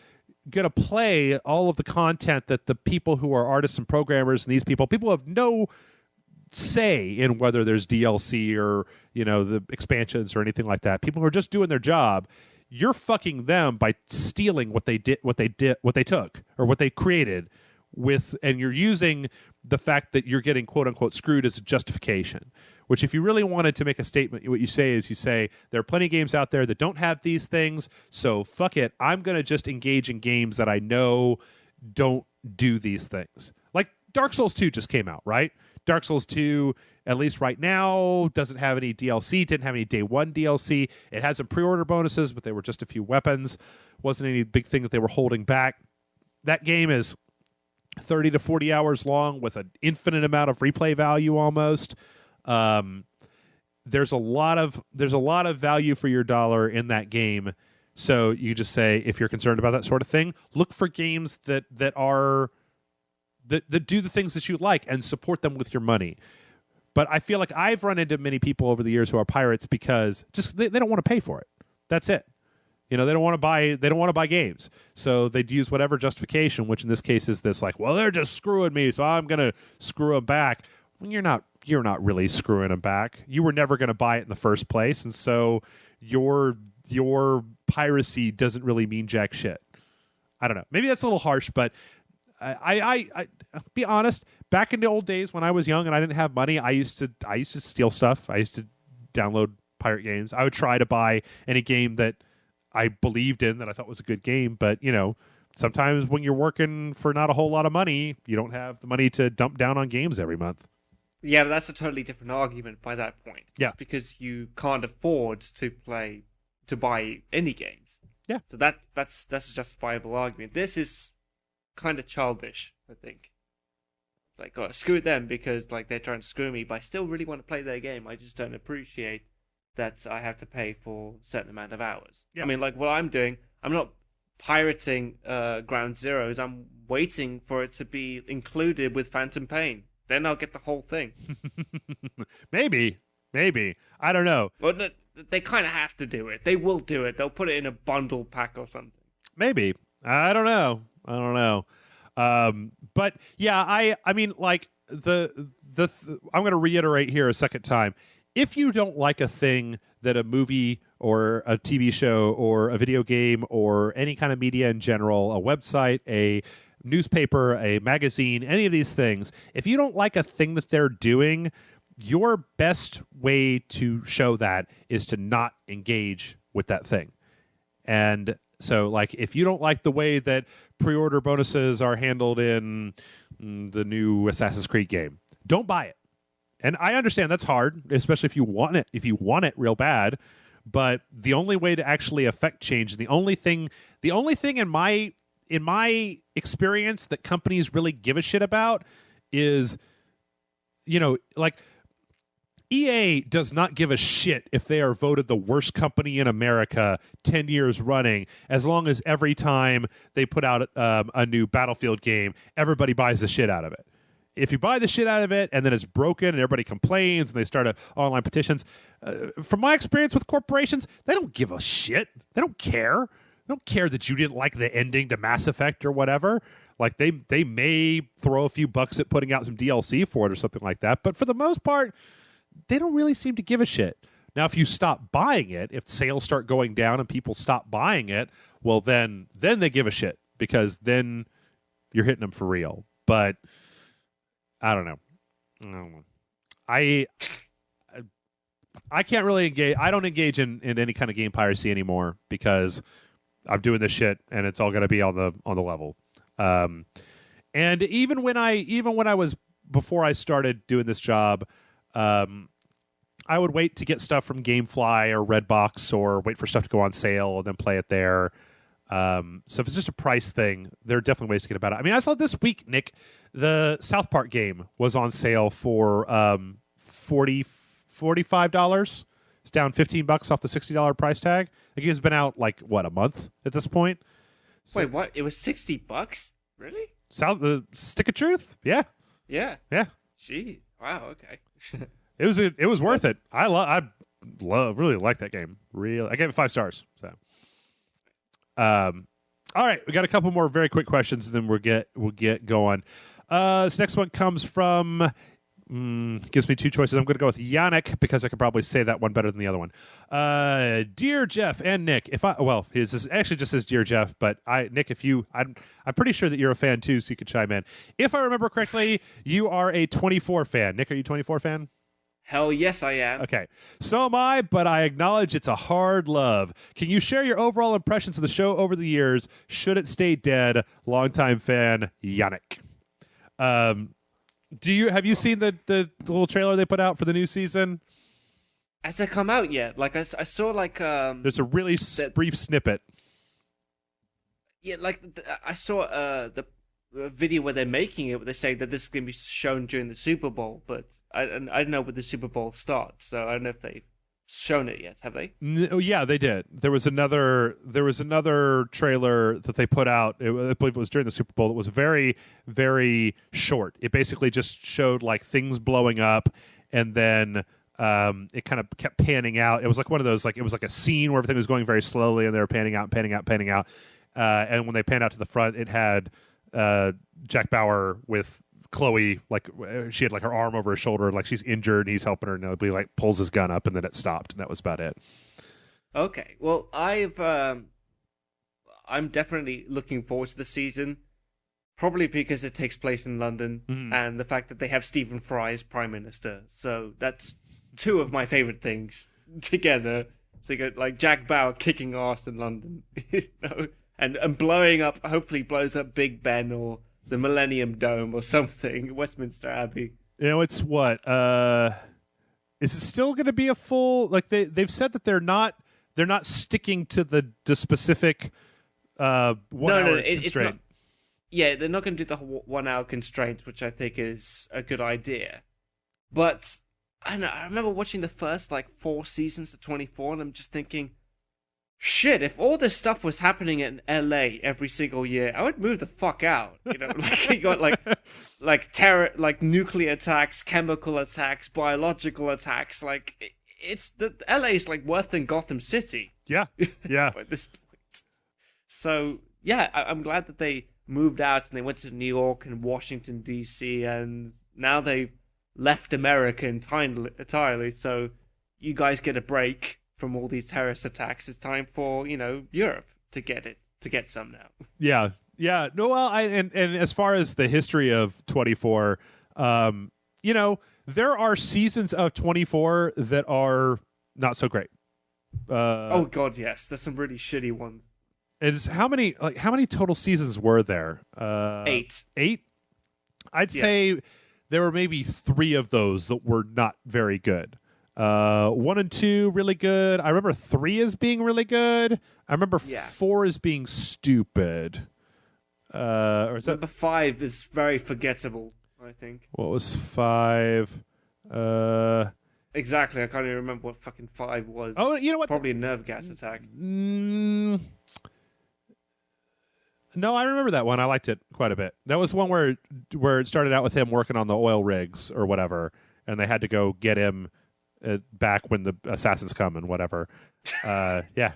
going to play all of the content that the people who are artists and programmers and these people have no say in whether there's DLC or, you know, the expansions or anything like that. People who are just doing their job, you're fucking them by stealing what they took or what they created with, and you're using the fact that you're getting quote unquote screwed as a justification. Which, if you really wanted to make a statement, what you say is there are plenty of games out there that don't have these things, so fuck it, I'm going to just engage in games that I know don't do these things. Like Dark Souls 2 just came out, right? Dark Souls 2, at least right now, doesn't have any DLC, didn't have any day one DLC. It has some pre-order bonuses, but they were just a few weapons. Wasn't any big thing that they were holding back. That game is 30 to 40 hours long with an infinite amount of replay value almost. There's a lot of value for your dollar in that game. So you just say, if you're concerned about that sort of thing, look for games that do the things that you like and support them with your money. But I feel like I've run into many people over the years who are pirates because just they don't want to pay for it. That's it. You know, they don't want to buy games. So they'd use whatever justification, which in this case is this, like, well, they're just screwing me, so I'm going to screw them back. When you're not really screwing them back. You were never going to buy it in the first place, and so your piracy doesn't really mean jack shit. I don't know. Maybe that's a little harsh, but I be honest, back in the old days when I was young and I didn't have money, I used to steal stuff. I used to download pirate games. I would try to buy any game that I believed in, that I thought was a good game, but you know, sometimes when you're working for not a whole lot of money, you don't have the money to dump down on games every month. Yeah, but that's a totally different argument by that point. Yeah. It's because you can't afford to buy any games. Yeah. So that's a justifiable argument. This is kind of childish, I think. It's like, oh, screw them because like they're trying to screw me, but I still really want to play their game. I just don't appreciate that I have to pay for a certain amount of hours. Yeah. I mean, like what I'm doing, I'm not pirating Ground Zeroes. I'm waiting for it to be included with Phantom Pain. Then I'll get the whole thing. Maybe. I don't know. Well, they kind of have to do it. They will do it. They'll put it in a bundle pack or something. Maybe. I don't know. But yeah, I mean, like I'm going to reiterate here a second time. If you don't like a thing that a movie or a TV show or a video game or any kind of media in general, a website, a newspaper, a magazine, any of these things, if you don't like a thing that they're doing, your best way to show that is to not engage with that thing. And so, like, if you don't like the way that pre-order bonuses are handled in the new Assassin's Creed game, don't buy it. And I understand that's hard, especially if you want it real bad. But the only way to actually affect change, the only thing in my experience that companies really give a shit about is, you know, like EA does not give a shit if they are voted the worst company in America 10 years running, as long as every time they put out a new Battlefield game, everybody buys the shit out of it. If you buy the shit out of it and then it's broken and everybody complains and they start online petitions, from my experience with corporations, they don't give a shit. They don't care. They don't care that you didn't like the ending to Mass Effect or whatever. Like they may throw a few bucks at putting out some DLC for it or something like that, but for the most part, they don't really seem to give a shit. Now, if you stop buying it, if sales start going down and people stop buying it, well, then they give a shit, because then you're hitting them for real. But I don't know. I can't really engage. I don't engage in any kind of game piracy anymore, because I'm doing this shit and it's all going to be on the level. And even when I was, before I started doing this job, I would wait to get stuff from GameFly or Redbox, or wait for stuff to go on sale and then play it there. So if it's just a price thing, there are definitely ways to get about it. I mean, I saw this week, Nick, the South Park game was on sale for $45. It's down $15 off the $60 price tag. The game's been out like a month at this point. So, wait, what? It was $60? Really? The Stick of Truth? Yeah. Yeah. Yeah. Gee. Wow. Okay. It was worth it. I really like that game. I gave it 5 stars. So, all right, we got a couple more very quick questions, and then we'll get going. This next one comes from. Gives me 2 choices. I'm going to go with Yannick because I could probably say that one better than the other one. Dear Jeff and Nick, his actually just says Dear Jeff, but Nick, I'm pretty sure that you're a fan too, so you could chime in. If I remember correctly, you are a 24 fan. Nick, are you a 24 fan? Hell yes, I am. Okay, so am I, but I acknowledge it's a hard love. Can you share your overall impressions of the show over the years? Should it stay dead? Longtime fan, Yannick. Have you seen the little trailer they put out for the new season? Has it come out yet? Like I saw like there's a really brief snippet. Yeah, like I saw the video where they're making it, where they say that this is going to be shown during the Super Bowl, but I don't know when the Super Bowl starts, so I don't know if they've shown it yet. Have they? Yeah, they did. There was another trailer that they put out. I believe it was during the Super Bowl. It was very, very short. It basically just showed like things blowing up, and then it kind of kept panning out. It was like one of those, like it was like a scene where everything was going very slowly, and they were panning out. And when they panned out to the front, it had Jack Bauer with Chloe, like she had like her arm over his shoulder, like she's injured, and he's helping her, and he like pulls his gun up, and then it stopped, and that was about it. Okay, well, I'm definitely looking forward to the season, probably because it takes place in London, and the fact that they have Stephen Fry as Prime Minister. So that's 2 of my favorite things together. So you got like Jack Bauer kicking ass in London, and blowing up, hopefully blows up Big Ben or the Millennium Dome or something, Westminster Abbey. It's what? Is it still going to be a full? Like they've said that they're not sticking to the specific 1 hour constraint. It's not. Yeah, they're not going to do the 1 hour constraint, which I think is a good idea. But I don't know. I remember watching the first like 4 seasons of 24, and I'm just thinking, shit, if all this stuff was happening in LA every single year, I would move the fuck out. You know, like you got like terror, like nuclear attacks, chemical attacks, biological attacks. Like it's LA is like worse than Gotham City. Yeah. At this point. So yeah, I'm glad that they moved out and they went to New York and Washington D.C. and now they've left America entirely. So you guys get a break from all these terrorist attacks. It's time for Europe to get some now. Yeah. No, well, and as far as the history of 24, there are seasons of 24 that are not so great. Oh God, yes, there's some really shitty ones. It's how many total seasons were there? 8. 8. I'd say there were maybe 3 of those that were not very good. 1 and 2 really good. I remember 3 as being really good. I remember 4 as being stupid. Or is number 5 is very forgettable, I think. What was 5? Exactly, I can't even remember what fucking 5 was. Oh, you know what? Probably a nerve gas attack. No, I remember that one. I liked it quite a bit. That was one where it started out with him working on the oil rigs or whatever, and they had to go get him back when the assassins come and whatever. Yeah.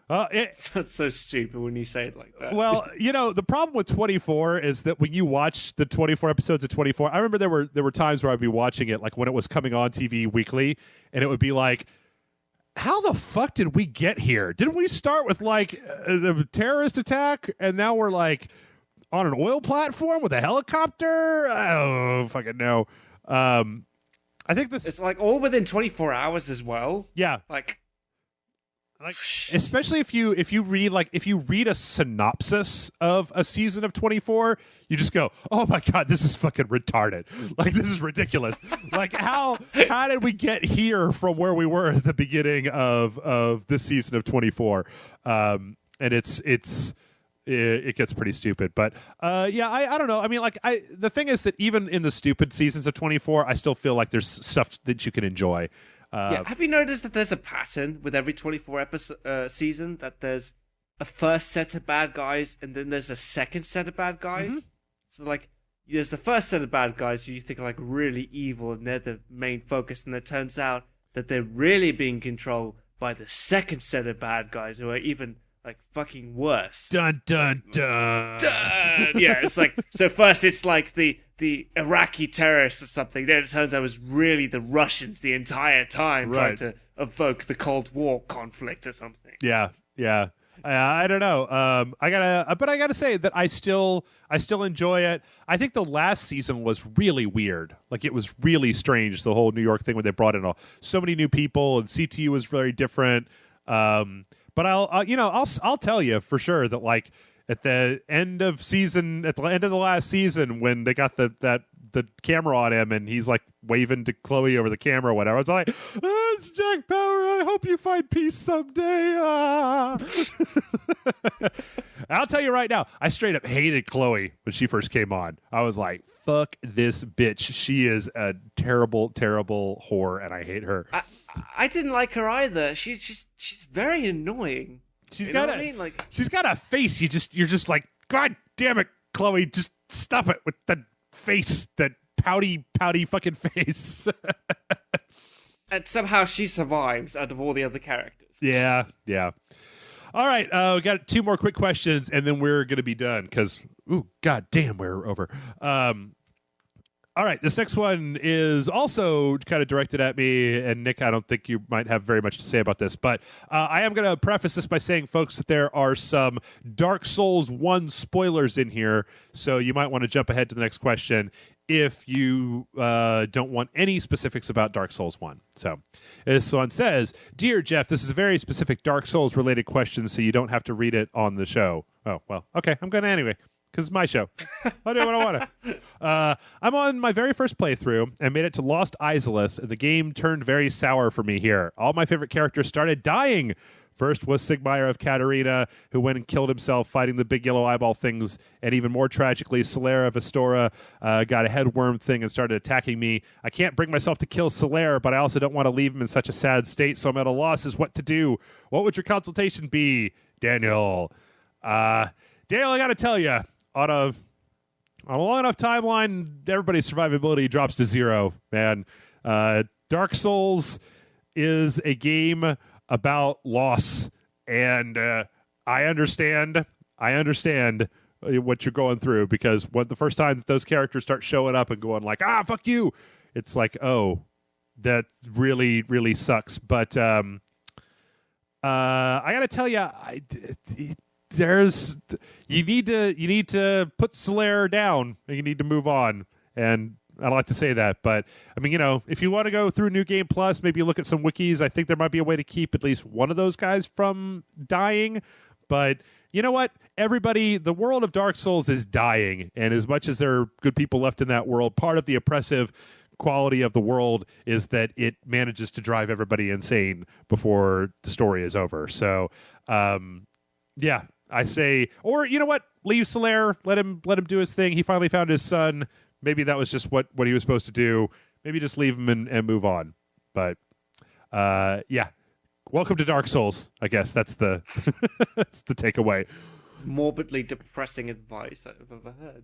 It sounds so stupid when you say it like that. Well, the problem with 24 is that when you watch the 24 episodes of 24, I remember there were times where I'd be watching it, like when it was coming on TV weekly, and it would be like, how the fuck did we get here? Didn't we start with like the terrorist attack, and now we're like on an oil platform with a helicopter? I don't fucking know. I think it's like all within 24 hours as well. Yeah, like especially if you read a synopsis of a season of 24, you just go, oh my God, this is fucking retarded. Like, this is ridiculous. Like, how did we get here from where we were at the beginning of this season of 24? And it gets pretty stupid. But I don't know. I mean, like, the thing is that even in the stupid seasons of 24, I still feel like there's stuff that you can enjoy. Have you noticed that there's a pattern with every 24 episode season, that there's a first set of bad guys and then there's a second set of bad guys? Mm-hmm. So like there's the first set of bad guys who you think are like really evil and they're the main focus, and it turns out that they're really being controlled by the second set of bad guys who are even like fucking worse. Dun dun dun. Dun! Yeah, it's like, so first it's like the Iraqi terrorists or something, then it turns out it was really the Russians the entire time trying to evoke the Cold War conflict or something. Yeah. I don't know. I gotta say that I still enjoy it. I think the last season was really weird. Like, it was really strange, the whole New York thing, when they brought in so many new people, and CTU was very different. But I'll tell you for sure that, like, at the end of the last season, when they got the camera on him and he's like waving to Chloe over the camera or whatever, I was like, oh, it's Jack Bauer. I hope you find peace someday. I'll tell you right now, I straight up hated Chloe when she first came on. I was like, fuck this bitch. She is a terrible, terrible whore, and I hate her. I didn't like her either. She's very annoying. She's got a face. You're just like, God damn it, Chloe, just stop it with that face, that pouty fucking face. And somehow she survives out of all the other characters. Yeah. All right, we got 2 more quick questions, and then we're gonna be done because, god damn, we're over. All right, this next one is also kind of directed at me, and Nick, I don't think you might have very much to say about this, but I am going to preface this by saying, folks, that there are some Dark Souls 1 spoilers in here, so you might want to jump ahead to the next question if you don't want any specifics about Dark Souls 1. So this one says, Dear Jeff, this is a very specific Dark Souls-related question, so you don't have to read it on the show. Oh, well, okay, I'm going to anyway. Because it's my show. I do what I want to. I'm on my very first playthrough and made it to Lost Izalith, and the game turned very sour for me here. All my favorite characters started dying. First was Sigmire of Katarina, who went and killed himself fighting the big yellow eyeball things, and even more tragically, Solaire of Astora got a headworm thing and started attacking me. I can't bring myself to kill Solaire, but I also don't want to leave him in such a sad state, so I'm at a loss as what to do. What would your consultation be, Daniel? Daniel, I got to tell you, on a long enough timeline, everybody's survivability drops to 0, man. Dark Souls is a game about loss, and I understand what you're going through, because when the first time that those characters start showing up and going like, fuck you, it's like, oh, that really, really sucks. But I gotta tell you, you need to put Solaire down, and you need to move on. And I don't like to say that, but I mean, if you want to go through New Game Plus, maybe look at some wikis. I think there might be a way to keep at least one of those guys from dying. But you know what? Everybody, the world of Dark Souls is dying, and as much as there are good people left in that world, part of the oppressive quality of the world is that it manages to drive everybody insane before the story is over. So, yeah. I say, or you know what? Leave Solaire. Let him do his thing. He finally found his son. Maybe that was just what he was supposed to do. Maybe just leave him and move on. But yeah, welcome to Dark Souls. I guess that's the that's the takeaway. Morbidly depressing advice I've ever heard.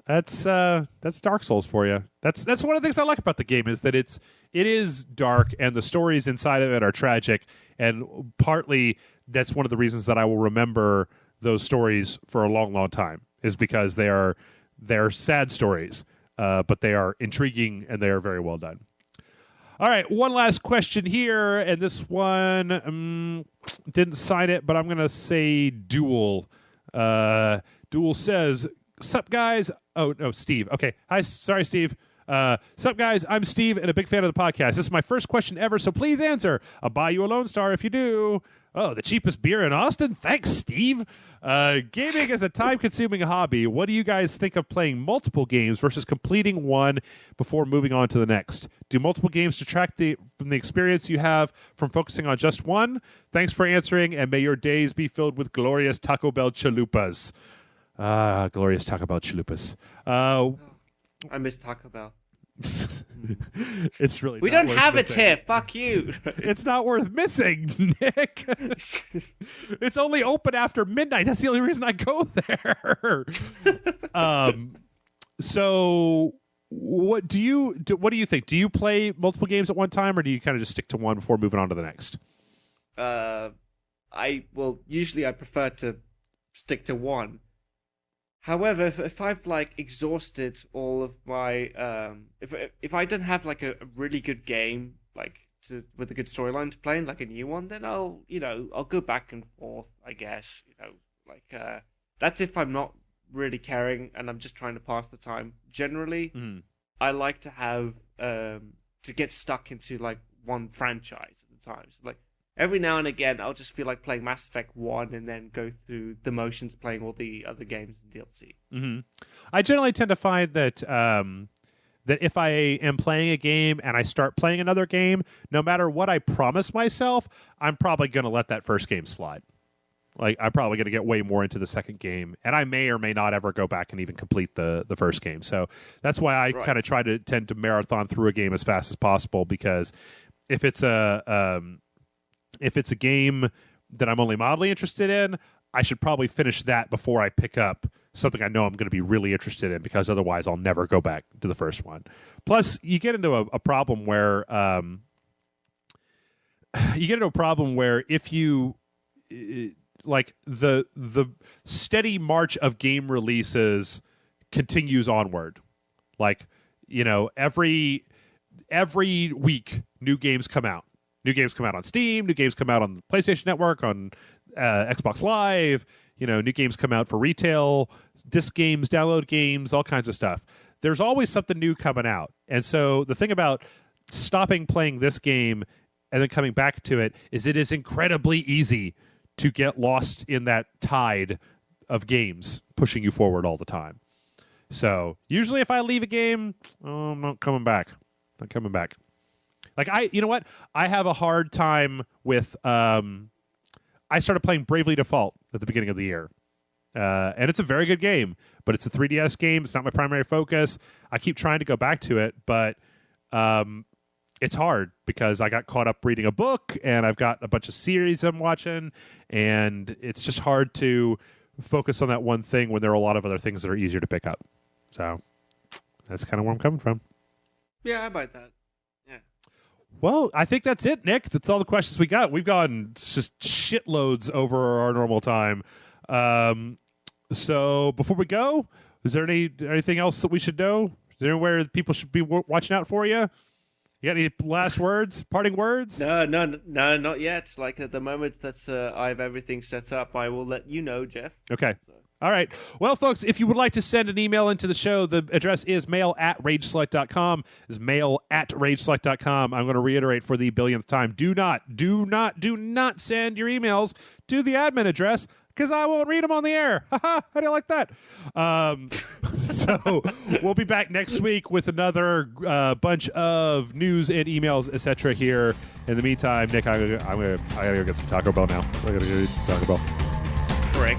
That's Dark Souls for you. That's one of the things I like about the game, is that it is dark, and the stories inside of it are tragic, and partly that's one of the reasons that I will remember those stories for a long, long time, is because they're sad stories, but they are intriguing and they are very well done. All right, one last question here, and this one didn't sign it, but I'm going to say Duel. Duel says, sup, guys? Oh, no, Steve. Okay. Hi, sorry, Steve. Sup, guys? I'm Steve and a big fan of the podcast. This is my first question ever, so please answer. I'll buy you a Lone Star if you do. Oh, the cheapest beer in Austin? Thanks, Steve. Gaming is a time-consuming hobby. What do you guys think of playing multiple games versus completing one before moving on to the next? Do multiple games detract from the experience you have from focusing on just one? Thanks for answering, and may your days be filled with glorious Taco Bell chalupas. Glorious Taco Bell chalupas. I miss Taco Bell. It's really we don't have it here. Fuck you. It's not worth missing, Nick. It's only open after midnight. That's the only reason I go there. So what do you think? Do you play multiple games at one time, or do you kind of just stick to one before moving on to the next? Usually I prefer to stick to one. However, if I've like exhausted all of my if I don't have like a really good game with a good storyline to play and like a new one, then I'll go back and forth, I guess. That's if I'm not really caring and I'm just trying to pass the time. Generally, I like to have to get stuck into like one franchise at the time. So, like every now and again, I'll just feel like playing Mass Effect 1 and then go through the motions playing all the other games and DLC. Mm-hmm. I generally tend to find that that if I am playing a game and I start playing another game, no matter what I promise myself, I'm probably going to let that first game slide. Like, I'm probably going to get way more into the second game, and I may or may not ever go back and even complete the first game. So that's why I kind of tend to marathon through a game as fast as possible, because if it's a game that I'm only mildly interested in, I should probably finish that before I pick up something I know I'm going to be really interested in, because otherwise I'll never go back to the first one. Plus, you get into a problem where if you like the steady march of game releases continues onward. Like, every week new games come out. New games come out on Steam, new games come out on the PlayStation Network, on Xbox Live, new games come out for retail, disc games, download games, all kinds of stuff. There's always something new coming out. And so the thing about stopping playing this game and then coming back to it is incredibly easy to get lost in that tide of games pushing you forward all the time. So usually if I leave a game, I'm not coming back. Not coming back. Like, you know what? I have a hard time with, I started playing Bravely Default at the beginning of the year. And it's a very good game, but it's a 3DS game. It's not my primary focus. I keep trying to go back to it, but it's hard because I got caught up reading a book and I've got a bunch of series I'm watching, and it's just hard to focus on that one thing when there are a lot of other things that are easier to pick up. So that's kind of where I'm coming from. Yeah, I buy that. Well, I think that's it, Nick. That's all the questions we got. We've gone just shitloads over our normal time. So before we go, is there anything else that we should know? Is there anywhere people should be watching out for you? You got any last words, parting words? No, not yet. Like, at the moment that I have everything set up, I will let you know, Jeff. Okay. All right. Well, folks, if you would like to send an email into the show, the address is mail@rageselect.com. It's mail@rageselect.com. I'm going to reiterate for the billionth time. Do not send your emails to the admin address, because I won't read them on the air. How do you like that? So we'll be back next week with another bunch of news and emails, etc. here. In the meantime, Nick, I gotta go get some Taco Bell now. I gotta go eat some Taco Bell. Prick.